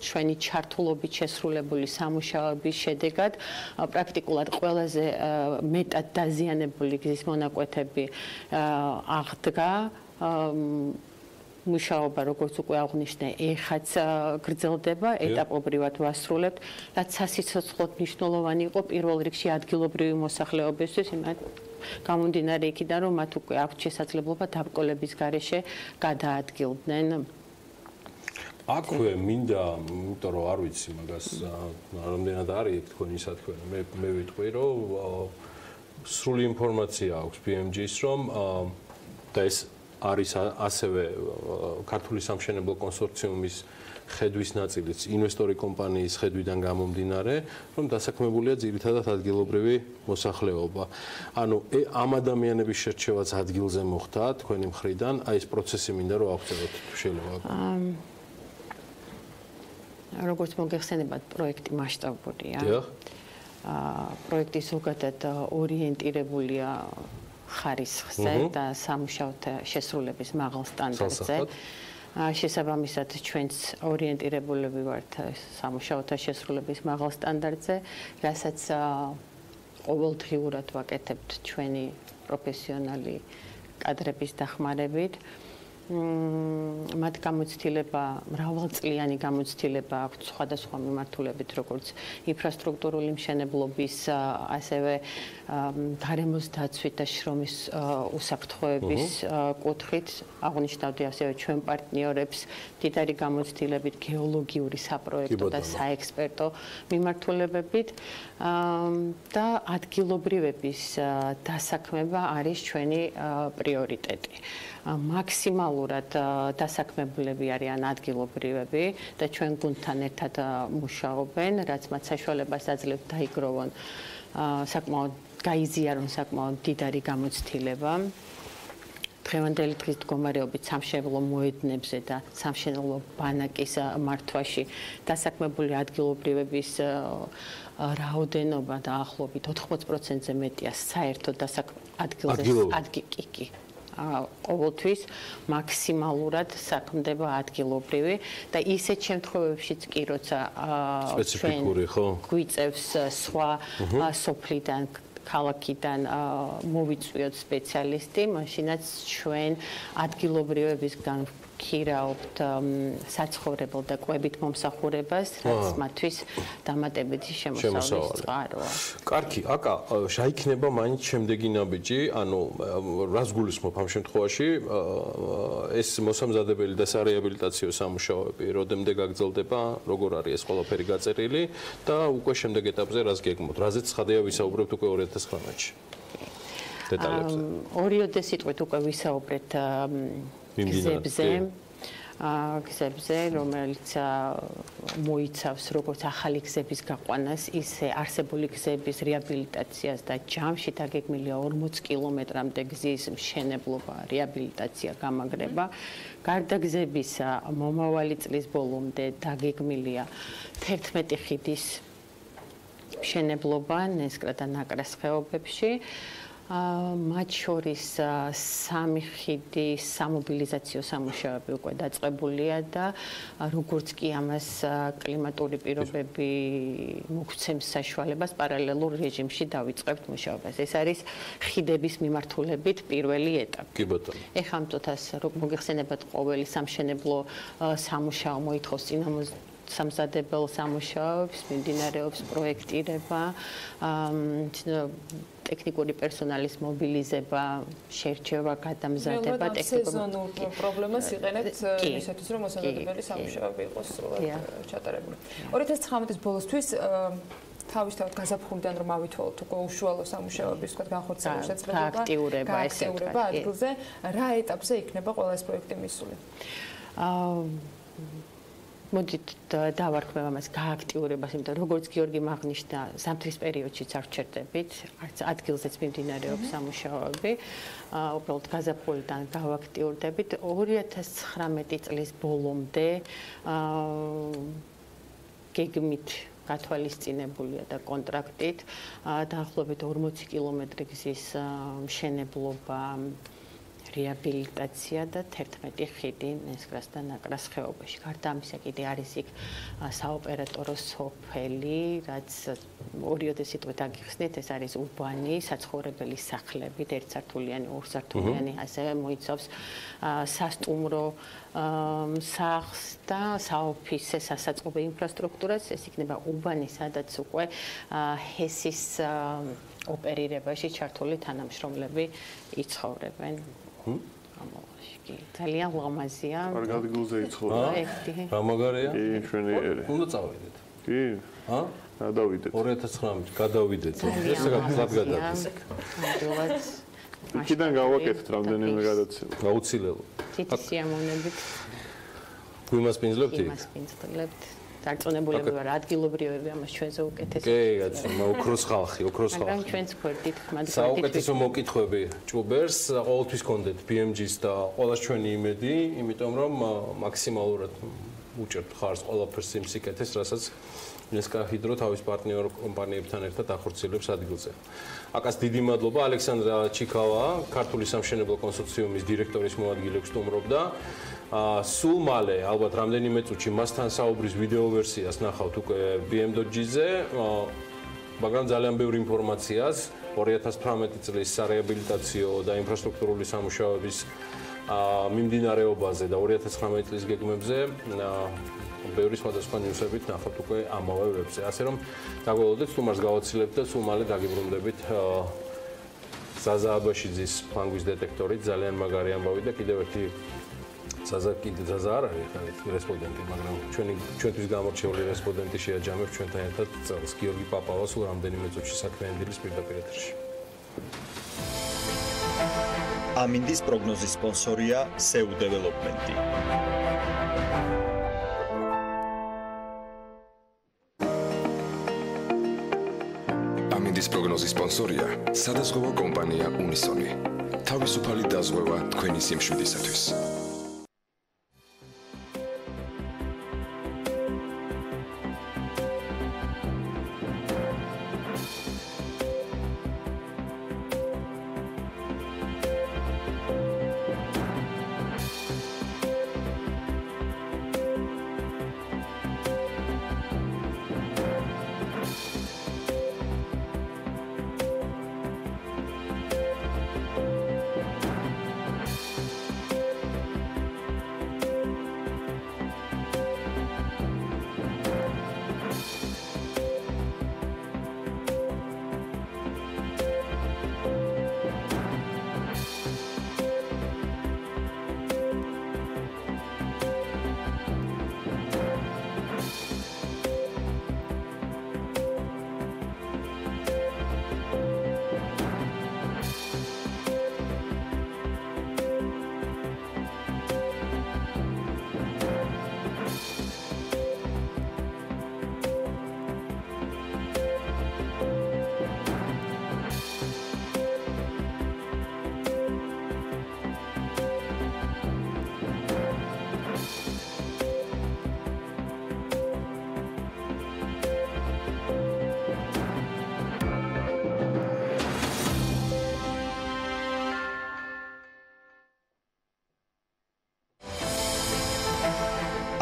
ჩვენი ჩართულობით შესრულებული სამუშაოების შედეგად პრაქტიკულად ყველაზე მეტად დაზიანებული გზის მონაკვეთები აღდგა მუშაობა როგორც უკვე აღვნიშნე ეხაც გრძელდება ეტაპობრივად ვასრულებთ რაც სასიცოცხლოდ მნიშვნელოვანი იყო პირველ რიგში ადგილობრივი მოსახლეობისთვის იმათ გამომდინარე იქიდან რომ მათ უკვე აქვთ შესაძლებლობა დაბრკოლების გარეშე გადაადგილდნენ
აქვე მინდა იმიტომ რომ არ ვიცი მაგას რამდენად არის თქვენი სათქმელი მე ვიტყვი რომ სრული ინფორმაცია აქვს BMG-ს რომ და ეს არის ასევე ქართული სამშენებლო კონსორციუმის ხედვის ნაწილიც ინვესტორი კომპანიის ხედვიდან გამომდინარე, რომ დასაქმებულია ძირითადად ადგილობრივი მოსახლეობა. ანუ ამ ადამიანების შერჩევაც ადგილზე მოხდა თქვენი მხრიდან, აი ეს პროცესი მინდა რომ აღწეროთ შეიძლება.
როგორც მოგეხსენებათ, პროექტი მასშტაბურია. პროექტი ზოგადად ორიენტირებულია ხარისხზე და სამუშაოთა შესრულების მაღალ სტანდარტზე. შესაბამისად, ჩვენც ორიენტირებულები ვართ სამუშაოთა შესრულების მაღალ სტანდარტზე, რასაც ყოველდღიურად ვაკეთებთ ჩვენი პროფესიონალი კადრების დახმარებით. მათ გამოცდილება, მრავალწლიანი გამოცდილება აქვს სხვადასხვა მიმართულებით, როგორც ინფრასტრუქტურული მშენებლობის, ასევე გარემოს დაცვით და შრომის უსაფრთხოების კუთხით. აღნიშნავდი ასევე ჩვენ პარტნიორებს დიდარი გამოცდილებით გეოლოგიური საპროექტო და საექსპერტო მიმართულებებით და ადგილობრივების დასაქმება არის ჩვენი პრიორიტეტი. მაქსიმალურად დასაქმებულები არიან ადგილობრივები და ჩვენ გუნდთან ერთად მუშაობენ, რაც მათ საშუალებას აძლევს დაიგროვონ საკმაოდ გაიზიარონ საკმაოდ დიდარი გამოცდილება. დღევანდელი დღის მდგომარეობით სამშენებლო მოედნებზე და სამშენებლო ბანაკის მართვაში დასაქმებული ადგილობრივების რაოდენობა დაახლოებით 80%-ზე მეტია საერთო ადგილზე ყოველთვის მაქსიმალურად საქმდება ადგილობრივი და ისეთ შემთხვევებშიც კი როცა
სპეციფიკური ხო
გვიწევს სხვა სოფლიდან ქალაქიდან მოვიწვიოთ სპეციალისტი, მაშინაც ჩვენ ადგილობრივებისგან ვქირავთ საცხოვრებელ და კვებით მომსახურებას, რაც მათთვის დამატებითი შემოსავლის წყაროა.
კარგი, აკა, შეიქმნება მაინც შემდეგი ნაბიჯი, ანუ რას გულისხმობ ამ შემთხვევაში, ეს მოსამზადებელი და სარეაბილიტაციო სამუშაოები როდემდე გაგრძელდება, როგორ არის ეს ყველაფერი გაწერილი და უკვე შემდეგ ეტაპზე რას გეგმოთ, რაზეც ხადია ვისაუბრებთ უკვე 2019-ში. დეტალებზე.
ორიოდე სიტყვით უკვე ვისაუბრეთ გზებზე, რომელიც მოიცავს როგორც ახალი გზების გაყვანას, ისე არსებული გზების რეაბილიტაციას და ჯამში დაგეგმილია 40 კილომეტრამდე გზის მშენებლობა, რეაბილიტაცია, გამაგრება. გარდა გზებისა, მომავალი წლის ბოლომდე დაგეგმილია 11 ხიდის მშენებლობა ნესკრა და ნაკრას ხეობებში. მათ შორის 3 ხიდის სამობილიზაციო სამუშაოები უკვე დაწყებულია და როგორც კი ამას კლიმატური პირობები მოგვცემს საშუალებას პარალელურ რეჟიმში დავიწყებთ მუშაობას. ეს არის ხიდების მიმართულებით პირველი ეტაპი.
კი ბატონო.
ეხლა ამტოთას მოგეხსენებათ ყოველი სამშენებლო სამუშაო მოითხოვს სამზადებელ სამუშაოებს, მიმდინარეობს პროექტირება, ტექნიკური პერსონალის მობილიზება, შერჩევა, გადამზადება,
სეზონურ პრობლემას იყენებთ ისეთის, რომ მოსამზადებელი სამუშაოები იყოს ჩატარებული. 2019-ის ბოლოსთვის თავისთავად გაზაფხულიდან რომ ავითვალოთ უკვე უშუალო სამუშაოების თქვა განხორციელების შეწყდება, გააქტიურება ადგილზე, რა ეტაპზე იქნება ყველა ეს პროექტი მისული?
მოდით დავარქმევ ამას გააქტიურებას, იმიტომ როგორც გიორგი აღნიშნა, ზამთრის პერიოდშიც არ ვჩერდებით, არც ადგილზეც მიმდინარეობს სამუშაოები. უბრალოდ გაზაფხულიდან გავაქტიურდებით 2019 წლის ბოლომდე გეგმით გათვალისწინებულია და კონტრაქტით დაახლოებით 40 კილომეტრი გზის მშენებლობა, რეაბილიტაცია და 11 ხიდი ნესკრას და ნაკრას ხეობაში. გარდა ამისა კიდე არის იქ საოპერატორო სოფელი, რაც ორიოდე სიტყვით აგიხსნით, ეს არის უბანი, საცხოვრებელი სახლები, ერთსართულიანი, ორსართულიანი, ასევე მოიცავს სასტუმრო სახლს და საოფისე სასაწყობე ინფრასტრუქტურას. ეს იქნება უბანი, სადაც უკვე ჰესის ოპერირებაში ჩართული თანამშრომლები იცხოვრებენ. ძალიან ლამაზია.
კარგ ადგილზე იცხოვრობ.
რა
მაგარია?
კი, მშვენიერი.
უნდა წავიდეთ.
კი. გადავიდეთ.
2019 გადავიდეთ. ესე გადაგადეთ.
იქიდან გავაკეთეთ რამდენიმე გადაცემა.
გაუცილებლად.
თითი სიამოვნებით.
გვიმასპინძლებთ?
გვიმასპინძლებთ. დარწმუნებულები ვარ, ადგილობრივები ამას ჩვენზე უკეთეს.
კი, კაცო, ოქროს ხალხი.
მაგრამ ჩვენც გვერდით, მაგრამ
საუკეთესო მოკითხვები ჭუბერს ყოველთვის გქონდეთ BMG-ს და ყოველას ჩვენი იმედი, იმიტომ რომ მაქსიმალურად უჭერთ ხარს ყველაფერს იმ სიკეთეს, რასაც ნესკა ჰიდრო თავის პარტნიორ კომპანიებთან ერთად ახორციელებს ადგილზე. აკას დიდი მადლობა ალექსანდრა ჩიქავა, ქართული სამშენებლო კონსორციუმის დირექტორის მოადგილე გსტუმრობდა. სულ მალე, ალბათ რამდენიმე წუთში მასთან საუბრის ვიდეო ვერსიას ნახავთ უკვე BM.G-ზე, მაგრამ ძალიან ბევრი ინფორმაციას 2018 წლის სარეაბილიტაციო და ინფრასტრუქტურული სამუშაოების მიმდინარეობაზე და 2019 წლის გეგმებზე ბევრი სხვადასხვა ნიუსებით ნახავთ უკვე ამავე ვებზე. ასე რომ დაგველოდეთ, სტუმარს გავაცილებთ და სულ მალე დაგიბრუნდებით ზაზა აბაშიძის ფლანგვის დეტექტორით, ძალიან მაგარი ამბავი და კიდევ ერთი ზაზა არ არის რესპონდენტი, მაგრამ ჩვენთვის გამორჩეული რესპონდენტი შეაჯამებს ჩვენთან ერთად წელს. გიორგი პაპავა სულ რამდენიმე წუთში საქმიანი დილის პირდაპირ ეთერში.
ამინდის პროგნოზის სპონსორია SEU Development-ი.
ამინდის პროგნოზის სპონსორია სადაზღვევო კომპანია უნისონი. თავისუფალი დაზღვევა თქვენი სიმშვიდისათვის.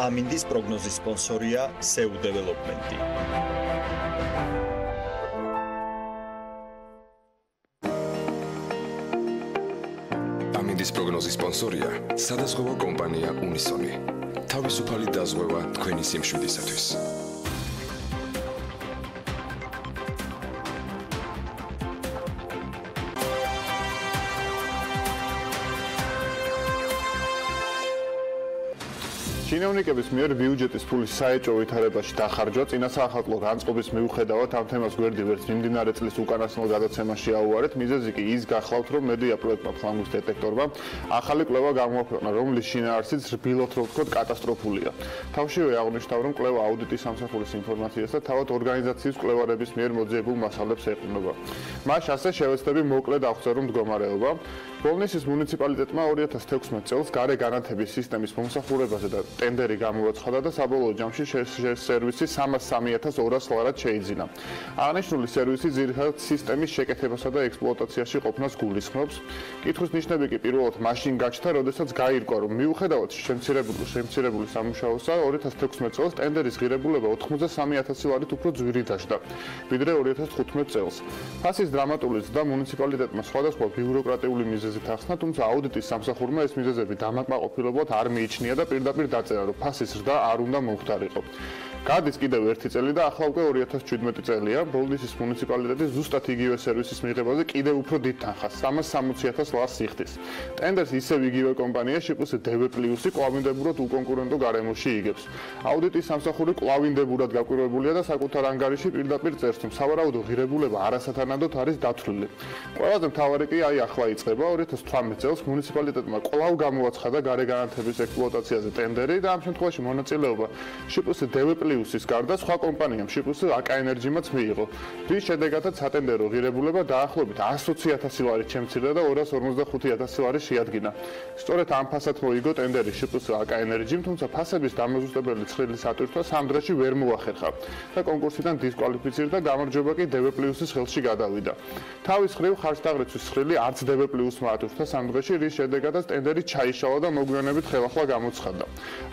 ამინდის პროგნოზის სპონსორია SEU Development-ი.
ამინდის პროგნოზის სპონსორია სადაზღვევო კომპანია უნისონი. თავისუფალი დაზღვევა თქვენი სიმშვიდისათვის.
ჩინოვნიკების მიერ ბიუჯეტის ფულის საეჭვო ვითარებაში დახარჯვა წინასაახალწლო განწყობის მიუხედავად ამ თემას გვერდი ვერც მიმდინარე წლის უკანასკნელ გადაცემაში აუარეთ. მიზეზი კი ის გახლავთ, რომ მედია პროექტმა ფლანგვის დეტექტორმა ახალი კვლევა გამოაქვეყნა, რომლის შინაარსიც რბილად რო ვთქვათ კატასტროფულია. თავშივე აღნიშნა, რომ კვლევა აუდიტის სამსახურის ინფორმაციას და თავად ორგანიზაციის კვლევარების მიერ მოძიებულ მასალებს ეყრდნობა. მას ასე შევეცდები მოკლედ აღწერო მდგომარეობა. ბოლნისის მუნიციპალიტეტმა 2016 წელს გარე განათების სისტემის მომსახურებაზე და ტენდერი გამოაცხადა და საბოლოო ჯამში სერვისი 303.200 ლარად შეიძინა. აღნიშნული სერვისი ძირითადად სისტემის შეკეთებასა და ექსპლუატაციაში ყოფნას გულისხმობს. კითხვის ნიშნები კი პირველად მაშინ გაჩნდა, როდესაც გაირკვა, რომ მიუხედავად შემცირებული სამუშაოსა, 2016 წელს ტენდერის ღირებულება 83.000 ლარით უფრო ძვირი დაჯდა, ვიდრე 2015 წელს. ფასის დრამატული ზრდა მუნიციპალიტეტმა სხვადასხვა ბიუროკრატიული მიზეზით ახსნა, თუმცა აუდიტის სამსახურმა ეს მიზეზები დამაკმაყოფილებლად არ მიიჩნია და პირდაპირ დაწერა, რომ ფასის ზრდა არ უნდა მომხდარიყო. გადის კიდევ ერთი წელი და ახლა უკვე 2017 წელია. ბოლნისის მუნიციპალიტეტი ზუსტად იგივე სერვისის მიღებაზე კიდევ უფრო დიდ თანხას 360.000 ლარს იხდის. ტენდერს ისევ იგივე კომპანია შეფასება დევ+ი კვლავინდებურად უკონკურენტო გარემოში იგებს. აუდიტის სამსახური კვლავინდებურად გაკვირვებულია და საკუთარ ანგარიში პირდაპირ წერს, რომ სავარაუდო ღირებულება არასათანადოდ არის დათვლილი. ყველაზე მთავარი კი აი ახლა იწყება 2018 წელს მუნიციპალიტეტმა კვლავ გამოაცხადა გარე განათების ექსპლუატაციაზე ტენდერი და ამ შემთხვევაში მონაწილეობა შეფასება დევ+-ის გარდა სხვა კომპანიამ შეფასება აკაენერჯიმაც მიიღო. რის შედეგადაც სატენდერო ღირებულება დაახლოებით 120.000 ლარით შემცირდა და 255.000 ლარი შეადგინა. სწორედ ამ ფასად მოიგო ტენდერი შეფასება აკაენერჯიმ, თუმცა ფასების დამაზუსტებელი ცხრილის ატვირთვა 3 დღეში ვერ მოახერხა და კონკურსიდან დისკვალიფიცირდა, გამარჯვება კი დევ+-ის ხელში გადავიდა. თავის მხრივ ხარჯთაღრიცხვის ცხრილი არც დევ+-მა ატვირთვა 3 დღეში, რის შედეგადაც ტენდერი ჩაიშალა და მოგვიანებით ხელახლა გამოცხადდა.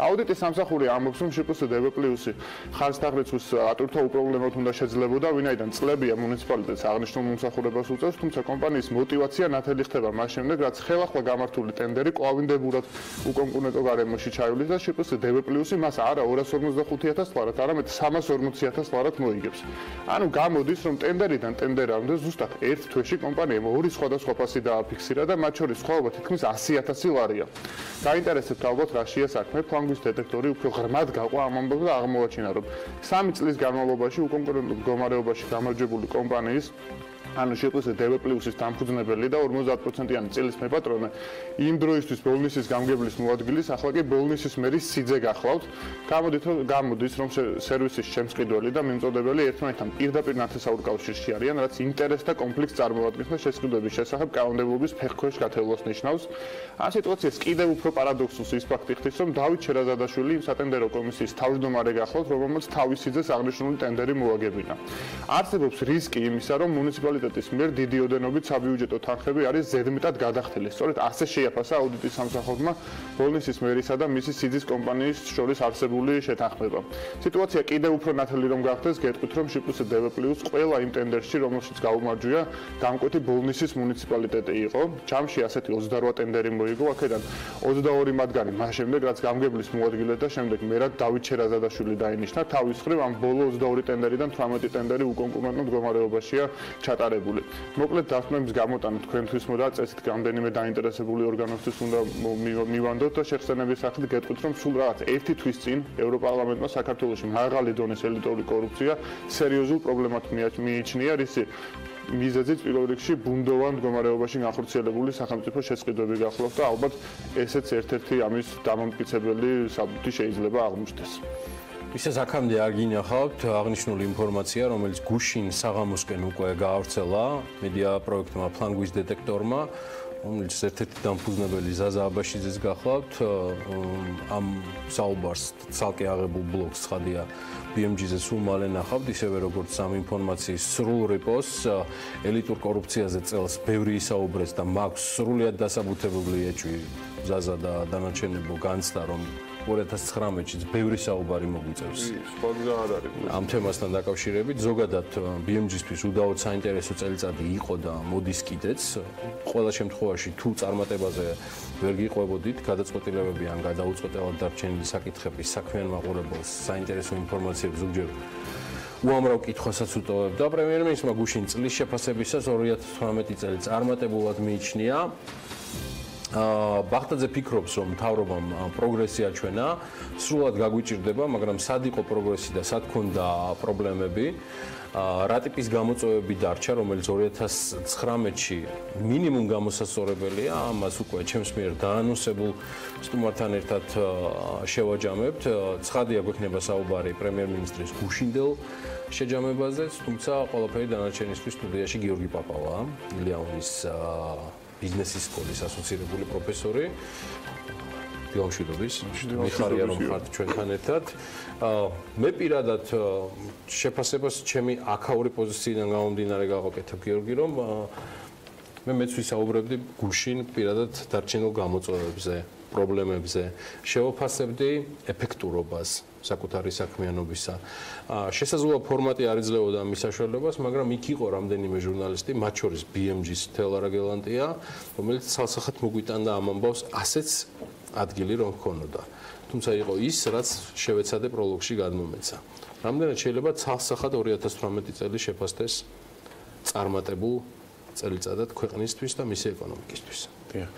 აუდიტის სამსახური ამბობს, რომ შეფასება დევ+-ი ხარჯთაღრიცხვის ატვირთვა უპრობლემოდ უნდა შეძლებოდა, ვინაიდან წლებია მუნიციპალიტეტს აღნიშნულ მომსახურებას უწევს, თუმცა კომპანიის მოტივაცია ნათელი ხდება მას შემდეგ, რაც ხელახლა გამართული ტენდერი კვლავინდებურად უკონკურენტო გარემოში ჩაივლის და შეფასება დევ+ი მას არა 255.000 ლარად, არამედ 340.000 ლარად მოიგებს. ანუ გამოდის, რომ ტენდერიდან ტენდერამდე ზუსტად ერთ თვეში კომპანიამ ორი სხვადასხვა ფასი დააფიქსირა და მათ შორის სხვაობა თითქმის 100.000 ლარია. გაინტერესებთ ალბათ რა შეა საქმე, ფლანგვის დეტექტორი უფრო ღრმად გაყვა ამ ამბავზე და აღმოაჩინა, რომ 3 წლის განმავლობაში უკონკურენტო მდგომარეობაში გამარჯვებული კომპანიის ანუ შეფასება დევ+-ის დამფუძნებელი და 50%-იანი წილის მეპატრონე იმ დროისთვის ბოლნისის გამგებლის მოადგილის, ახლა კი ბოლნისის მერის სიძე გახლავთ. გამოდის, რომ სერვისის შემსყიდველი და მიმწოდებელი ერთმანეთთან პირდაპირ ნათესაურ კავშირში არიან, რაც ინტერესთა კონფლიქტს წარმოადგენს და შესყიდვების შესახებ კანონმდებლობის ფეხქვეშ გათევლას ნიშნავს. ამ სიტუაციას კიდევ უფრო პარადოქსულს ის ფაქტი ხდის, რომ დავით შერაზადაშვილი იმ სატენდერო კომისიის თავმჯდომარე გახლავთ, რომელმაც თავის სიძეს აღნიშნული ტენდერი მოაგებინა. არსებობს რისკი იმისა, რომ მუნიციპალიტეტის მიერ დიდი ოდენობით საბიუჯეტო თანხები არის ზედმეტად გადახდილი. სწორედ ასე შეაფასა აუდიტის სამსახურმა ბოლნისის მერისა და მისი სიძის კომპანიის შორის არსებული შეთანხმება. სიტუაცია კიდევ უფრო ნათელი რომ გახდეს, გეტყვით, რომ შეფასება დევ+-ს ყველა იმ ტენდერში, რომელშიც გაუმარჯვია, დამკვეთი ბოლნისის მუნიციპალიტეტი იყო. ჯამში ასეთი 28 ტენდერი მოიგო, აქედან 22 მათგანი მას შემდეგ, რაც გამგებლის მოადგილეს და შემდეგ მერად დავით შერაზადაშვილი დაინიშნა. თავის მხრივ ამ ბოლო 22 ტენდერიდან 18 ტენდერი უკონკურენტო მდგომარეობაშია ჩატარებული. მოკლედ დასკვნების გამოტანა თქვენთვის და წესით რამდენიმე დაინტერესებული ორგანოსთვის უნდა მივანდოთ და შეხსენების სახით გეტყვით, რომ სულ რაღაც ერთი თვის წინ ევროპარლამენტმა საქართველოში მაღალი დონის ელიტური კორუფცია სერიოზულ პრობლემად მიიჩნია, რისი მიზეზიც პირველ რიგში ბუნდოვან მდგომარეობაში განხორციელებული სახელმწიფო შესყიდვები გახლავთ და ალბათ ესეც ერთ-ერთი ამის დამამტკიცებელი საბუთი შეიძლება აღმოჩნდეს.
ისე აქამდე არ გინახავთ აღნიშნული ინფორმაცია, რომელიც გუშინ საღამოსკენ უკვე გაავრცელა მედია პროექტმა ფლანგვის დეტექტორმა, რომელიც ერთ-ერთი დამფუძნებელი ზაზა აბაშიძეს გახლავთ. ამ საუბარს ცალკე აღებულ ბლოგს ცხადია BMG-ზე სულ მალე ნახავთ, ისევე როგორც ამ ინფორმაციის სრულ რიპოსტს ელიტურ კორუფციაზე წელს ბევრი ისაუბრეს და მაქვს სრულიად დასაბუთებული ეჭვი ზაზა და დანარჩენებო განცდა, რომ 2019-ში ბევრი საუბარი მოგვიწევს. ამ თემასთან დაკავშირებით ზოგადად BMG-ისთვის უდაოდ საინტერესო წელიწადი იყო და მოდის კიდეც. ყველა შემთხვევაში თუ წარმატებაზე ვერ გიყვებოდით, გადაწყვეტილებები ან გადაუწყვეტელად დარჩენილი საკითხები საქმიან მაყურებელს საინტერესო ინფორმაციებს ზოგჯერ უამრავ კითხვასაც უტოვებდა. პრემიერ-მინისტრმა გუშინ წლის შეფასებისას 2018 წელი წარმატებულად მიიჩნია. ბახტაძე ფიქრობს, რომ მთავრობამ პროგრესი აჩვენა, სრულად გაგვიჭირდება, მაგრამ სად იყო პროგრესი და სად ქონდა პრობლემები. რა ტიპის გამოწვევები დარჩა, რომელიც 2019-ში მინიმუმ გამოსასწორებელია, ამას უკვე ჩემს მიერ დაანონსებულ სტუმართან ერთად შევაჯამებთ. ცხადია გვექნება საუბარი პრემიერ-მინისტრის გუშინდელ შეჯამებაზე, თუმცა ყველაფერი დანარჩენისთვის სტუდიაში გიორგი პაპავა, ილიანის ბიზნესის სკოლის ასოცირებული პროფესორი. დილამშვიდობის, მიხარია რომ ხართ ჩვენთან ერთად. მე პირადად შეფასებას ჩემი აქაური პოზიციიდან გამომდინარე გავაკეთებ გიორგი, რომ მე მეც ვისაუბრებდი გუშინ პირადად დარჩენილ გამოწვევებზე, პრობლემებზე, შევაფასებდი ეფექტურობას საკუთარი საქმიანობისა. შესაძლოა ფორმატი არ იძლეოდა მის საშუალებას, მაგრამ იქ იყო რამდენიმე ჟურნალისტი, მათ შორის BMG-ს თელარა გელანტია, რომელიც ცალსახად მოგვიტანდა ამ ამბავს, ასეც ადგილი რომ ჰქონოდა. თუმცა იყო ის, რაც შევეცადე პროლოგში გადმომეცა. რამდენად შეიძლება ცალსახად 2018 წელი შეფასდეს წარმატებულ წელიწადად ქვეყნისთვის და მისი ეკონომიკისთვის.
დიახ.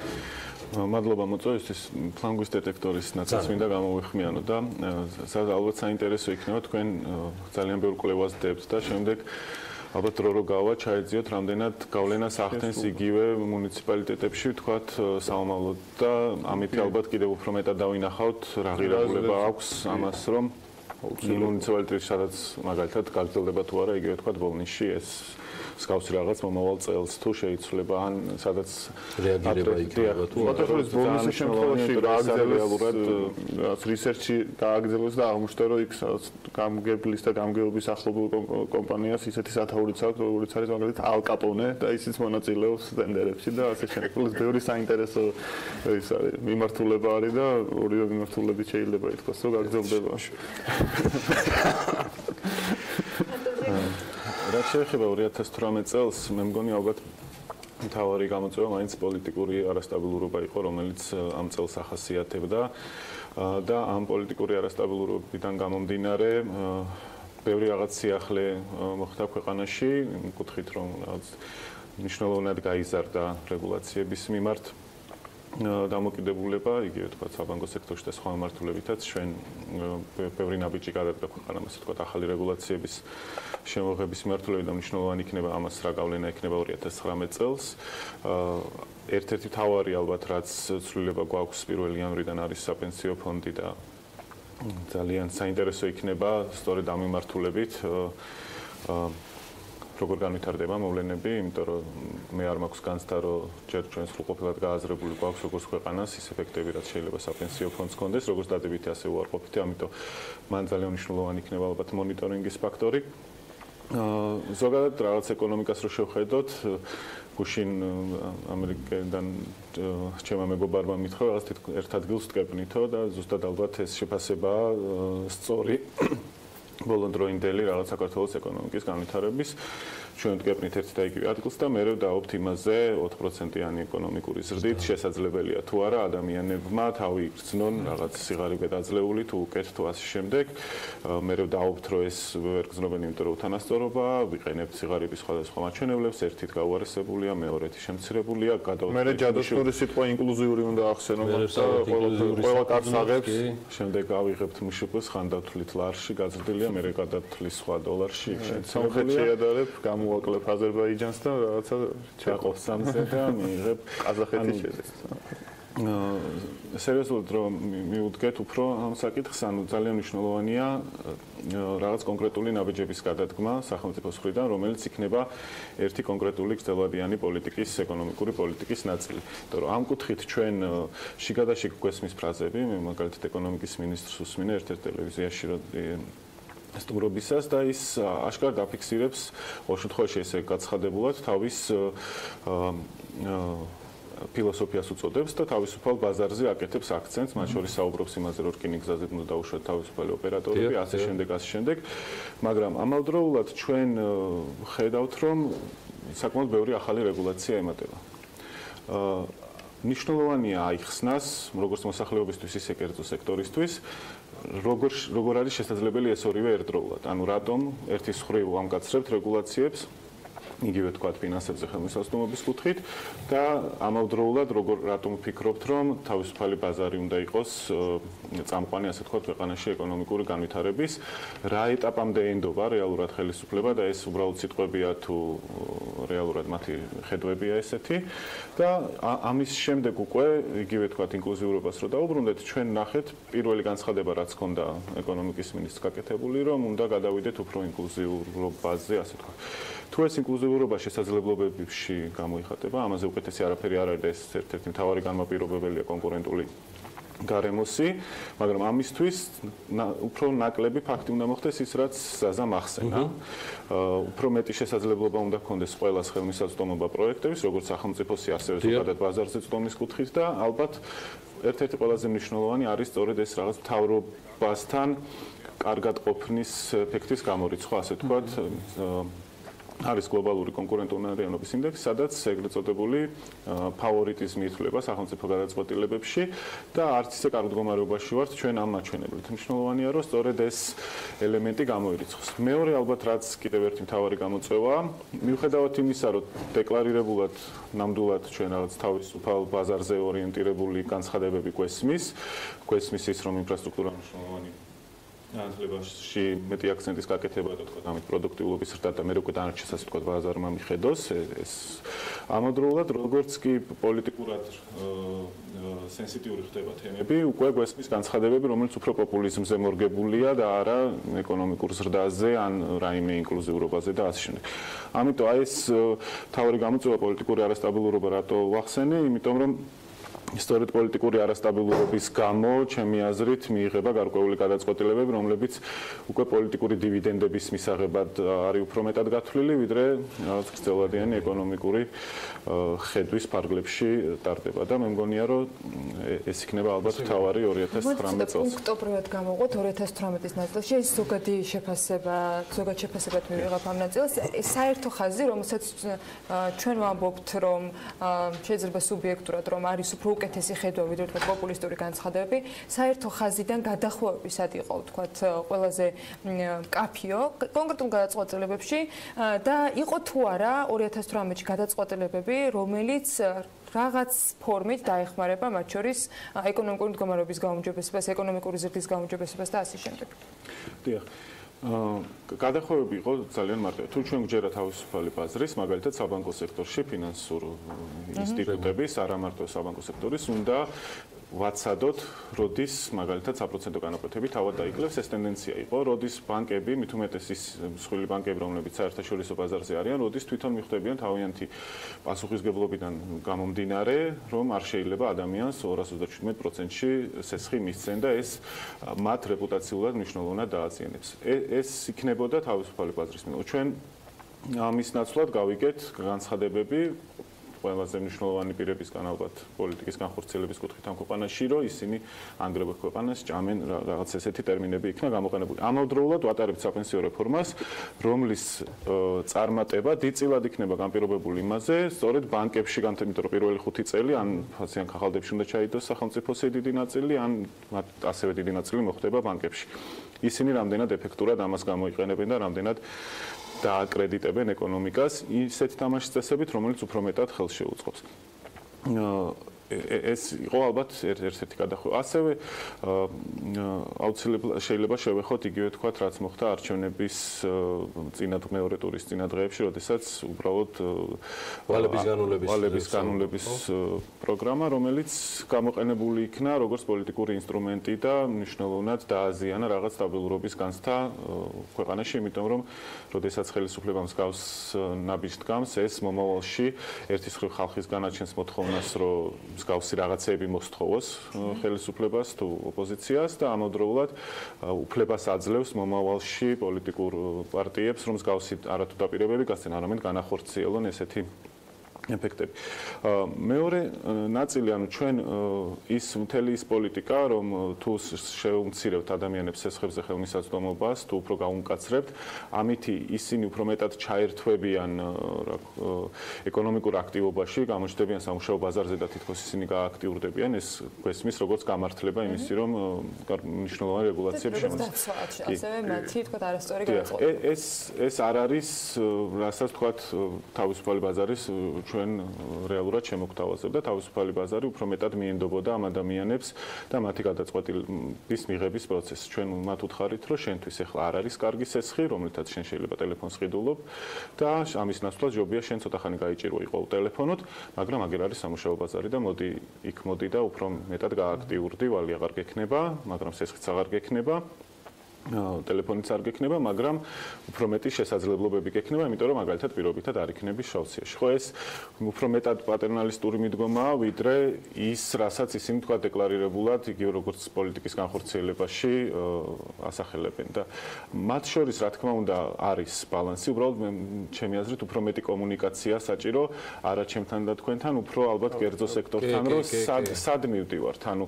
მადლობა მოწვევისთვის. ფლანგვის დეტექტორის ნაწილს მინდა გამოვიხმიანო და ალბათ საინტერესო იქნება თქვენ ძალიან ბევრ კვლევას დებთ და შემდეგ ალბათ რო გავა ჩაეძიოთ რამდენად გავლენას ახდენს იგივე მუნიციპალიტეტებში ვთქვათ საომავლოდ და ამით ალბათ კიდევ უფრო მეტად დავინახავთ რა ღირებულება აქვს ამას რომ მუნიციპალიტეტში სადაც მაგალითად გაგრძელდება თუ არა იგივე ვთქვათ ბოლნისში ეს მსგავსი რაღაც მომავალ წელს თუ შეიცვლება ან სადაც
რეაგირება იქნება თუ
არა. მოთხოვნის ბოლნისის შემთხვევაში გააგრძელოს რისერჩი გააგრძელოს და აღმოჩნდა რომ იქ გამგებლის და გამგეობის ახლობელ კომპანიას ისეთი სათაურიც აქვს როგორც არის მაგალითად ალ კაპონე და ისიც მონაწილეობს ტენდერებში და ასე შემდეგ. ბევრი საინტერესო ის არის მიმართულება არის და ორივე მიმართულებით შეიძლება ითქვას რომ გაგრძელდება. რაც შეეხება 2018 წელს, მე მგონი ალბათ მთავარი გამოწვევა მაინც პოლიტიკური არასტაბილურობა იყო, რომელიც ამ წელს ახასიათებდა და ამ პოლიტიკური არასტაბილურობიდან გამომდინარე ბევრი რაღაც სიახლე მოხდა ქვეყანაში, იმ კუთხით რომ რაღაც მნიშვნელოვნად გაიზარდა რეგულაციების მიმართ დამოკიდებულება, იგივე თქვა საბანკო სექტორში და სხვა მიმართულებითაც ჩვენ ბევრი ნაბიჯი გადადგა ქვეყანამ, ასე თქვა ახალი რეგულაციების შემოღების მიმართულებით და მნიშვნელოვანი იქნება ამას რა გავლენა იქნება 2019 წელს. ერთ-ერთი მთავარი ალბათ რაც ცვლილება გვაქვს 1 იანვრიდან არის საპენსიო ფონდი და ძალიან საინტერესო იქნება სწორედ ამ მიმართულებით როგორ განვითარდება მოვლენები, იმიტომ რომ მე არ მაქვს განცდა რომ ჯერ ჩვენ სრულყოფილად გააზრებული გვაქვს როგორც ქვეყანას ის ეფექტები რაც შეიძლება საპენსიო ფონდს ჰქონდეს, როგორც დადებითი ასე უარყოფითი, ამიტომ მან ძალიან მნიშვნელოვანი იქნება ალბათ მონიტორინგის ფაქტორი. ზოგადად რაღაც ეკონომიკას რო შევხედოთ, გუშინ ამერიკიდან ჩემმა მეგობარმა მითხრა რაღაც ერთ ადგილს ვტკეპნითო და ზუსტად ალბათ ეს შეფასებაა სწორი ბოლონდროინდელი რაღაც საქართველოს ეკონომიკის განვითარების ჩვენ ვტკეპნით ერთ და იგივე ადგილს და მე ვდაობთ იმაზე 4%-იანი ეკონომიკური ზრდით შესაძლებელია თუ არა ადამიანებმა თავი იგრძნონ რაღაც სიღარიბე დაძლეული თუ უკეთ თუ ასე შემდეგ მე ვდაობთ რომ ეს ვერ გრძნობენ იმიტომ რომ უთანასწორობა ვიყენებთ სიღარიბის სხვადასხვა მაჩვენებლებს ერთით გაუარესებულია მეორეთი შემცირებულია გადავთ მე ჯადოსნური სიტყვა ინკლუზიური უნდა ახსენო ყველა კაცს აღებს შემდეგ ავიღებთ მშპ-ს ხანდავთვლით ლარში გაზრდილია მე გადავთვლის სხვა დოლარში სამხრეთში შეადარებ მოაკლებ აზერბაიჯანს და რაღაცა ჩაყობს სამზე და მიიღებ ყაზახეთის შედეგს. სერიოზულად რომ მიუდგეთ უფრო ამ საკითხს, ანუ ძალიან მნიშვნელოვანია რაღაც კონკრეტული ნაბიჯების გადადგმა სახელმწიფოს მხრიდან, რომელიც იქნება ერთი კონკრეტული გრძელვადიანი პოლიტიკის, ეკონომიკური პოლიტიკის ნაწილი. იმიტომ რომ ამ კუთხით ჩვენ შიგადაშიგ გვესმის ფრაზები, მე მაგალითად ეკონომიკის მინისტრს უსმინე ერთ-ერთ ტელევიზიაში სტუმრობისას და ის აშკარად დაფიქსირებს ყოველ შემთხვევაში ესე გაცხადებულად თავის ფილოსოფიას უწოდებს და თავისუფალ ბაზარზე აკეთებს აქცენტს, მათ შორის საუბრობს იმაზე, რომ რკინიგზაზე უნდა დაუშვათ თავისუფალი ოპერატორები, ასე შემდეგ, მაგრამ ამავდროულად ჩვენ ხედავთ, რომ საკმაოდ ბევრი ახალი რეგულაცია ემატება. მნიშვნელოვანია აიხსნას, როგორც მოსახლეობისთვის, ისე კერძო სექტორისთვის, როგორ არის შესაძლებელი ეს ორივე ერთდროულად. ანუ რატომ ერთის მხრივ ამკაცრებთ რეგულაციებს, იგივე თქვა ფინანსებზე ხელმისაწვდომობის კუთხით და ამავდროულად რატომ ვფიქრობთ, რომ თავისუფალი ბაზარი უნდა იყოს წამყვანი, ასე თქვა, ქვეყანაში ეკონომიკური განვითარების, რა ეტაპამდე ენდობა რეალურად ხელისუფლება და ეს უბრალოდ სიტყვებია თუ რეალურად მათი ხედვებია ესეთი და ამის შემდეგ უკვე იგივე თქვა ინკლუზიურობას რო დაუბრუნდეთ, ჩვენ ნახეთ პირველი განცხადება რაც ჰქონდა ეკონომიკის მინისტრს გაკეთებული, რომ უნდა გადავიდეთ უფრო ინკლუზიურობაზე, ასე თქვა. თუ ეს ინკლუზიურობა მობილურობა შესაძლებლობებში გამოიხატება, ამაზე უკეთესი არაფერი არ არის და ეს ერთ-ერთი მთავარი განმაპირობებელია კონკურენტული გარემოსი, მაგრამ ამისთვის უფრო ნაკლები ფაქტი უნდა მოხდეს ის, რაც ზაზამ ახსენა. უფრო მეტი შესაძლებლობა უნდა ჰქონდეს ყველას ხელმისაწვდომობა პროექტების, როგორც სახელმწიფოსი, ასევე ზოგადად ბაზარზე წვდომის კუთხით და ალბათ ერთ-ერთი ყველაზე მნიშვნელოვანი არის სწორედ ეს რაღაც მთავრობასთან კარგად ყოფნის ეფექტის გამორიცხვა, ასე ვთქვათ. არის გლობალური კონკურენტუნარიანობის ინდექსი, სადაც ეგრეთ წოდებული ფავორიტიზმი ითვლება სახელმწიფო გადაწყვეტილებებში და არც ისე კარგ მდგომარეობაში ვართ ჩვენ ამ მაჩვენებლით. მნიშვნელოვანია, რომ სწორედ ეს ელემენტი გამოირიცხოს. მეორე ალბათ რაც კიდევ ერთი მთავარი გამოწვევაა, მიუხედავად იმისა, რომ დეკლარირებულად ნამდვილად ჩვენ რაღაც თავისუფალ ბაზარზე ორიენტირებული განცხადებები გვესმის ის, რომ ინფრასტრუქტურა მნიშვნელოვანი განათლებაში მეტი აქცენტის გაკეთება და თქვა ამით პროდუქტიულობის ზრდა და მე უკვე დანარჩენსაც თქვა ბაზარმა მიხედოს ეს ამავდროულად როგორც კი პოლიტიკურად სენსიტიური ხდება თემები უკვე გვესმის განცხადებები რომელიც უფრო პოპულიზმზე მორგებულია და არა ეკონომიკურ ზრდაზე ან რაიმე ინკლუზიურობაზე და ასე შემდეგ. ამიტომ აი ეს თავი გამოწვევა პოლიტიკური არასტაბილურობა რატო ვახსენე, იმიტომ რომ ისტორიულ პოლიტიკური არასტაბილურობის გამო, ჩემი აზრით, მიიღება გარკვეული გადაწყვეტილებები, რომლებიც უკვე პოლიტიკური დივიდენდების მისაღებად არის უფრო მეტად გათვლილი, ვიდრე რაღაც გრძელვადიანი ეკონომიკური ხედვის ფარგლებში ტარდება და მე მგონია, რომ ეს იქნება ალბათ თავარი 2019 წელს.
პუნქტობრივად გამოვყოთ 2018-ის ნაწილში ეს ზოგადი შეფასებად მივიღებ ამ ნაწილს. საერთო ხაზი, რომელსაც ჩვენ ვამბობთ, რომ შეიძლება სუბიექტურად რომ არის უფრო უკეთესი ხედვა ვიდრე თქვა პოპულისტური განცხადებები, საერთო ხაზიდან გადახვევები სად იყო, თქვა ყველაზე კაფიო კონკრეტულ გადაწყვეტილებებში და იყო თუ არა 2018-ში გადაწყვეტილებები, რომელიც რაღაც ფორმით დაეხმარება მათ შორის ეკონომიკური მდგომარეობის გაუმჯობესებას, ეკონომიკური ზრდის გაუმჯობესებას და ასე შემდეგ.
დიახ. გადახვევები იყო ძალიან მარტივი. თუ ჩვენ გვჯერა თავისუფალი ბაზრის, მაგალითად საბანკო სექტორში ფინანსურ ინსტიტუტების, არა მარტო საბანკო სექტორის უნდა ვაცადოთ, როდის მაგალითად საპროცენტო განაკვეთები თავად დაიკლებს. ეს ტენდენცია იყო, როდის ბანკები, მით უმეტეს ის მსხვილი ბანკები, რომლებიც საერთაშორისო ბაზარზე არიან, როდის თვითონ მიხვდებიან თავიანთი პასუხისგებლობიდან გამომდინარე, რომ არ შეიძლება ადამიანს 237%-ში სესხი მისცენ და ეს მათ რეპუტაციულად მნიშვნელოვნად დააზიანებს. ეს იქნებოდა თავისუფალი ბაზრის მიერ. ჩვენ ამის ნაცვლად გავიგეთ განცხადებები ყველაზე მნიშვნელოვანი პირებისგან ალბათ პოლიტიკის განხორციელების კუთხით ამ ქვეყანაში, რომ ისინი ანგრევენ ქვეყანას, ჭამენ რაღაც ესეთი ტერმინები იქნა გამოყენებული. ამავდროულად ვატარებთ საპენსიო რეფორმას, რომლის წარმატება დიდწილად იქნება განპირობებული იმაზე, სწორედ ბანკებში, იმიტომ რომ პირველი 5 წელი ან ფასიან ხალხებში უნდა ჩაიდოს სახელმწიფოს დიდი ნაწილი, ან ასევე დიდი ნაწილი მოხდება ბანკებში. ისინი რამდენად ეფექტურად ამას გამოიყენებენ და რამდენად დააკრედიტებენ ეკონომიკას ისეთ თამაშის წესებით, რომელიც უფრო მეტად ხელს შეუწყობს. ეს იყო ალბათ ერთ-ერთი გადახვევა. ასევე აუცილებლად შეიძლება შევეხოთ იგივე თქვა, რაც მოხდა არჩევნების მეორე ტურის წინა დღეებში, როდესაც უბრალოდ ვალების განულების პროგრამა, რომელიც გამოყენებული იქნა როგორც პოლიტიკური ინსტრუმენტი და მნიშვნელოვნად დააზიანა რაღაც სტაბილურობის განცდა ქვეყანაში, იმიტომ რომ როდესაც ხელისუფლებამ მსგავს ნაბიჯს დგამს, ეს მომავალში ერთის მხრივ ხალხის განაჩენს მოთხოვნას, რომ მსგავსი რაღაცეები მოსთხოვოს ხელისუფლებას თუ ოპოზიციას და ამავდროულად უფლებას აძლევს მომავალში პოლიტიკურ პარტიებს, რომ მსგავსი არათუ დაპირებები გასცენ, არამედ განახორციელონ ესეთი ეფექტები. მეორე ნაწილი, ანუ ჩვენ ის მთელი ის პოლიტიკა, რომ თუ შეუმცირებთ ადამიანებს სესხებზე ხელმისაწვდომობას, თუ უფრო გაუმკაცრებთ, ამითი ისინი უფრო მეტად ჩაერთვებიან ეკონომიკურ აქტივობაში, გამოჩნდებიან სამუშაო ბაზარზე და თითქოს ისინი გააქტიურდებიან, ეს გვესმის როგორც გამართლება იმისი, რომ მნიშვნელოვანი რეგულაციები
შემოწმება. ასევე მათი თქვა არასწორი გადაწყვეტილება.
ეს არ არის, რასაც თქვა თავისუფალი ბაზარის ჩვენ რეალურად შემოგთავაზებთ და თავისუფალი ბაზარი უფრო მეტად მიენდობოდა ამ ადამიანებს და მათი გადაწყვეტილების მიღების პროცესს. ჩვენ მათ უთხარით, რომ შენთვის ახლა არ არის კარგი სესხი, რომელთაც შენ შეიძლება ტელეფონს ყიდულობ და ამის ნაცვლად ჯობია შენ ცოტა ხანი გაიჭირო იყო ტელეფონოთ, მაგრამ აგერ არის სამუშაო ბაზარი და მოდი იქ მოდი და უფრო მეტად გააქტიურდი, ვალი აღარ გექნება, მაგრამ სესხიც აღარ გექნება. ტელეფონიც არ გექნება, მაგრამ უფრო მეტი შესაძლებლობები გექნება, იმიტომ რომ მაგალითად პირობითად არ იქნები შავციაში. ხო, ეს უფრო მეტად პატერნალისტური მიდგომაა, ვიდრე ის, რასაც ისინი თქვა დეკლარირებულად, იგივე როგორც პოლიტიკის განხორციელებაში ასახელებენ და მათ შორის, რა თქმა უნდა, არის ბალანსი, უბრალოდ მე ჩემი აზრით უფრო მეტი კომუნიკაცია საჭირო, არა ჩემთან და თქვენთან, უფრო ალბათ კერძო სექტორთან, რომ სად მივდივართ, ანუ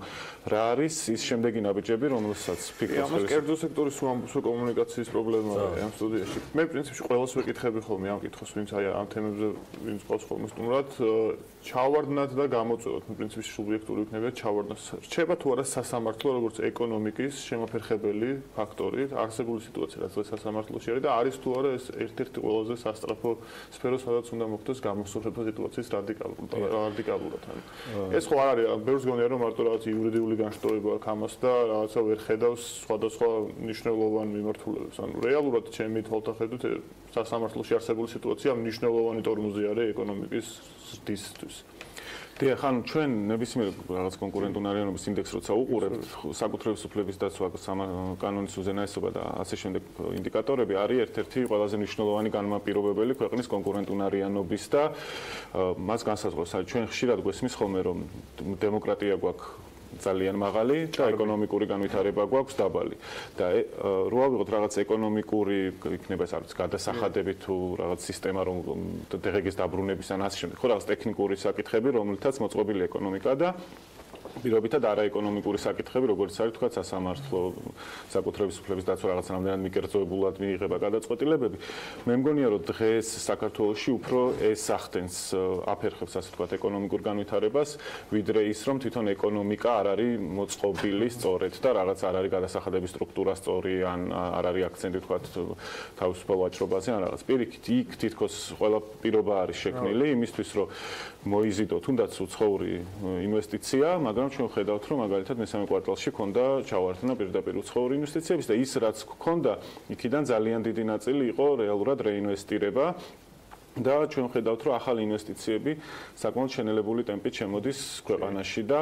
რა არის ის შემდეგი ნაბიჯები, რომელსაც ფიქრობთ კერძო სექტორის კომუნიკაციის პრობლემაა ამ სტუდიაში. მე პრინციპში ყველას ვეკითხები ხოლმე ამ კითხვას, ვინც აი ამ თემებზე ვინც ყავს ხოლმე სტუმრად, ჩავარდნათ და გამოწევოთ. პრინციპში სუბიექტური იქნება ჩავარდნა. რჩება თუ არა სასამართლო როგორც ეკონომიკის შემოფერხებელი ფაქტორი, არსებული სიტუაცია რაც დღეს სასამართლოში არის და არის თუ არა ეს ერთ-ერთი ყველაზე სასწრაფო სფერო, სადაც უნდა მოხდეს გამოსწორება სიტუაციის რადიკალურად. ეს ხო არ არის, ბევრს გონია რომ მარტო რაღაც იურიდიული განშტოება აქვს ამას და რაღაცა ვერ ხედავს სხვადასხვა მნიშვნელოვან მიმართულებებს. ანუ რეალურად ჩემი თვალსაჩინით სასამართლოში არსებული სიტუაცია მნიშვნელოვანი ტორმოზი არის ეკონომიკის ზრდისთვის. დიახ, ანუ ჩვენ ნებისმიერ რაღაც კონკურენტუნარიანობის ინდექსს როცა უყურებთ, საკუთრების უფლების დაცვა, კანონის უზენაესობა და ასე შემდეგ ინდიკატორები არის ერთ-ერთი ყველაზე მნიშვნელოვანი განმაპირობებელი ქვეყნის კონკურენტუნარიანობის და მას განსაზღვრავს. ჩვენ ხშირად გვესმის ხოლმე რომ დემოკრატია გვაქვს ძალიან მაღალი და ეკონომიკური განვითარება გვაქვს დაბალი. და რო ავიღოთ რაღაც ეკონომიკური, იქნება ეს არის გადასახადები თუ რაღაც სისტემა რომ დღეგის დაბრუნების ან ასე შემდეგ. ხო რაღაც ტექნიკური საკითხები, რომელთაც მოწყობილი ეკონომიკა და პირობითად არაეკონომიკური საკითხები, როგორც არის თქვა სასამართლო, საკუთრების უფლების დაცვა რაღაც რამდენად მიკერძოებულად მიიღება გადაწყვეტილებები. მე მგონია რომ დღეს საქართველოში უფრო ეს ახდენს აფერხებს ასე თქვა ეკონომიკურ განვითარებას, ვიდრე ის რომ თვითონ ეკონომიკა არ არის მოწყობილი სწორედ და რაღაც არ არის გადასახადების სტრუქტურა სწორი ან არ არის აქცენტი თქვა თავისუფალ ვაჭრობაზე ან რაღაც. პირიქით იქ თითქოს ყველა პირობა არის შექმნილი იმისთვის რომ მოიზიდო თუნდაც უცხოური ინვესტიცია, მაგრამ ჩვენ ხედავთ რომ მაგალითად მესამე კვარტალში ქონდა ჩავარდნა პირდაპირ უცხოური ინვესტიციების და ის რაც ქონდა იქიდან ძალიან დიდი ნაწილი იყო რეალურად რეინვესტირება და ჩვენ ხედავთ რომ ახალი ინვესტიციები საკმაოდ შენელებული ტემპით შემოდის ქვეყანაში და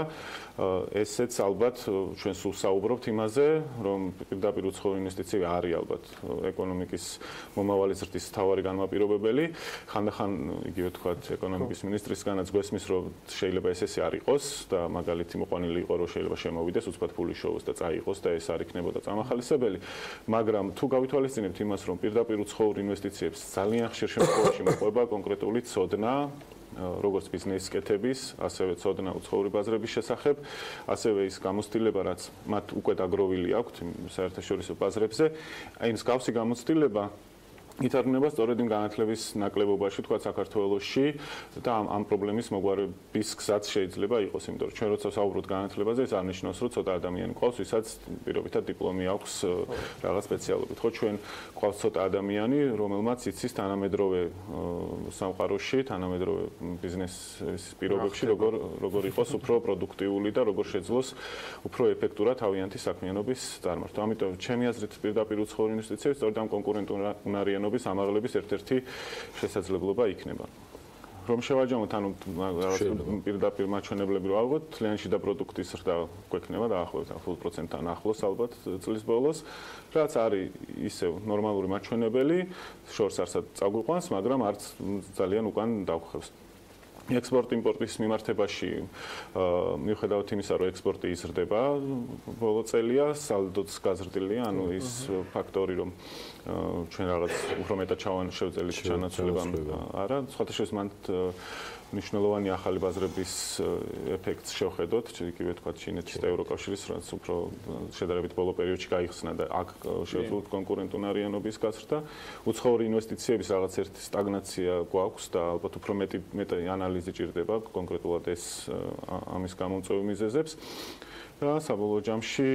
ესეც ალბათ ჩვენ სულ საუბრობთ იმაზე რომ პირდაპირ უცხოური ინვესტიციები არის ალბათ ეკონომიკის მომავალი ზრდის მთავარი განმაპირობებელი. ხანდახან იგივე თქვათ ეკონომიკის მინისტრისგანაც გვესმის რომ შეიძლება ესე არ იყოს და მაგალითი მოყვანილი იყო რომ შეიძლება შემოვიდეს უცბად ფული შოუს და წაიღოს და ეს არ იქნებოდა წამახალისებელი. მაგრამ თუ გავითვალისწინებთ იმას რომ პირდაპირ უცხოურ ინვესტიციებს ძალიან ხშირ შემთხვევაში მოყვება კონკრეტული ცოდნა როგორც ბიზნესის კეთების, ასევე ცოდნა უცხოური ბაზრების შესახებ, ასევე ის გამოცდილება, რაც მათ უკვე დაგროვილი აქვთ საერთაშორისო ბაზრებზე, აი ეს გავსი გამოცდილება ითარგმნება სწორედ იმ განათლების ნაკლებობაში, თქვა საქართველოში და ამ პრობლემის მოგვარების გზაც შეიძლება იყოს, იმიტომ რომ ჩვენ როცა საუბრობთ განათლებაზე, ეს არ ნიშნავს, რომ ცოტა ადამიანი ყავს, ვისაც პირობითად დიპლომი აქვს რაღაც სპეციალობით. ხო, ჩვენ ყავს ცოტა ადამიანი, რომელმაც იცის თანამედროვე სამყაროში, თანამედროვე ბიზნესის პირობებში, როგორ იყოს უფრო პროდუქტიული და როგორ შეძლოს უფრო ეფექტურად თავიანთი საქმიანობის წარმართვა. ამიტომ ჩემი აზრით პირდაპირ უცხოური ინვესტიციები სწორედ ამ კონკურენტუნარიანობის ამაღლების ერთ-ერთი შესაძლებლობა იქნება. რომ შევაჯამოთ, ანუ რაღაც პირდაპირ მაჩვენებლები რო ავიღოთ, თლიანში და პროდუქტის ზრდა გვექნება დაახლოებით 5%-თან ახლოს ალბათ წლის ბოლოს, რაც არის ისევ ნორმალური მაჩვენებელი, შორს არსად წაგვიყვანს, მაგრამ არც ძალიან უკან დავხვევს. ექსპორტ-იმპორტის მიმართებაში მიუხედავად იმისა, რომ ექსპორტი იზრდება ბოლო წელია, სალდოც გაზრდილია, ანუ ის ფაქტორი, რომ ჩვენ რაღაც უფრო მეტად შევძელით ჩანაცვლება არა, სხვათა შორის მან მნიშვნელოვანი ახალი ბაზრების ეფექტს შევხედოთ, იგივე თქვა ჩინეთის და ევროკავშირის, რაც უფრო შედარებით ბოლო პერიოდში გაიხსნა და აქ შევძლოთ კონკურენტუნარიანობის გაზრდა. უცხოური ინვესტიციების რაღაც ერთი სტაგნაცია გვაქვს და ალბათ უფრო მეტი ანალიზი ჭირდება კონკრეტულად ეს ამის გამომწვევი მიზეზებს. და საბოლოო ჯამში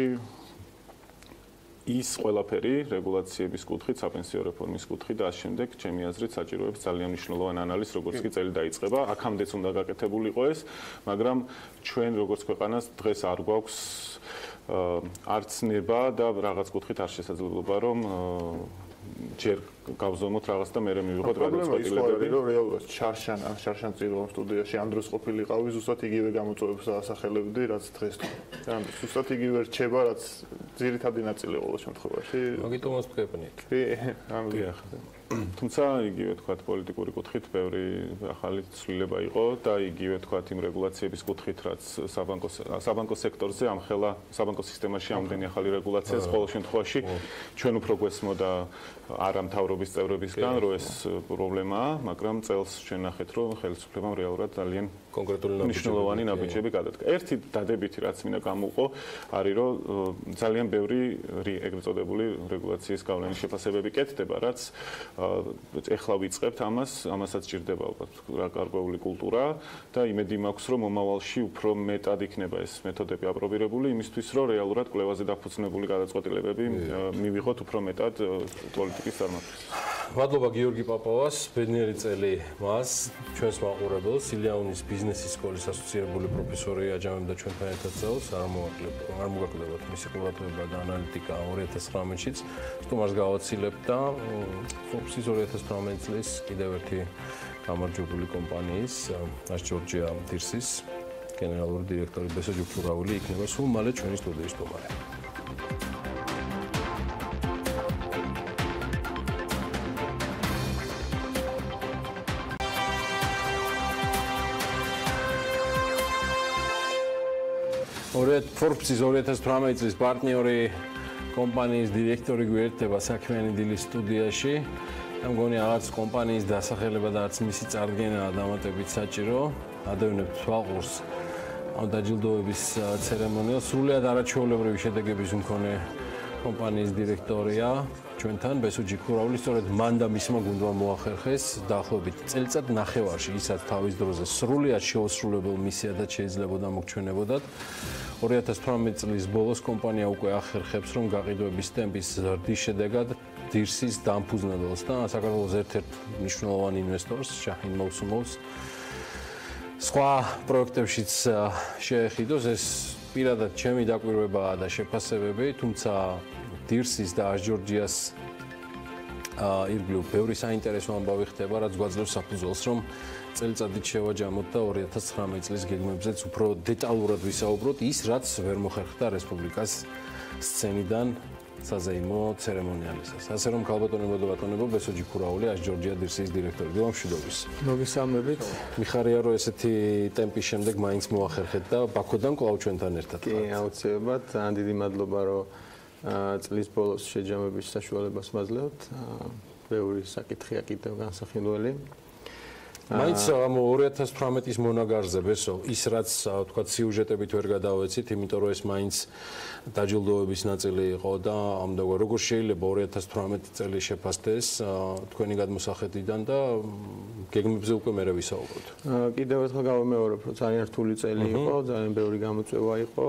ის ყველაფერი რეგულაციების კუთხით, საპენსიო რეფორმის კუთხით და ამ შემდეგ ჩემი აზრით საჭიროებს ძალიან მნიშვნელოვან ანალიზს, როგორც კი წელი დაიწყება. აქამდეც უნდა გაკეთებულიყო ეს, მაგრამ ჩვენ როგორც ქვეყანას დღეს არ გვაქვს არც ნება და რაღაც კუთხით არ შესაძლებლობა რომ ჯერ გავზომოთ რაღაც და მერე მივიღოთ გადაწყვეტილებები. რომ რეალურად შარშან წირვამ სტუდიაში ამ დროს ყოფილიყავი, ზუსტად იგივე გამოწვევებს ასახელებდი, რაც დღეს. ან ზუსტად იგივე რჩება, რაც ძირითადი ნაწილი ყოველ შემთხვევაში.
მაგიტომაც ვკეპნით.
თუმცა იგივე თქვა პოლიტიკური კუთხით ბევრი ახალი ცვლილება იყო და იგივე თქვა იმ რეგულაციების კუთხით რაც საბანკო სექტორზე ამხელა საბანკო სისტემაში ამდენი ახალი რეგულაციას ყოველ შემთხვევაში ჩვენ უფრო გვესმოდა არა მთავრობის წევრებისგან რომ ეს პრობლემაა, მაგრამ წელს ჩვენ ნახეთ რომ ხელისუფლებამ რეალურად ძალიან
კონკრეტული
მნიშვნელოვანი ნაბიჯები გადადგა. ერთი დადებითი რაც მინდა გამოვყო არის რომ ძალიან ბევრი ეგრეთ წოდებული რეგულაციის გავლენის შეფასებები კეთდება, რაც ეხლა ვიწყებთ ამასაც ჭირდება ალბათ გარკვეული კულტურა და იმედი მაქვს რომ მომავალში უფრო მეტად იქნება ეს მეთოდები აპრობირებული იმისთვის რომ რეალურად კვლევაზე დაფუძნებული გადაწყვეტილებები მივიღოთ უფრო მეტად პოლიტიკის წარმართვისას.
მადლობა გიორგი პაპავას, ბედნიერი წელი მას, ჩვენს მაყურებელს, სილაუნის ბიზნესის სკოლის ასოცირებული პროფესორი აჯამებდა ჩვენთან ერთად წელს, არ მოგაკლდებათ მისი ყურადღება და ანალიტიკა 2019-ში, სტუმარს გავაცილებ და Forbes-ის 2018 წლის კიდევ ერთი გამარჯვებული კომპანიის, ჯორჯია დირსის გენერალური დირექტორი ბესო ჯუფურავილი იქნება სულ მალე ჩვენი სტუდიის სტუმარი. Forbes-ის 2018 წლის პარტნიორი კომპანიის დირექტორი გვერდება საქმიანი დილის სტუდიაში. მგონი რაღაც კომპანიის დასახელება და არც მისი წარდგენა დამატებით საჭირო. ადევნებთ თვალყურს ამ დაჯილდოების ცერემონიალს. სრულიად არაჩვეულებრივი შედეგების მქონე კომპანიის დირექტორია ჩვენთან ბესო ჯიფურავილი, სწორედ მან და მისმა გუნდმა მოახერხეს დაახლოებით წელიწად ნახევარში, ისაც თავის დროზე სრულიად შეუსრულებელ მისიადად შეიძლებოდა მოგჩვენებოდათ. 2018 წლის ბოლოს კომპანია უკვე ახერხებს, რომ გაყიდვების ტემპის ზრდის შედეგად დირსის დამფუძნებელს და საქართველოს ერთ-ერთ მნიშვნელოვან ინვესტორს, შაჰინ მოუსუმოვს სხვა პროექტებშიც შეეხიდოს. ეს პირადად ჩემი დაკვირვებაა და შეფასებები, თუმცა დირსის და ჯორჯიას ირგვლივ ბევრი საინტერესო ამბავი ხდება, რაც გვაძლევს საფუძველს, რომ წელიწადით შევაჯამოთ და 2019 წლის გეგმებზეც უფრო დეტალურად ვისაუბროთ, ის რაც ვერ მოხერხდა რესპუბლიკას სცენიდან საზეიმო ცერემონიალისას. ასე რომ ქალბატონებო და ბატონებო, ბესო ჯიფურავილი, ჯორჯია დირსის დირექტორი. მშვიდობის.
მოგესალმებით.
მიხარია რომ ესეთი ტემპის შემდეგ მაინც მოახერხეთ და ბაქოდან კვლავ ჩვენთან ერთად.
კი, აუცილებლად. ძალიან დიდი მადლობა რომ წლის ბოლოს შეჯამების საშუალებას მაძლევთ. ბევრი საკითხია კიდევ განსახილველი.
მაინც 2018-ის მონაგარზე ბესო ის რაც თქვა სიუჟეტებით ვერ გადავეცით, იმიტომ რომ ეს მაინც დაჯილდოების ნაწილი იყო და ამდაგვა როგორ შეიძლება 2018 წელი შეფასდეს თქვენი გადმოსახედიდან და გეგმებზე უკვე მერე ვისაუბროთ.
კიდევ ერთხელ გავიმეორებ, რომ ძალიან რთული წელი იყო, ძალიან ბევრი გამოწვევა იყო.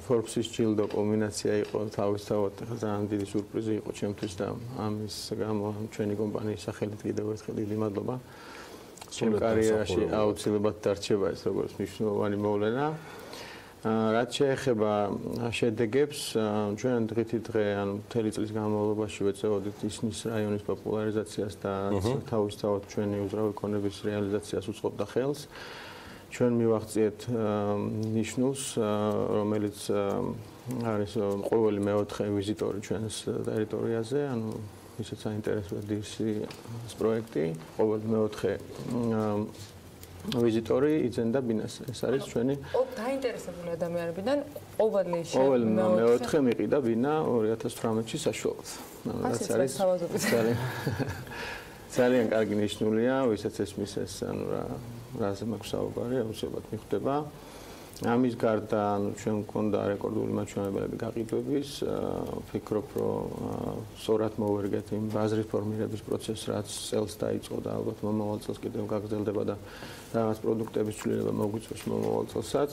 Forbes-ის ჯილდო კულმინაცია იყო, თავისთავად ძალიან დიდი სიურპრიზი იყო ჩემთვის და ამის გამო ჩვენი კომპანიის სახელით კიდევ ერთხელ დიდი მადლობა. ჩემ კარიერაში აუცილებლად დარჩება ეს როგორც მნიშვნელოვანი მოვლენა. რაც შეეხება შედეგებს, ჩვენ დღითი დღე, ანუ მთელი წლის განმავლობაში ვეწეოდით ისნის რაიონის პოპულარიზაციას და თავისთავად ჩვენი უძრავი ქონების რეალიზაციას უწყობდა ხელს. ჩვენ მივაღწიეთ ნიშნულს, რომელიც არის ყოველი მეოთხე ვიზიტორი ჩვენს ტერიტორიაზე, ანუ ისეთ საინტერესოა დირსის პროექტი, ყოველ მეოთხე ვიზიტორი იძენდა ბინას. ეს არის ჩვენი
დაინტერესებული ადამიანებიდან ყოველ
მეოთხე მიყიდა ბინა 2018-ში საშუალოდ.
რაც არის
ძალიან კარგი ნიშნულია, ვისაც ესმის ეს, ანუ რაზე მაქვს საუბარი, აუცილებლად მიხვდება. ამის გარდა, ანუ ჩვენ მქონდა რეკორდული მაჩვენებლები გაყიდვების, ვფიქრობ, რომ სწორად მოვერგეთ იმ ბაზრის ფორმირების პროცესს, რაც წელს დაიწყო და ალბათ მომავალ წელს კიდევ გაგრძელდება და რაღაც პროდუქტების ცვლილება მოგვიწევს მომავალ წელსაც.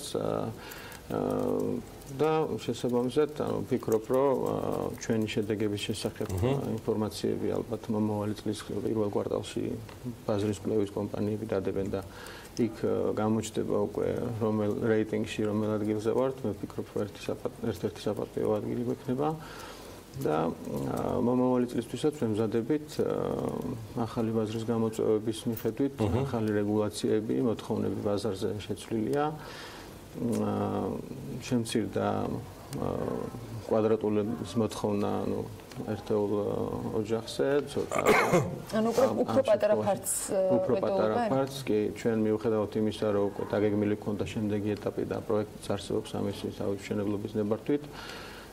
და შესაბამისად, ანუ ვფიქრობ, რომ ჩვენი შედეგების შესახებ ინფორმაციები ალბათ მომავალი წლის პირველ კვარტალში ბაზრის კვლევის კომპანიები დადებენ და იქ გამოჩნდება უკვე რომელ რეიტინგში რომელ ადგილზე ვართ. მე ვფიქრობ, რომ ერთ-ერთი საპატიო ადგილი გვექნება და მომავალი წლისთვისაც ჩვენ მზადებით ახალი ბაზრის გამოწვევების მიხედვით, ახალი რეგულაციები, მოთხოვნები ბაზარზე შეცვლილია. შემცირდა კვადრატულების მოთხოვნა, ანუ ერთეულ ოჯახზე, ცოტა.
ანუ უფრო პატარა ფართს
უფრო პატარა ფართს, კი, ჩვენ მიუხედავად იმისა, რომ უკვე დაგეგმილი ქონდა შემდეგი ეტაპი და პროექტიც არსებობს ამის თავის მშენებლობის ნებართვით.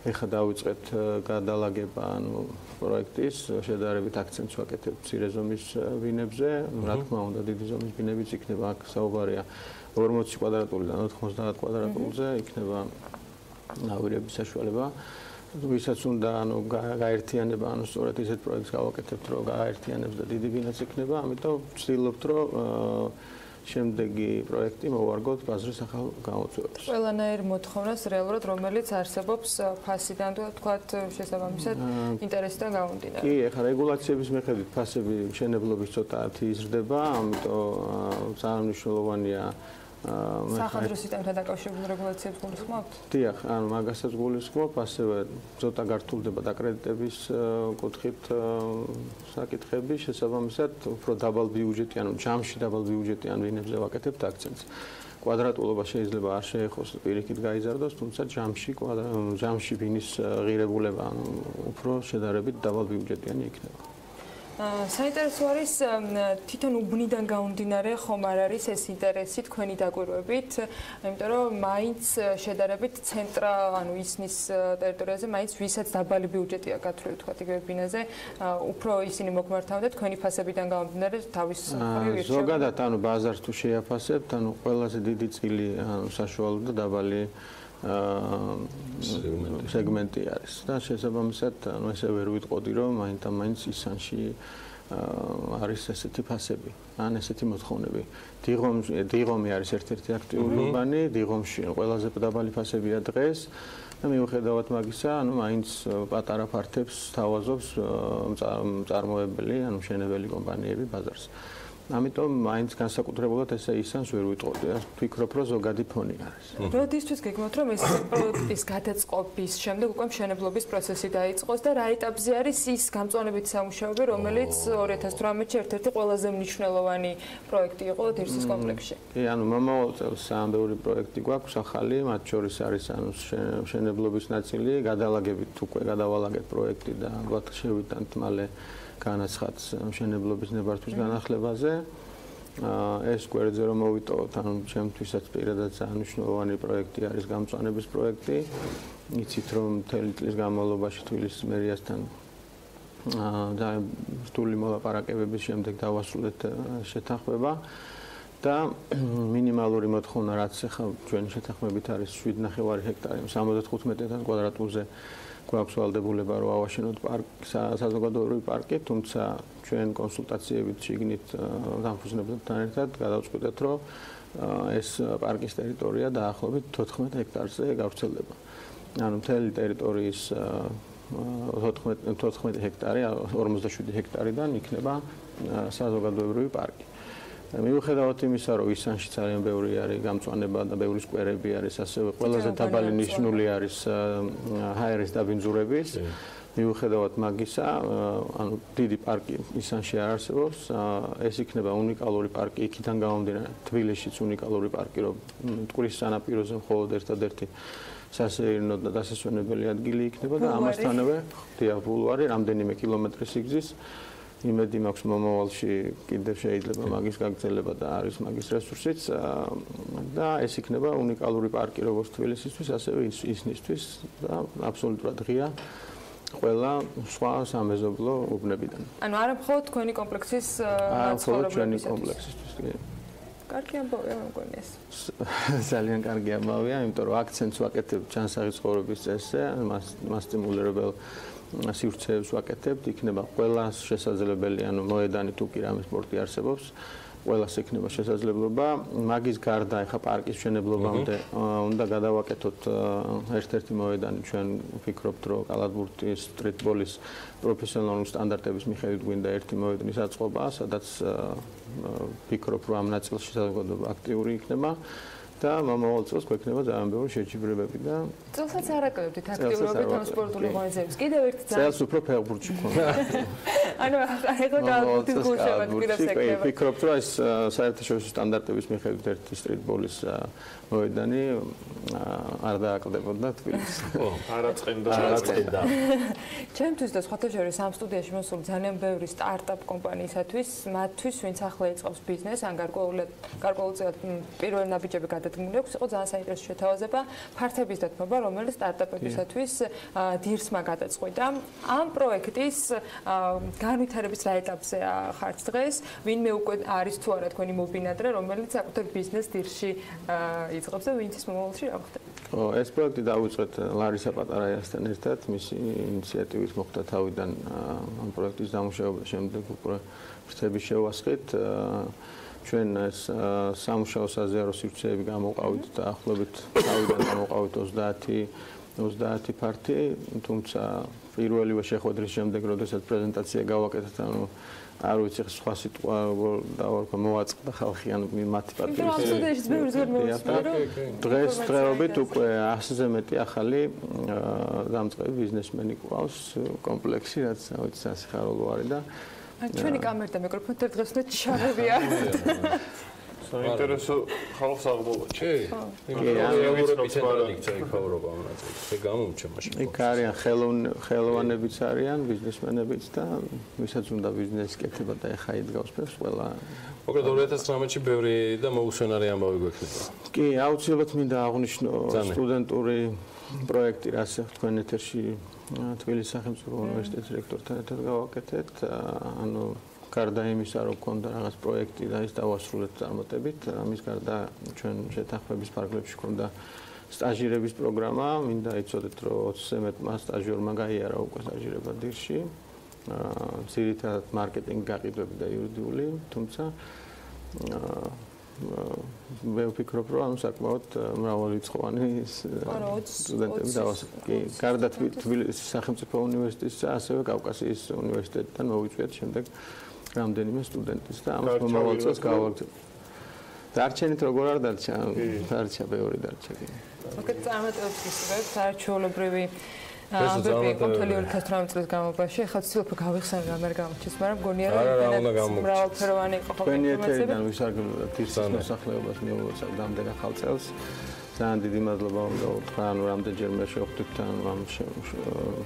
ეხლა დავიწყეთ გადალაგება, ანუ პროექტის შედარებით აქცენტს ვაკეთებ მცირე ზომის ბინებზე, რა თქმა უნდა, დიდი ზომის ბინებიც იქნება, აქ საუბარია 40 კვადრატულიდან 90 კვადრატულზე იქნება ნავირების საშუალება. ვისაც უნდა ანუ გაერთიანება, ანუ სწორედ ისეთ პროექტს გავაკეთებთ, რომ გაერთიანებს და დიდი ბინაც იქნება, ამიტომ ვცდილობთ, რომ შემდეგი პროექტი მოვარგოთ ბაზრის ახალ გამოწვევებს.
ყველანაირ მოთხოვნას რეალურად რომელიც არსებობს ფასიდან თუ თქვათ შესაბამისად ინტერესიდან გამომდინარე.
კი, ეხლა რეგულაციების მიხედვით ფასები მშენებლობის ცოტათი იზრდება, ამიტომ ძალიან მნიშვნელოვანია
სახადრო სისტემთან დაკავშირებული რეგულაციებს გულისხმობთ?
დიახ, ანუ მაგასაც გულისხმობ, ასევე ცოტა გართულდება დაკრედიტების კუთხით საკითხები, შესაბამისად, უფრო დაბალ ბიუჯეტიან, ჯამში დაბალ ბიუჯეტიან ვინებზე ვაკეთებთ აქცენტს. კვადრატულობა შეიძლება არ შეეხოს პირიქით გაიზარდოს, თუმცა ჯამში ვინის ღირებულება უფრო შედარებით დაბალ ბიუჯეტიანი იქნება.
საინტერესო არის თვითონ უბნიდან გამომდინარე ხომ არ არის ეს ინტერესი თქვენი დაკვირვებით, იმიტომ რომ მაინც შედარებით ცენტრა, ანუ ისნის ტერიტორიაზე მაინც ვისაც დაბალი ბიუჯეტი აქვს გათვლილი თქვათ იგივე ბინაზე, უფრო ისინი მოგმართავენ და თქვენი ფასებიდან გამომდინარე თავის მხრივ ირჩევენ.
ზოგადად ანუ ბაზარს თუ შეაფასებთ, ანუ ყველაზე დიდი წილი საშუალო და დაბალი სეგმენტი არის და შესაბამისად ანუ ესე ვერ ვიტყოდი რომ მაინც ისანში არის ესეთი ფასები ან ესეთი მოთხოვნები. დიღომი არის ერთ-ერთი აქტიური უბანი, დიღომში ყველაზე დაბალი ფასებია დღეს და მიუხედავად მაგისა, ანუ მაინც პატარა ფართებს თავაზობს მწარმოებელი, ანუ მშენებელი კომპანიები ბაზარს. ამიტომ მაინც განსაკუთრებულად ესე ისანს ვერ ვიტყოდი. ვფიქრობ, რომ ზოგადი ფონი არის.
როდისთვის გეგმავთ, რომ ეს პროექტის გადაწყობის შემდეგ უკვე მშენებლობის პროცესი დაიწყოს და რა ეტაპზე არის ის გამწვანებითი სამუშაოები, რომელიც 2018-ში ერთ-ერთი ყველაზე მნიშვნელოვანი პროექტი იყო დირსის კომპლექსში?
კი, ანუ მომავალ წელს ძალიან ბევრი პროექტი გვაქვს ახალი, მათ შორის არის ანუ მშენებლობის ნაწილი, გადალაგებით უკვე გადავალაგეთ პროექტი და ალბათ შევიტანთ მალე განაცხადს მშენებლობის ნებართვის განახლებაზე. ეს გვერდზე რომ მოვიტოვოთ, ანუ ჩემთვისაც პირადად ძალიან მნიშვნელოვანი პროექტი არის გამწვანების პროექტი. იცით რომ მთელი წლის განმავლობაში თბილისის მერიასთან ძალიან რთული მოლაპარაკებების შემდეგ დავასრულეთ შეთანხმება და მინიმალური მოთხოვნა რაც ახლა ჩვენი შეთანხმებით არის 7.5 ჰექტარი 75,000 კვადრატულზე გვაქვს ვალდებულება რომ ავაშენოთ საზოგადოებრივი პარკი, თუმცა ჩვენ კონსულტაციებით შიგნით დამფუძნებელთან ერთად გადავწყვიტეთ, რომ ეს პარკის ტერიტორია დაახლოებით 14 ჰექტარზე გავრცელდება. ანუ მთელი ტერიტორიის 14 ჰექტარი, 47 ჰექტარიდან იქნება საზოგადოებრივი პარკი. მიუხედავად იმისა, რომ ისანში ძალიან ბევრი არის გამწვანება და ბევრი სკვერები არის, ასევე ყველაზე დაბალი ნიშნული არის ჰაერის დაბინძურების. მიუხედავად მაგისა, ანუ დიდი პარკი ისანში არ არსებობს, ეს იქნება უნიკალური პარკი იქიდან გამომდინარე. თბილისშიც უნიკალური პარკი, რომ მტკვრის სანაპიროზე მხოლოდ ერთადერთი სასეირნო და დასასვენებელი ადგილი იქნება და ამასთანავე ბულვარი რამდენიმე კილომეტრის სიგრძის. იმედი მაქვს მომავალში კიდევ შეიძლება მაგის გაგრძელება და არის მაგის რესურსიც და ეს იქნება უნიკალური პარკი როგორც თბილისისთვის, ასევე ისნისთვის და აბსოლუტურად ღია ყველა სხვა სამეზობლო უბნებიდან.
ანუ არა მხოლოდ თქვენი კომპლექსის
მაცხოვრებლების ჩვენი კომპლექსისთვის.
კარგი ამბავია მეგონი ეს.
ძალიან კარგი ამბავია, იმიტომ რომ აქცენტს ვაკეთებ ჯანსაღი ცხოვრების წესზე, მასტიმულირებელ სივრცეებს ვაკეთებთ, იქნება ყველას შესაძლებელი, ანუ მოედანი თუ კი რამე სპორტი არსებობს, ყველას იქნება შესაძლებლობა. მაგის გარდა ახლა პარკის მშენებლობამდე უნდა გადავაკეთოთ ერთ-ერთი მოედანი, ჩვენ ვფიქრობთ, რომ კალათბურთის, სტრიტბოლის პროფესიონალური სტანდარტების მიხედვით გვინდა ერთი მოედნის აწყობა, სადაც ვფიქრობ, რომ ამ ნაწილში საზოგადოება აქტიური იქნება. და მომავალ წელს გვექნება ძალიან ბევრი შეჯიბრებები და
წელსაც არ აკლებდით აქტიურობით ამ სპორტული ღონისძიებებს. კიდევ ერთი ძალიან
წელს უფრო ფეხბურთში გვქონდა.
ანუ ეხლა გააკეთეთ გულშემატკივრებს ეკნება.
ვფიქრობთ, რომ ეს საერთაშორისო სტანდარტების მიხედვით ერთი სტრიტბოლის მოედანი არ დააკლდებოდა თბილისს.
არაწყენდა. ჩემთვის და სხვათა შორის ამ სტუდიაში მოსული ძალიან ბევრი სტარტაპ კომპანიისათვის, მათთვის, ვინც ახლა იწყებს ბიზნესს, ან გარკვეულწილად პირველი ნაბიჯები გადადგმული აქვს, იყო ძალიან საინტერესო შეთავაზება ფართების დათმობა, რომელიც სტარტაპებისათვის დირსმა გადაწყვიტა. ამ პროექტის განვითარების რა ეტაპზეა ხართ დღეს? ვინმე უკვე არის თუ არა თქვენი მობინადრე, რომელიც საკუთარ ბიზნეს დირსში იწყებს და ვინც ის მომავალში რა ხდება?
ეს პროექტი დავიწყეთ ლარისა პატარაიასთან ერთად, მისი ინიციატივის მოხდა თავიდან ამ პროექტის დამუშავება, შემდეგ უკვე ფრთების შევასხით. ჩვენ ეს სამუშაო საზიარო სივრცეები გამოვყავით და ახლობით თავიდან გამოვყავით 30 ფართი, თუმცა პირველივე შეხვედრის შემდეგ, როდესაც პრეზენტაცია გავაკეთეთ, ანუ არ ვიცი სხვა სიტყვა დავარქვა მოვაწყდა ხალხი ან მათი პატრიოტიზმი. დღეს დღეობით უკვე 100-ზე მეტი ახალი დამწყები ბიზნესმენი გვყავს კომპლექსი, რაც ვიცი სასიხარულო არის და
ჩვენი კამერა და მიკროფონი დღეს უნდა ჩავევია.
საინტერესო ხალხს აღბოლოჩი.
იქ არიან ხელოვანებიც არიან, ბიზნესმენებიც და ვისაც უნდა ბიზნესი კეთება და ეხა იდგავს ფეხს ყველა.
მოკლედ 2019-ში ბევრი და მოუსვენარი ამბავი გვექნება.
კი, აუცილებლად მინდა აღვნიშნო სტუდენტური პროექტი, რაც თქვენ ეთერში თბილისის სახელმწიფო უნივერსიტეტის რექტორთან ერთად გავაკეთეთ. ანუ გარდა იმისა, რომ გქონდა რაღაც პროექტი და ის დავასრულეთ წარმატებით, ამის გარდა ჩვენ შეთანხმების ფარგლებში გქონდა სტაჟირების პროგრამა, მინდა იცოდეთ, რომ 20-ზე მეტმა სტაჟიორმა გაიარა უკვე სტაჟირება დირსში. ძირითადად მარკეტინგი, გაყიდვები და იურიდიული, თუმცა მე ვფიქრობ, რომ ანუ საკმაოდ მრავალრიცხოვანი სტუდენტები დავასრულეთ. გარდა თბილისის სახელმწიფო უნივერსიტეტისა, ასევე კავკასიის უნივერსიტეტიდან მოვიწვიეთ შემდეგ რამდენიმე სტუდენტის და ამას მომავალ წელს გავაგრძელებთ. დარჩენით როგორ არ დარჩა? დარჩა ბევრი დარჩა.
მოკლედ წარმატებებს გისურვებთ საერთაშორისობრივი ამბები კონტროლი 2018 წლის განმავლობაში. ეხლა ცდილობ გავიხსენო რამ არ გამოჩეს, მაგრამ მგონია რომ მრავალფეროვანი იყო ხოლმე ინფორმაციები.
თქვენი ეთერიდან ვისარგებლოთ დირსის მოსახლეობას მიულოცავ დამდეგ ახალ წელს. ძალიან დიდი მადლობა უნდა უთხრა, ანუ რამდენჯერმე შევხვდით ამ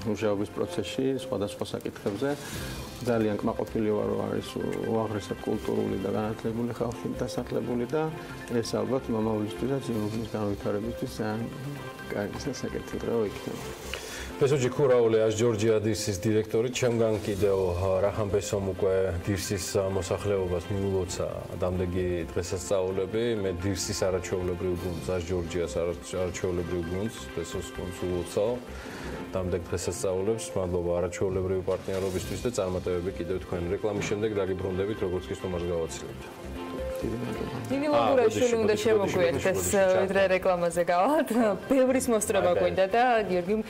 მუშაობის პროცესში სხვადასხვა საკითხებზე. ძალიან კმაყოფილი ვარ, რომ არის უაღრესად კულტურული და განათლებული ხალხი დასახლებული და ეს ალბათ მომავლისთვისაც იმის განვითარებისთვის ძალიან კარგი საკითხი დღეო იქნება.
Pesuji Kuraule as ჯორჯია დირსის დირექტორი, ჩემგან კიდევ რახან ბესომ უკვე დირსის მოსახლეობას მიულოცა დამდეგი დღესასწაულები, მე დირსის არაჩვეულებრივ გუნდს, as ჯორჯიას არაჩვეულებრივ გუნდს, ბესოს გუნდს ულოცავ დამდეგ დღესასწაულებს, მადლობა არაჩვეულებრივი პარტნიორობისთვის და წარმატებები კიდევ თქვენ რეკლამის შემდეგ დაგიბრუნდებით, როგორც კი სტუმარს გავაცილებთ.
ნინი ლოგურაშვილი უნდა შემოგვიერთდეს ვიდრე რეკლამაზე გავალთ. ბევრის მოსწრება გვინდა და გიორგიმ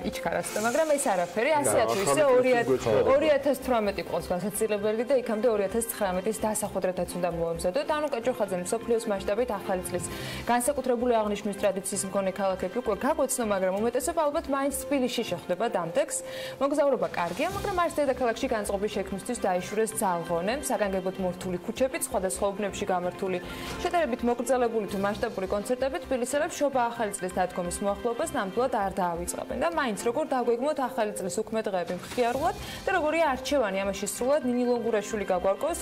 იჩქარასდა, მაგრამ ეს არაფერი, ასე თუ ისე 2018 ყავს გასაცილებელი და იქამდე 2019-ის დასახვედრათაც უნდა მოამზადოთ. ანუ კაჭოხაძე მსოფლიოს მასშტაბით ახალი წლის განსაკუთრებული აღნიშვნის ტრადიციის მქონე ქალაქები უკვე გაგვეცნო, მაგრამ უმეტესობა ალბათ მაინც თბილისში შეხვდება დამდეგს. მოგზაურობა კარგია, მაგრამ არც დედაქალაქში განწყობის შექმნისთვის დაიშურეს ძალღონე, საგანგებოდ მორთული ქუჩებით, სხვადასხვა უბნებში გამართული შეტევებით მოგრძალებული თუ მასშტაბური კონცერტები თბილისელებს შობა ახალი წლის დადგომის მოახლოებას ნამდვილად არ დაავიწყებენ და მაინც როგორ დაგვეგმოთ ახალი წლის უქმე დღეები მხიარულად და როგორია არჩევანი ამაში სრულად ნინი ლოგურაშვილი გაგვარკვევს,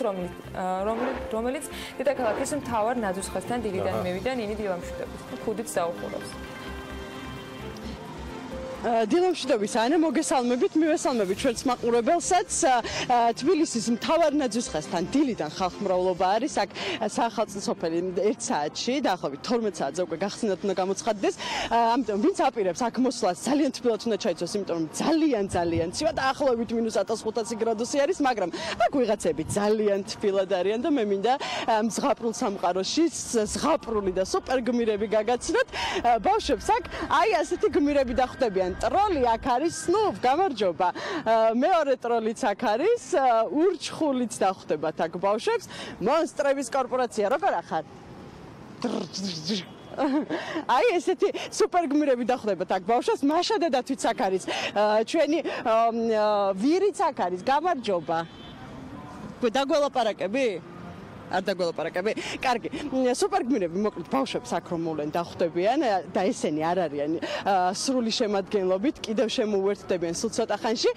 რომელიც დედაქალაქის მთავარ ნაძვისხესთან დილიდან მივიდა ნინი დილამშვიდობის ქუდით დაუხურავს.
დილამშვიდობის ანა მოგესალმებით, მივესალმებით ჩვენს მაყურებელსაც. თბილისის მთავარ ნაძვისხესთან დილიდან ხალხმრავლობა არის აქ საახალწლო სოფელი 1 საათში, დაახლოებით 12 საათზე უკვე გახსნათ უნდა გამოცხადდეს. ამიტომ ვინც აპირებს აქ მოსვლას ძალიან თბილად უნდა ჩაიცოს, იმიტომ რომ ძალიან ცივა და ახლობით -1500 გრადუსი არის, მაგრამ აქ ვიღაცები ძალიან თბილად არიან და მე მინდა ზღაპრულ სამყაროში ზღაპრული და სუპერ გმირები გაგაცნოთ. ბავშვებს აქ აი ასეთი გმირები დახვდებიან. ტროლი აქ არის, გამარჯობა. მეორე ტროლიც აქ არის, ურჩხულიც დახვდებათ აქ ბავშვებს. მონსტრების კორპორაცია, როგორ ახარ? აი ესეთი სუპერგმირები დახვდებათ აქ ბავშვებს, მაშა დედათვიც აქ არის, ჩვენი ვირიც აქ არის, გამარჯობა. დაგველაპარაკები? არ დაგველაპარაკები? კარგი. სუპერგმირები მოკლედ ბავშვებს აქ რომ მოვლენ დახვდებიან და ესენი არ არიან სრული შემადგენლობით, კიდევ შემოუერთდებიან სულ ცოტა ხანში.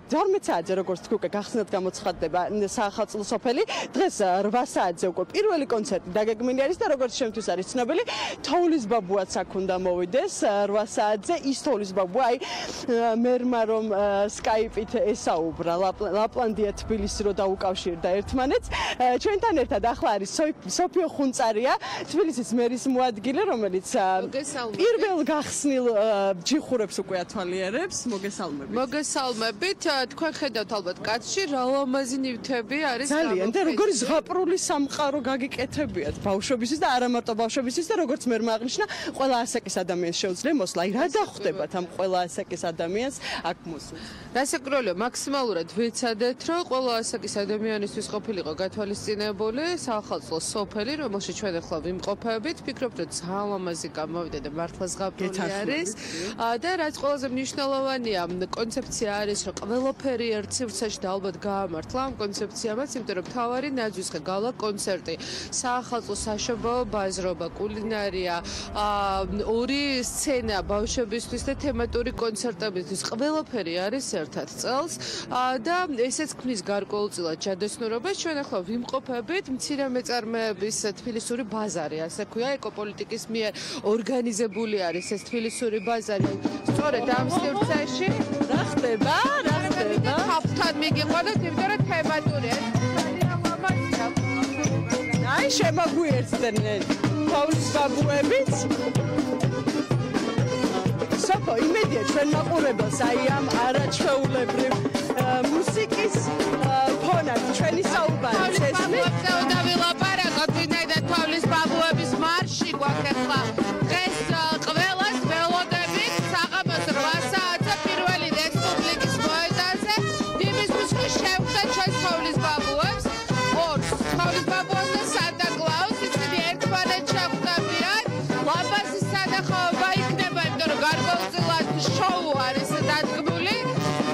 12 საათზე როგორც თქვი უკვე გახსნათ გამოცხადდება საახალწლო სოფელი. დღეს 8 საათზე უკვე პირველი კონცერტი დაგეგმილი არის და როგორც შემთხვევით არის ცნობილი, თოვლის ბაბუაც აქ უნდა მოვიდეს 8 საათზე. ის თოვლის ბაბუა აი მერმა რომ სკაიპით ესაუბრა ლაპლანდია თბილისი რო დაუკავშირდა ერთმანეთს. ჩვენთან ერთად ახლა არის სოფიო ხუნწარია, თბილისის მერის მოადგილე, რომელიც პირველ გახსნილ ჯიხურებს უკვე ათვალიერებს. მოგესალმებით.
მოგესალმებით. თქვენ ხედავთ ალბათ კაცში რა ლამაზი ნივთები არის გამოფენილი.
ძალიან და როგორი ზღაპრული სამყარო გაგიკეთებიათ ბავშვებისთვის და არა მარტო ბავშვებისთვის და როგორც მერმა აღნიშნა, ყველა ასაკის ადამიანს შეუძლია მოსვლა. აი რა დახვდებათ ამ ყველა ასაკის ადამიანს აქ მოსვლა?
რასაკვირველია, მაქსიმალურად ვეცადეთ, რომ ყველა ასაკის ადამიანისთვის ყოფილიყო გათვალისწინებული საახალწლო სოფელი, რომელშიც ჩვენ ახლა ვიმყოფებით. ვფიქრობ, რომ ძალიან ლამაზი გამოვიდა და მართლა ზღაპრული არის. და რაც ყველაზე მნიშვნელოვანია, კონცეფცია არის, რომ ყველაფერი ერთ სივრცეში და ალბათ გაამართლა ამ კონცეფციამაც, იმიტომ რომ მთავარი ნაძვისხე გალა კონცერტი, საახალწლო საშობაო ბაზრობა, კულინარია, ორი სცენა ბავშვებისთვის და თემატური კონცერტებისთვის, ყველაფერი არის ერთად წელს და ესეც ქმნის გარკვეულწილად ჯადოსნურობას. ჩვენ ახლა ვიმყოფებით მცირე მეწარმეების თბილისური ბაზარი, ასე ქვია, ეკოპოლიტიკის მიერ ორგანიზებული არის ეს თბილისური ბაზარი. სწორედ ამ სივრცეში
რა ხდება?
ხაფთან მიგიყვანოთ, იმიტომ რომ თემატურია.
აი შემოგვიერთდნენ თოვლის ბაბუებიც. სოფო იმედია ჩვენ მაყურებელს აი ამ არაჩვეულებრივ მუსიკის ფონად ჩვენი საუბარი
წესმით. და ვილაპარაკოთ, ვინაიდან თოვლის ბაბუების მარში გვაქვს ახლა. დღეს ყველას ველოდებით საღამოს 8 საათზე პირველი რესპუბლიკის მოედანზე. იმისთვის რომ შევხვდეთ ჩვენ თოვლის ბაბუებს, ორს, თოვლის ბაბუას და სანტა-კლაუსს, ისინი ერთმანეთს შეხვდებიან. ლამაზი სანახაობა იქნება, იმიტომ რომ გარკვეულწილად შოუ არის დადგმული.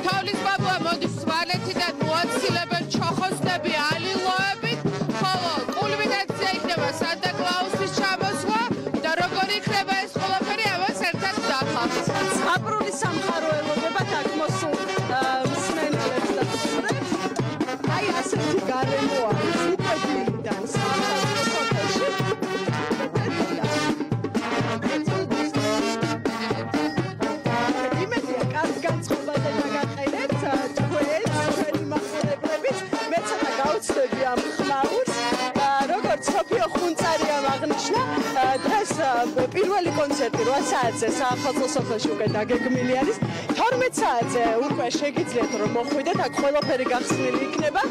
თოვლის ბაბუა მოდის სვანეთიდან მოაცილებენ ჩოხოსნები ალილოებით, ხოლო კულმინაცია იქნება სანტა-კლაუსის ჩამოსვლა და როგორ იქნება ეს ყველაფერი ამას ერთად დავხავთ.
ზღაპრული სამყარო ელოდებათ აქ მოსულ მსმენელებს და სტუმრებს. აი ასეთი გარემო არის უკვე დილიდან საახალწლო სოფელში. იმედია კარგ განწყობაზე დაგაყენებთ თქვენ ჩვენი მაყურებლებით. მე ცოტა გავუცდები ამ ხმაურს. როგორც სოფიო ხუნწარიამ აღნიშნა, დღეს პირველი კონცერტი 8 საათზე საახალწლო სოფელში უკვე დაგეგმილი არის. 12 საათზე უკვე შეგიძლიათ რომ მოხვიდეთ, აქ ყველაფერი გახსნილი იქნება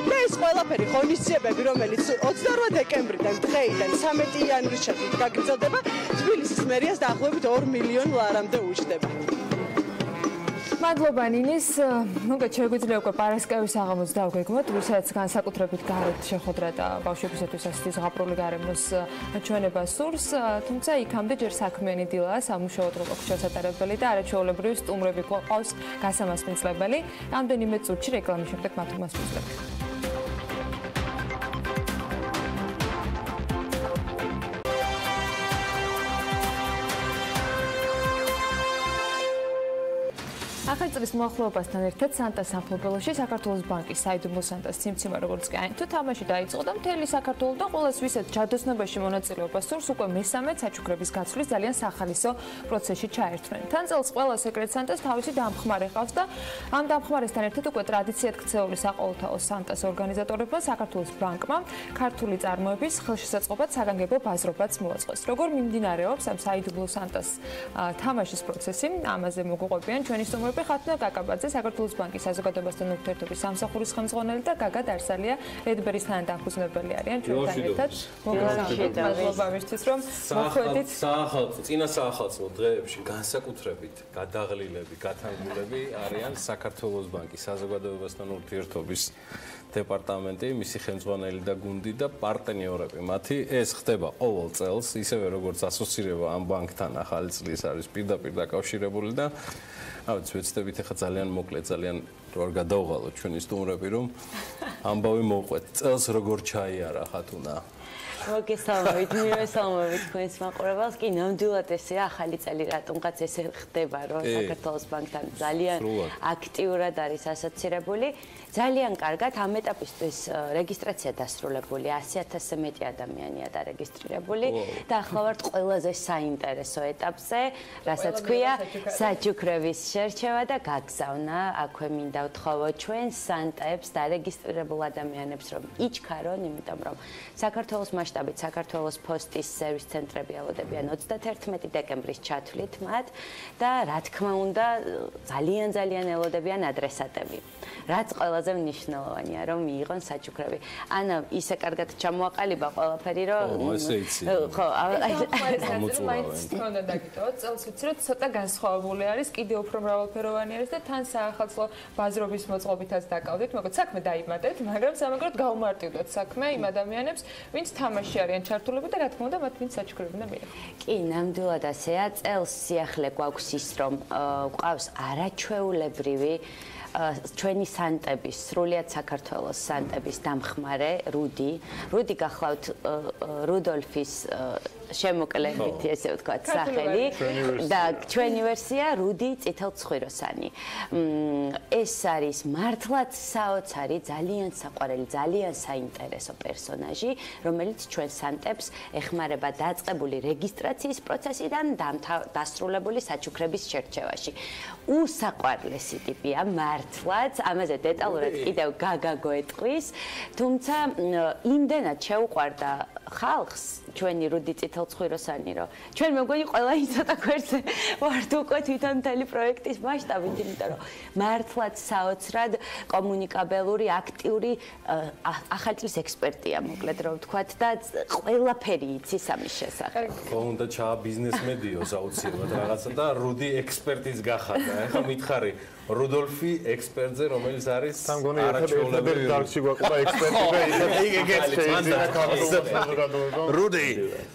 და ეს ყველაფერი ღონისძიებები, რომელიც 28 დეკემბრიდან დღეიდან 13 იანვრის ჩათვლით გაგრძელდება, თბილისის მერიას დაახლოებით 2 მილიონ ლარამდე უჯდება.
მადლობა ნინის. მოგეთ შეგვიძლია უკვე პარასკევის საღამოს დავგეგმოთ, ვისაც განსაკუთრებით გარეთ შეხვედრა და ბავშვებისათვის ასეთი ზღაპრული გარემოს ჩვენება სურს, თუმცა იქამდე ჯერ საქმიანი დილა, სამუშაოდ რო გვაქვს ჩასატარებელი და არაჩვეულებრივი სტუმრები გვყავს გასამასპინძლებელი. რამდენიმე წუთში რეკლამის შემდეგ მათ უმასპინძლებთ. ახალი წლის მოახლოებასთან ერთად სანტას სამფლობელოში საქართველოს ბანკის საიდუმლო სანტას სიმციმა როგორც კი აინთო თამაში დაიწყო და მთელი საქართველო და ყოველს ვისაც ჯადოსნობაში მონაწილეობას სურს უკვე მესამე საჩუქრების გაცვლის ძალიან სახალისო პროცესში ჩაერთვნენ. თან წელს ყველა სეკრეტ სანტას თავისი დამხმარე ყავს და ამ დამხმარესთან ერთად უკვე ტრადიციად ქცეული საყოველთაო სანტას ორგანიზატორებმა საქართველოს ბანკმა ქართული წარმოების ხელშესაწყობად საგანგებო ბაზრობაც მოაწყოს. როგორ მიმდინარეობს ამ საიდუმლო სანტას თამაშის პროცესი, ამაზე მოგვიყვებიან ჩვენი სტუმრები ხათნა კაკაბაძე, საქართველოს ბანკის საზოგადოებასთან ურთიერთობის სამსახურის ხელმძღვანელი და გაგა დარსალია, რედბერის თანადამფუძნებელი არიან ჩვენთან ერთად. მადლობა მისთვის რომ მოხვედით.
წინა საახალწლო დღეებში განსაკუთრებით გადაღლილები, გათანგულები არიან საქართველოს ბანკის საზოგადოებასთან ურთიერთობის დეპარტამენტი, მისი ხელმძღვანელი და გუნდი და პარტნიორები. მათი ეს ხდება ყოველ წელს, ისევე როგორც ასოცირება ამ ბანკთან ახალი წლის არის პირდაპირ დაკავშირებული და ავიც ვეცდებით ახლა ძალიან მოკლედ, ძალიან არ გადავღალოთ ჩვენი სტუმრები, რომ ამბავი მოვყვეთ. წელს როგორ ჩაიარა ხათუნა?
მოგესალმებით, მივესალმებით თქვენს მაყურებელს. კი, ნამდვილად ესეა ახალი წელი, რატომღაც ესე ხდება, რომ საქართველოს ბანკთან ძალიან აქტიურად არის ასოცირებული. ძალიან კარგად ამ ეტაპისთვის რეგისტრაცია დასრულებული, 100,000-ზე მეტი ადამიანია დარეგისტრირებული და ახლა ვართ ყველაზე საინტერესო ეტაპზე, რასაც ქვია საჩუქრების შერჩევა და გაგზავნა. აქვე მინდა ვთხოვო ჩვენ სანტებს დარეგისტრირებულ ადამიანებს, რომ იჩქარონ, იმიტომ რომ საქართველოს მასშტაბით საქართველოს პოსტის სერვის ცენტრები ელოდებიან 31 დეკემბრის ჩათვლით მათ და რა თქმა უნდა ძალიან ელოდებიან ადრესატები. რაც ყველაზე მნიშვნელოვანია, რომ მიიღონ საჩუქრები. ანა ისე კარგად ჩამოაყალიბა ყველაფერი, რომ
ხო, მაინც თქონდა დაგიტოვა, წელს ვიცი, რომ ცოტა განსხვავებული არის, კიდევ უფრო მრავალფეროვანი არის და თან საახალწლო ბაზრობის მოწყობითაც დაკავდით, მოკლედ საქმე დაიმატეთ, მაგრამ სამაგრად გაუმარტივდოთ საქმე იმ ადამიანებს, ვინც თამაში არიან ჩართულები და რა თქმა უნდა, მათ ვინც საჩუქრები უნდა მიიღონ.
კი, ნამდვილად ასეა, წელს სიახლე გვაქვს ის, რომ გვყავს არაჩვეულებრივი ჩვენი სანტების, სრულიად საქართველოს სანტების დამხმარე რუდი გახლავთ რუდოლფის შემოკლებით ესე ვთქვათ სახელი და ჩვენი ვერსია რუდი წითელცხვიროსანი. ეს არის მართლაც საოცარი, ძალიან საყვარელი, ძალიან საინტერესო პერსონაჟი, რომელიც ჩვენ სანტებს ეხმარება დაწყებული რეგისტრაციის პროცესიდან დასრულებული საჩუქრების შერჩევაში. უსაყვარლესი ტიპია მართლაც, ამაზე დეტალურად კიდევ გაგა გვეტყვის, თუმცა იმდენად შეუყვარდა ხალხს ჩვენი რუდი წითელცხვიროსანი, რომ ჩვენ მეგონი ყველა იცოდა გვერდზე ვართ უკვე თვითონ მთელი პროექტის მასშტაბით, იმიტომ რომ მართლაც საოცრად კომუნიკაბელური, აქტიური ახალი წლის ექსპერტია, მოკლედ რომ ვთქვათ და ყველაფერი იცის ამის შესახებ.
ხო, უნდა ჩააბიზნესმედიოს აუცილებლად რაღაცა და რუდი ექსპერტიც გახადა. ეხლა მითხარი რუდოლფი ექსპერტზე, რომელიც არის არაჩვეულებრივი დარგში გვაყვა ექსპერტი და ეგეც შეიძლება რუდი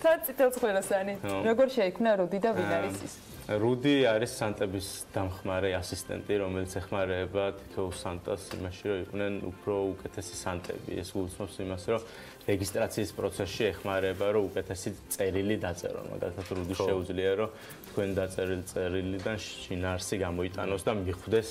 და წითელცხვიროსანი. როგორ შეიქმნა რუდი და ვინ არის ის?
რუდი არის სანტების დამხმარე ასისტენტი, რომელიც ეხმარება თითოეულ სანტას იმაში, რომ იყვნენ უფრო უკეთესი სანტები. ეს გულისხმობს იმას, რომ რეგისტრაციის პროცესში ეხმარება, რომ უკეთესი წერილი დაწერონ. მაგალითად, რუდი შეუძლია, რომ თქვენ დაწერილი წერილიდან შინაარსი გამოიტანოს და მიხვდეს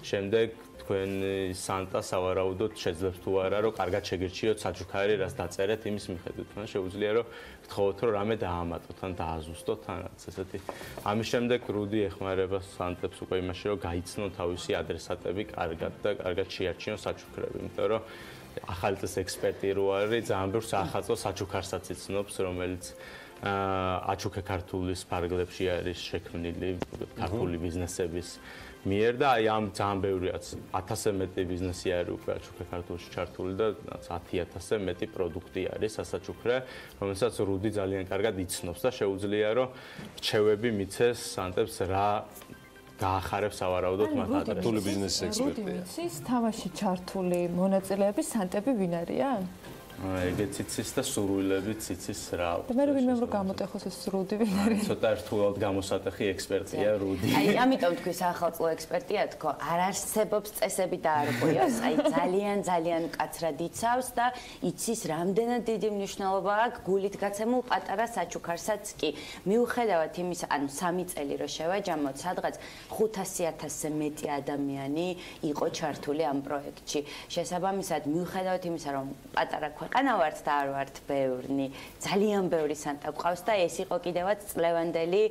შემდეგ თქვენ სანტა სავარაუდოდ შეძლებს თუ არა, რომ კარგად შეგერჩიოთ საჩუქარი, რაც დაწერეთ, იმის მიხედვით. ან შეუძლია, რომ გთხოვოთ, რომ რამე დაამატოთ, ან დააზუსტოთ, ან რაც ესეთი. ამის შემდეგ რუდი ეხმარება სანტებს უკვე იმაში, რომ გაიცნონ თავისი ადრესატები კარგად და კარგად შეარჩიონ საჩუქრები, იმიტომ რომ ახალი წლის ექსპერტი რო არის, ძალიან ბევრ საახალწლო საჩუქარსაც იცნობს, რომელიც აჩუქე ქართულის ფარგლებში არის შექმნილი ქართული ბიზნესების მიერ და აი ამ ძალიან ბევრიაც 1000-ზე მეტი ბიზნესი არის უკვე აჩუქე ქართულში ჩართული და 10,000-ზე მეტი პროდუქტი არის სასაჩუქრე, რომელსაც რუდი ძალიან კარგად იცნობს და შეუძლია რომ რჩევები მიცეს სანტებს რა გაახარებს სავარაუდოდ მათ ადრესს.
ქართული ბიზნესის ექსპერტია.
ვიცის თამაში ჩართული მონაწილეების სანტები ვინ არიან?
ეგეც იცის და სურვილებიც იცის რა.
და მე ვინმე რომ გამოტეხოს ეს რუდი ვინ არის?
ცოტა რთულად გამოსატეხი ექსპერტია რუდი.
აი ამიტომ თქვი საახალწლო ექსპერტია თქო, არ არსებობს წესები და არ ყოიოს, აი ძალიან მკაცრად იცავს და იცის რამდენად დიდი მნიშვნელობა აქვს გულით გაცემულ პატარა საჩუქარსაც კი. მიუხედავად იმისა, ანუ 3 წელი რო შევაჯამოთ, სადღაც 500,000-ზე მეტი ადამიანი იყო ჩართული ამ პროექტში. შესაბამისად, მიუხედავად იმისა, რომ პატარა ქვეყანა ვართ და არ ვართ ბევრნი, ძალიან ბევრი სანტა გვყავს და ეს იყო კიდევაც წლევანდელი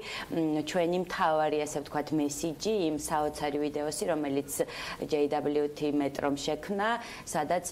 ჩვენი მთავარი, ასე ვთქვათ, მესიჯი იმ საოცარი ვიდეოსი, რომელიც JWT მეტრომ შექმნა, სადაც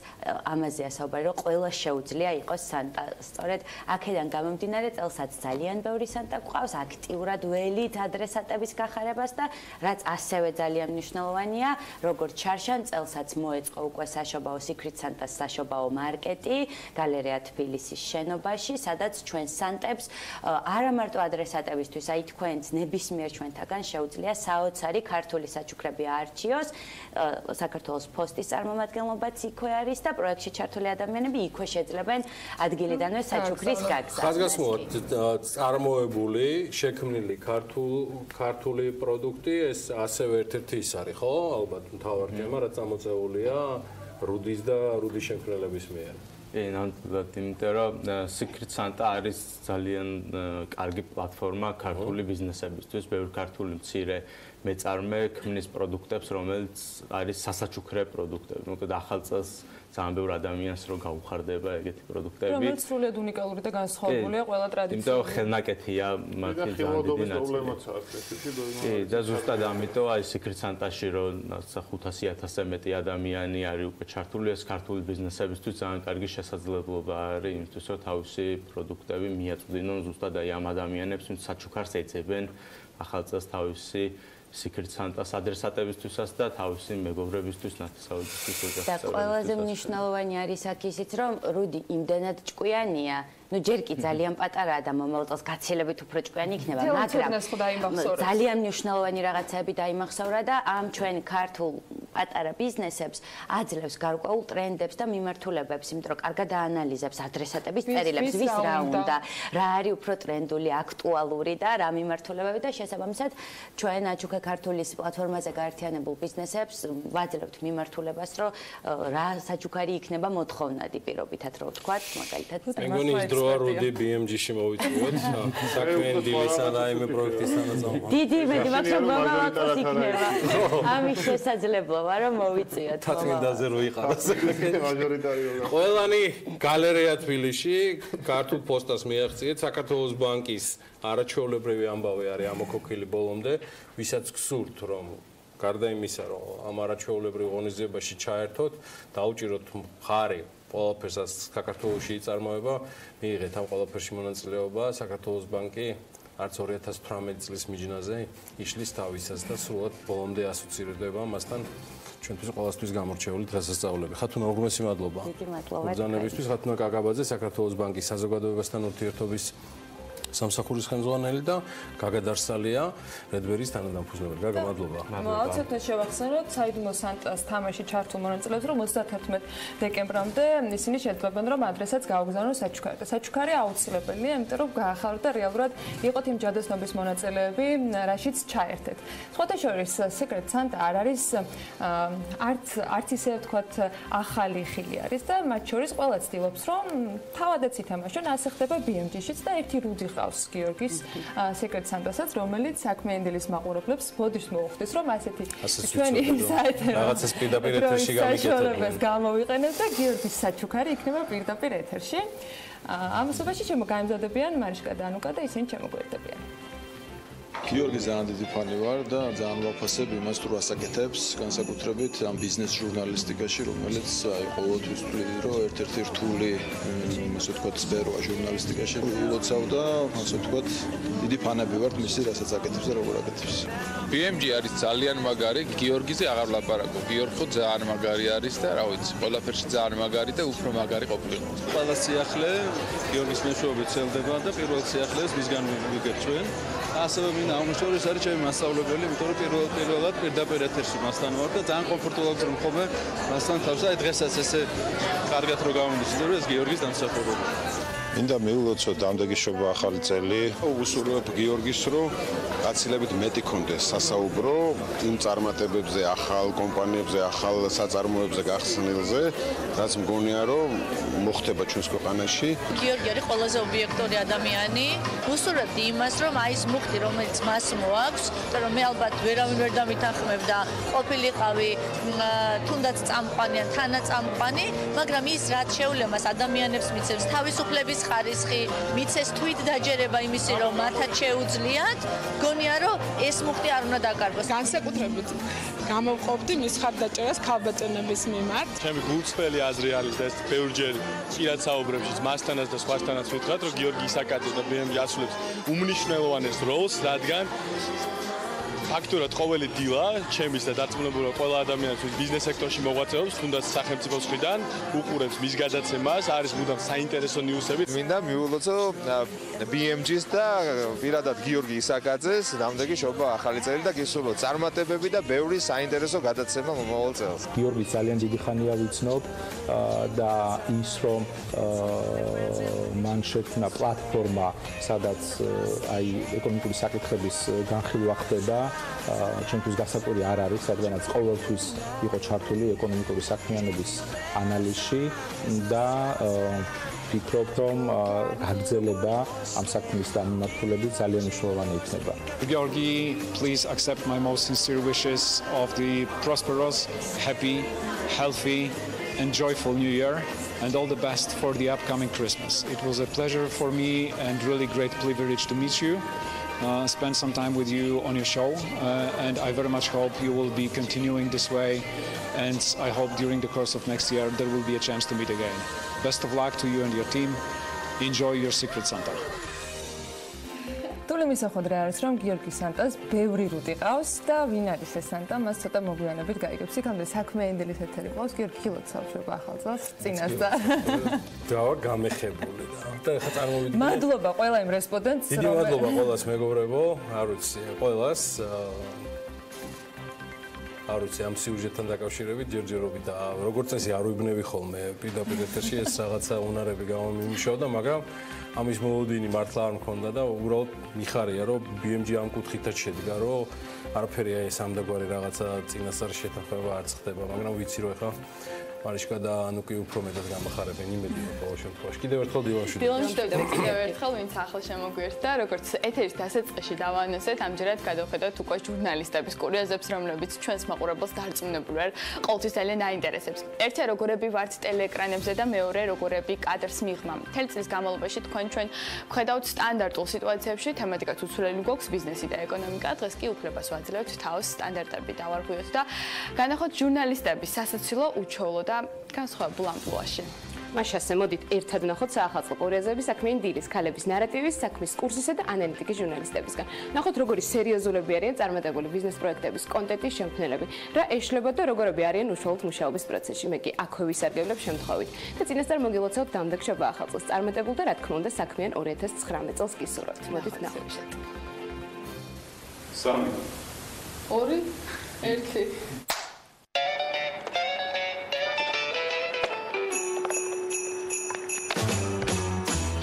ამაზეა საუბარი, რომ ყველა შეუძლია იყოს სანტა. სწორედ აქედან გამომდინარე, წელსაც ძალიან ბევრი სანტა გვყავს, აქტიურად ველით ადრესატების გახარებას და რაც ასევე ძალიან მნიშვნელოვანია, როგორც ჩარშან წელსაც მოეწყო უკვე საშობაო Secret Santas საშობაო მარკეტი, გალერეა თბილისის შენობაში, სადაც ჩვენ სანტებს არა მარტო ადრესატებისთვის, აი თქვენს ნებისმიერ ჩვენთაგან შეუძლია საოცარი ქართული საჩუქრები აარჩიოს. საქართველოს ფოსტის წარმომადგენლობაც იქვე არის და პროექტში ჩართული ადამიანები იქვე შეძლებენ ადგილიდანვე საჩუქრის გაგზავნას.
ხაზგასმოვართ, წარმოებული, შექმნილი ქართული პროდუქტი, ეს ასევე ერთ-ერთი ის არის, ხო? ალბათ მთავარი თემა, რაც წამოწეულია რუდის და რუდის შემქმნელების მიერ.
ნამდვილად, იმიტომ რომ Secret Santa არის ძალიან კარგი პლატფორმა ქართული ბიზნესებისთვის, ბევრი ქართული მცირე მეწარმე ქმნის პროდუქტებს, რომელიც არის სასაჩუქრე პროდუქტები. მოკლედ ახალ წელს ძალიან ბევრი ადამიანს რო გაუხარდება ეგეთი პროდუქტები.
რომელიც სრულიად უნიკალური და განსხვავებულია ყველა ტრადიციული.
იმიტომ ხელნაკეთია მათი ძალიან დიდი ნაწილი. და ზუსტად ამიტომ აი Secret Santa-ში რო 500,000-ზე მეტი ადამიანი არის უკვე ჩართული, ეს ქართული ბიზნესებისთვის ძალიან კარგი შესაძლებლობა არის იმისთვის, რომ თავისი პროდუქტები მიაწვდინონ ზუსტად აი ამ ადამიანებს, ვინც საჩუქარს ეძებენ ახალ წელს თავისი Secret Santa-s ადრესატებისთვისაც და თავისი მეგობრებისთვის, ნათესავებისთვის ოჯახის
და ყველაზე მნიშვნელოვანი არის აქ ისიც, რომ რუდი იმდენად ჭკვიანია, ну ჯერ კი ძალიან პატარაა და მომავალ წელს გაცილებით უფრო ჭკვიანი იქნება, მაგრამ ძალიან მნიშვნელოვანი რაღაცები დაიმახსოვრა და ამ ჩვენ ქართულ პატარა ბიზნესებს აძლევს გარკვეულ ტრენდებს და მიმართულებებს, იმიტომ რომ კარგად აანალიზებს ადრესატების წერილებს, ვის რა უნდა, რა არის უფრო ტრენდული, აქტუალური და რა მიმართულებები და შესაბამისად ჩვენ აჩუქე ქართულის პლატფორმაზე გაერთიანებულ ბიზნესებს ვაძლევთ მიმართულებას, რომ რა საჩუქარი იქნება მოთხოვნადი პირობითად, რო ვთქვათ, მაგალითად
დროა რუდი BMG-ში მოვიწვიოთ საქმიანი დილის რაიმე პროექტის თანაწამყვანი.
დიდი იმედი მაქვს რომ მომავალ იქნება. ამის შესაძლებლობა რომ მოვიწვიოთ.
თათმინდაზე რო იყაროს. ყველანი გალერეა თბილისში ქართულ პოსტას მიაღწიეთ საქართველოს ბანკის არაჩვეულებრივი ამბავი არის ამოქოქილი ბოლომდე, ვისაც გსურთ რომ გარდა იმისა რომ ამ არაჩვეულებრივ ღონისძიებაში ჩაერთოთ, დაუჭიროთ მხარი ყველაფერსაც საქართველოში იწარმოება, მიიღეთ ამ ყველაფერში მონაწილეობა, საქართველოს ბანკი არც 2018 წლის მიჯნაზე იშლის თავისას და სრულად ბოლომდე ასოცირდება მასთან ჩვენთვის ყველასთვის გამორჩეული დღესასწაულები. ხათუნა უღრმესი მადლობა.
დიდი მადლობა.
ბრძანებისთვის ხათუნა კაკაბაძე, საქართველოს ბანკის საზოგადოებასთან ურთიერთობის სამსახურის ხელმძღვანელი და გაგა დარსალია, რედბერის თანადამფუძნებელი. გაგა, მადლობა.
მოგცეთ შევახსენოთ საიდუმლო სანტას თამაში ჩართულ მონაწილეებს, რომ 31 დეკემბრამდე ისინი შეძლებენ, რომ ადრესაც გააგზავნონ საჩუქარი. და საჩუქარი აუცილებელია, იმიტომ რომ გაახალოთ და რეალურად იყოთ იმ ჯადოსნობის მონაწილეები, რაშიც ჩაერთეთ. სხვათა შორის Secret Santa არ არის არც ისე ვთქვათ ახალი ხილი არის და მათ შორის ყველა ცდილობს, რომ თავადაც ითამაშონ, ასე ხდება BMG-შიც და ერთი რუდი გიორგის Secret Santa-საც, რომელიც საქმიანი დილის მაყურებლებს ბოდიშს მოუხდის, რომ ასეთი ჩვენი საეთერო
რაღაცას პირდაპირ ეთერში
გამიკეთებთ. გამოვიყენეთ და გიორგის საჩუქარი იქნება პირდაპირ ეთერში. ამასობაში შემოგაემზადებიან მარიშკა და ანუკა და ისინი შემოგვერდებიან.
გიორგი ძალიან დიდი ფანი ვარ და ძალიან ვაფასებ იმას, თუ ასაკეთებს, განსაკუთრებით ამ ბიზნეს ჟურნალისტიკაში, რომელიც აი ყოველთვის ვთვლი, რომ ერთ-ერთი რთული, ასე ვთქვათ, სფეროა ჟურნალისტიკაში. ულოცავ და ასე ვთქვათ, დიდი ფანები ვართ მისი, რასაც აკეთებს და როგორ აკეთებს.
BMG არის ძალიან მაგარი, გიორგიზე აღარ ვლაპარაკო. გიორგი ხო ძალიან მაგარი არის და რა ვიცი, ყველაფერში ძალიან მაგარი და უფრო მაგარი ყოფილიყო.
ყველა სიახლე გიორგის მეშვეობით ცელდება და პირველ სიახლეს მისგან ვიგებწვენ. ასევე მინდა ამუშავოს არის ჩემი მასწავლებელი, იმიტომ რომ პირველად პირდაპირ ეთერში მასთან ვარ და ძალიან კომფორტულად რომ ხომ მასთან თავს და დღესაც ესე კარგად რო გამომდის, იმიტომ რომ ეს გიორგის დამსახურება.
მინდა მიულოცოთ ამდაგიშობა ახალი წელი. უსურვებ გიორგის, რომ გაცილებით მეტი კონდეს სასაუბრო იმ წარმატებებზე, ახალ კომპანიებზე, ახალ საწარმოებზე გახსნილზე, რაც მგონია, რომ მოხდება ჩვენს ქვეყანაში.
გიორგი არის ყველაზე ობიექტური ადამიანი. უსურვებდი იმას, რომ აი ეს მუხტი, რომელიც მას მოაქვს, იმიტომ რომ მე ალბათ ვერავინ ვერ დამითანხმებდა, ყოფილიყავი თუნდაც წამყვანი ან თანაწამყვანი, მაგრამ ის რაც შეულებას ადამიანებს მიცემს თავისუფლების ხარისხი, მიცეს თვით დაჯერება იმისი, რომ მათაც შეუძლიათ, გონია რომ ეს მუხტი არ უნდა დაკარგოს.
განსაკუთრებით გამოვყოფდი მის ხარდაჭერას ქალბატონების მიმართ.
ჩემი გულწრფელი აზრი არის და ეს ბევრჯერ ჭირად საუბრებშიც მასთანაც და სხვასთანაც ვიტყავთ, რომ გიორგი ისაკაძე და BMG ასრულებს უმნიშვნელოვანეს როლს, რადგან
ფაქტურად ყოველი დილა ჩემის და დარწმუნებული ყველა ადამიანის ბიზნეს სექტორში მოღვაწეობს, თუნდაც სახელმწიფოს მხრიდან უყურებს მის გადაცემას, არის მუდამ საინტერესო ნიუსები.
მინდა მიულოცო BMG-ს და პირადად გიორგი ისაკაძეს დამდეგი შობა ახალი წელი და გისურვო წარმატებები და ბევრი საინტერესო გადაცემა მომავალ წელს.
გიორგი ძალიან დიდი ხანია ვიცნობ და ის რომ მან შექმნა პლატფორმა, სადაც აი ეკონომიკური საკითხების განხილვა ხდება, ჩვენთვის გასაკვირი არ არის, რადგანაც ყოველთვის იყო ჩართული ეკონომიკური საქმიანობის ანალიზში და ვფიქრობ, რომ გაგრძელება ამ საქმის და მიმართულებით ძალიან მნიშვნელოვანი იქნება.
Georgi, please accept my most sincere wishes of the prosperous, happy, healthy and joyful new year and all the best for the upcoming Christmas. It was a pleasure for me and really great privilege to meet you. Spend some time with you on your show and I very much hope you will be continuing this way and I hope during the course of next year there will be a chance to meet again. Best of luck to you and your team. Enjoy your Secret Santa.
თული მისახვედრე არის რომ გიორგი სანტას ბევრი რუდი ყავს და ვინ არის ეს სანტა მას ცოტა მოგვიანებით გაიგებს. იქამდე საქმიანი დილის ეთერი ყავს გიორგი ხილოცავშობა ახალ წელს წინასწარ.
დავა გამეხებული და ხა წარმოვიდგინე.
მადლობა ყველა იმ რესპონდენტს
დიდი მადლობა ყველას მეგობრებო, არ ვიცი, ყველას არ ვიცი ამ სიუჟეტთან დაკავშირებით ჯერჯერობით და როგორც წესი არ ვიბნევი ხოლმე პირდაპირ ეთერში ეს რაღაცა უნარები გამომიმუშავდა, მაგრამ ამის მოლოდინი მართლა არ მქონდა და უბრალოდ მიხარია რომ BMG ამ კუთხითაც შედგა რომ არაფერი ეს ამდაგვარი რაღაცა წინასწარ შეთანხმება არ ხდება, მაგრამ ვიცი რომ ეხლა მარიშკა და ანუ კი უფრო მეტად გამახარებენ იმედია ყოველ შემთხვევაში. კიდევ ერთხელ
დილამშვიდობთ კიდევ ერთხელ ვინც ახლა შემოგვიერთდა, როგორც ეთერის დასაწყისში დავანოსეთ, ამჯერად გადავხედოთ უკვე ჟურნალისტების კურიოზებს, რომლებიც ჩვენს მაყურებელს დარწმუნებული არ ყოველთვის ძალიან აინტერესებს. ერთია როგორები ვართ ტელეეკრანებზე და მეორე როგორები კადრს მიღმა. მთელი წლის განმავლობაში თქვენ ჩვენ ვხედავთ სტანდარტულ სიტუაციებში, თემატიკაც უცვლელი გვაქვს ბიზნესი და ეკონომიკა, დღეს კი უფლებას ვაძლევთ თავს სტანდარტები დავარღვიოთ და განახოთ ჟურნალისტების სასაცილო უჩვეულო და განსხვავებულ ამპლუაში.
მაშასე მოდით ერთად ვნახოთ საახალწლო კურიოზები საქმიანი დილის ქალების ნარატივის, საქმის კურსისა და ანალიტიკის ჟურნალისტებისგან. ნახოთ როგორი სერიოზულები არიან წარმატებული ბიზნეს პროექტების კონტენტის შემქმნელები, რა ეშლებათ და როგორები არიან უშუალოდ მუშაობის პროცესში. მე კი აქვე ვისარგებლებ შემთხვევით და წინასწარ მოგილოცავთ დამდეგ შობა ახალწელს წარმატებულ და რა თქმა უნდა საქმიან 2019 წელს გისურვებთ. მოდით ნახოთ.
3 2 1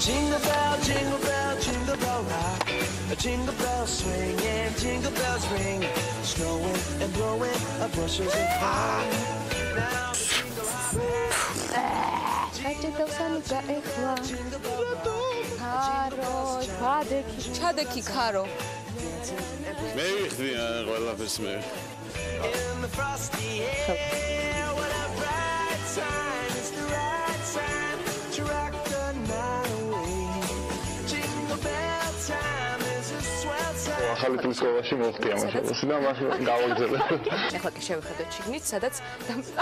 Jingle bell, jingle bell, jingle bell rock. A jingle bell swing and jingle bells ring. Snowing and blowing a bushels of fun. Now jingle
ჩადექი ქარო.
მე ვიხდი ყველაფერს მე. In the frosty air, what a bright sign, it's the right sign to rock the night away. Jingle bell time is a swell time.
ახალი წლის სკოლაში მოხდი ამას და მას გავაგზავნე.
ახლა კი შევხედოთ შიგნით, სადაც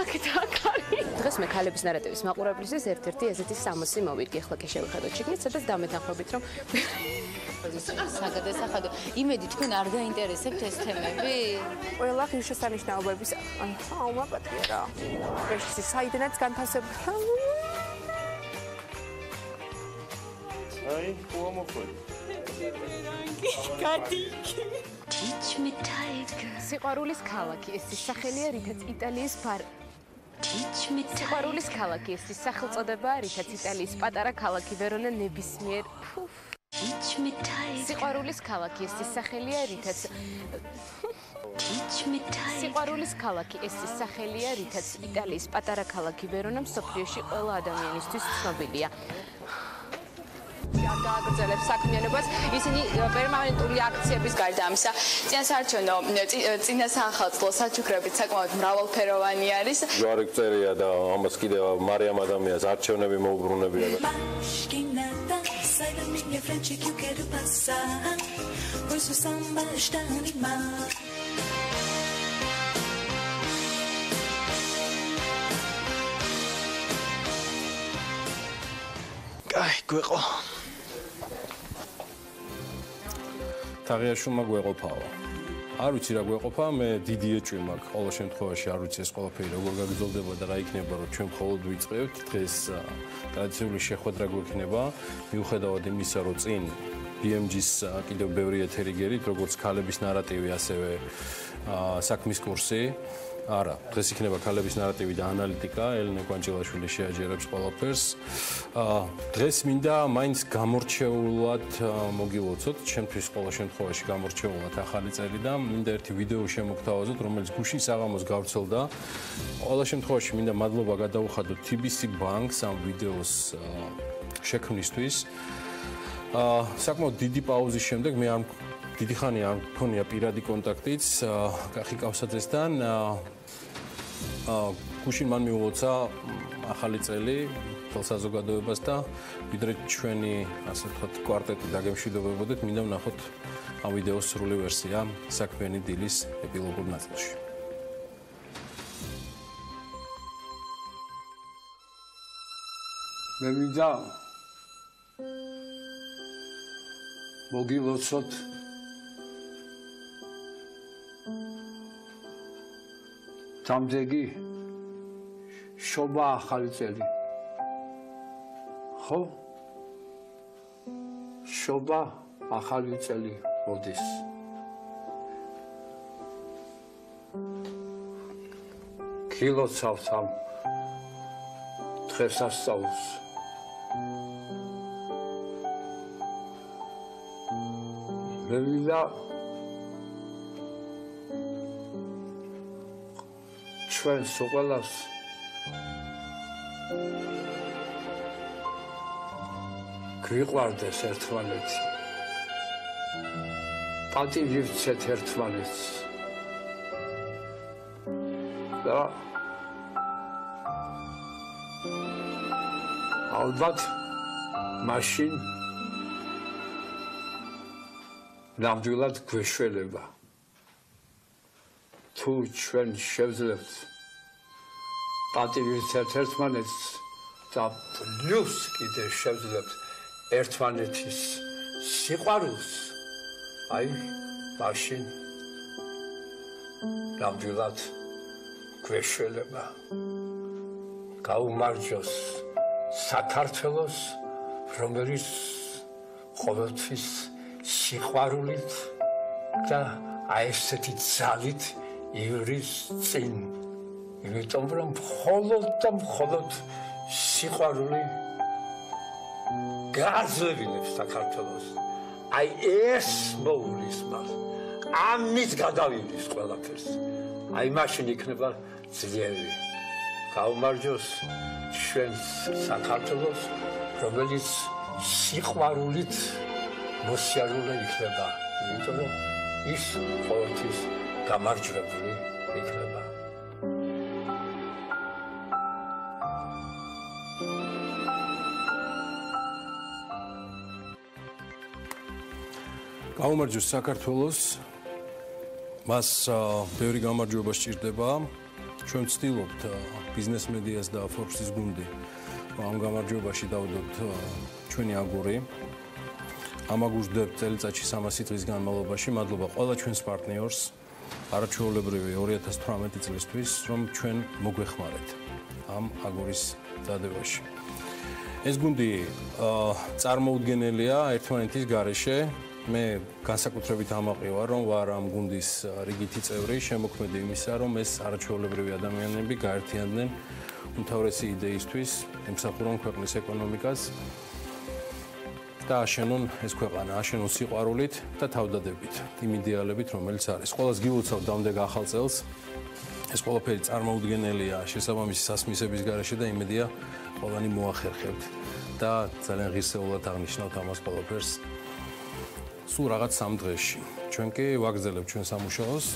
აქეთ აკარი. დღეს მე ქალების ნარატივის მაყურებლისთვის ერთ-ერთი ესეთი 60 მოვიდგე. ახლა კი შევხედოთ შიგნით, სადაც დამეთანხმებით რომ
საგადასახადო. იმედი თქვენ არ გაინტერესებთ ეს თემები?
ყველა ღირსშესანიშნაობების აუმა პატარა. ეს საიდანაც განთავსება.
აი, ყომოხოი.
კატიკი. Teach me tiger. სიყვარულის ქალაქი ეს ის სახელია, რითაც იტალიის Teach me tiger. სიყვარულის ქალაქი ეს ის სახელწოდება, რითაც იტალიის პატარა ქალაქი ვერონა ნებისმიერ Teach me tiger. სიყვარულის ქალაქი ეს ის სახელია, რითაც Teach me tiger. სიყვარულის ქალაქი ეს ის სახელია, რითაც იტალიის პატარა ქალაქი ვერონა მსოფლიოში ყველა ადამიანისთვის ცნობილია.
გააგრძელებს საქმიანობას, ისინი პერმანენტული აქციების გარდა ამისა, წინასაარჩევნო წინასახალწლო საჩუქრებით საკმაოდ მრავალფეროვანი არის.
ჯვარი წერია და ამას კიდევ მარიამ ადამიანს არჩევნები მოუბრუნებია და
აი, გვეყო.
თაღიაშვილმა გვეყოფაო. არ ვიცი რა გვეყოფა, მე დიდი ეჭვი მაქვს ყოველ შემთხვევაში, არ ვიცი ეს ყველაფერი როგორ გაგრძელდება და რა იქნება, რომ ჩვენ მხოლოდ ვიწყებთ. დღეს ტრადიციული შეხვედრა გვექნება, მიუხედავად იმისა, რომ წინ BMG-ს კიდევ ბევრი ეთერი გერით, როგორც ქალების ნარატივი, ასევე საქმის კურსი. არა, დღეს იქნება ქალების ნარატივი და ანალიტიკა, ელენე კვანჭილაშვილი შეაჯერებს ყველაფერს. დღეს მინდა მაინც გამორჩეულად მოგილოცოთ, ჩემთვის ყოველ შემთხვევაში გამორჩეულად ახალი წელი და მინდა ერთი ვიდეო შემოგთავაზოთ, რომელიც გუშინ საღამოს გავრცელდა. ყოველ შემთხვევაში მინდა მადლობა გადაუხადოთ TBC ბანკს ამ ვიდეოს შექმნისთვის. საკმაოდ დიდი პაუზის შემდეგ მე ამ დიდი ხანი არ მქონია პირადი კონტაქტიც კახი კავსაძესთან. გუშინ მან მიულოცა ახალი წელი მთელ საზოგადოებას და ვიდრე ჩვენი ასე ვთქვათ კვარტეტი დაგემშვიდობებოდეთ, მინდა ვნახოთ ამ ვიდეოს სრული ვერსია საქმიანი დილის ეპილოგურ ნაწილში.
მე მინდა მოგილოცოთ დამდეგი შობა ახალი წელი. ხო? შობა ახალი წელი მოდის. გილოცავთ ამ დღესასწაულს. მე მინდა ჩვენს ყველას გვიყვარდეს ერთმანეთი. პატივი ვცეთ ერთმანეთს. და ალბათ მაშინ ნამდვილად გვეშველება. თუ ჩვენ შევძლებთ პატივი ვცეთ ერთმანეთს და პლუს კიდე შევძლებთ ერთმანეთის სიყვარულს, აი მაშინ ნამდვილად გვეშველება. გაუმარჯოს საქართველოს, რომელიც ყოველთვის სიყვარულით და აი ესეთი ძალით ივრის წინ. იმიტომ რომ მხოლოდ და მხოლოდ სიყვარული გააძლევინებს საქართველოს. აი ეს მოულის მას. ამით გადავიდის ყველაფერს. აი მაშინ იქნება ძლიერი. გაუმარჯოს ჩვენს საქართველოს, რომელიც სიყვარულით მოსიარულე იქნება. იმიტომ რომ ის ყოველთვის გამარჯვებული იქნება.
გაუმარჯოს საქართველოს, მას ბევრი გამარჯვება სჭირდება. ჩვენ ვცდილობთ ბიზნეს მედიას და Forbes-ის გუნდი ამ გამარჯვებაში დავდოთ ჩვენი აგური. ამ აგურს ვდებთ წელიწადში 300 დღის განმავლობაში. მადლობა ყველა ჩვენს პარტნიორს, არაჩვეულებრივი 2018 წლისთვის, რომ ჩვენ მოგვეხმარეთ ამ აგურის დადებაში. ეს გუნდი წარმოუდგენელია ერთმანეთის გარეშე. მე განსაკუთრებით ამაყი ვარ, რომ ვარ ამ გუნდის რიგითი წევრი, შემოქმედი იმისა, რომ ეს არაჩვეულებრივი ადამიანები გაერთიანდნენ უმთავრესი იდეისთვის, ემსახურონ ქვეყნის ეკონომიკას და აშენონ ეს ქვეყანა, აშენონ სიყვარულით და თავდადებით, იმ იდეალებით, რომელიც არის. ყველას გილოცავთ დამდეგ ახალ წელს. ეს ყველაფერი წარმოუდგენელია შესაბამისი სასმისების გარეშე და იმედია ყველანი მოახერხებთ და ძალიან ღირსეულად აღნიშნავთ ამას ყველაფერს. სულ რაღაც 3 დღეში. ჩვენ კი ვაგრძელებთ ჩვენ სამუშაოს,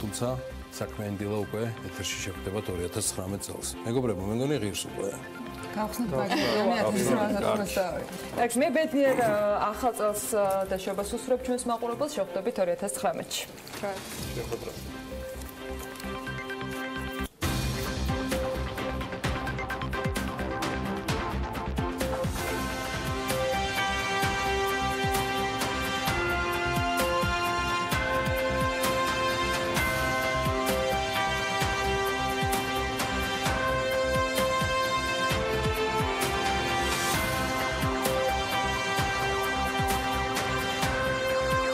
თუმცა საქმიანი დილა უკვე ეთერში შეხვდებათ 2019 წელს. მეგობრებო, მე მგონი ღირს უკვე.
გავხსნით მაგალითად. ეგ მე ბედნიერ ახალ წელს და შობას უსურვებ ჩვენს მაყურებელს, შევხვდებით 2019-ში.
შეხვედრა.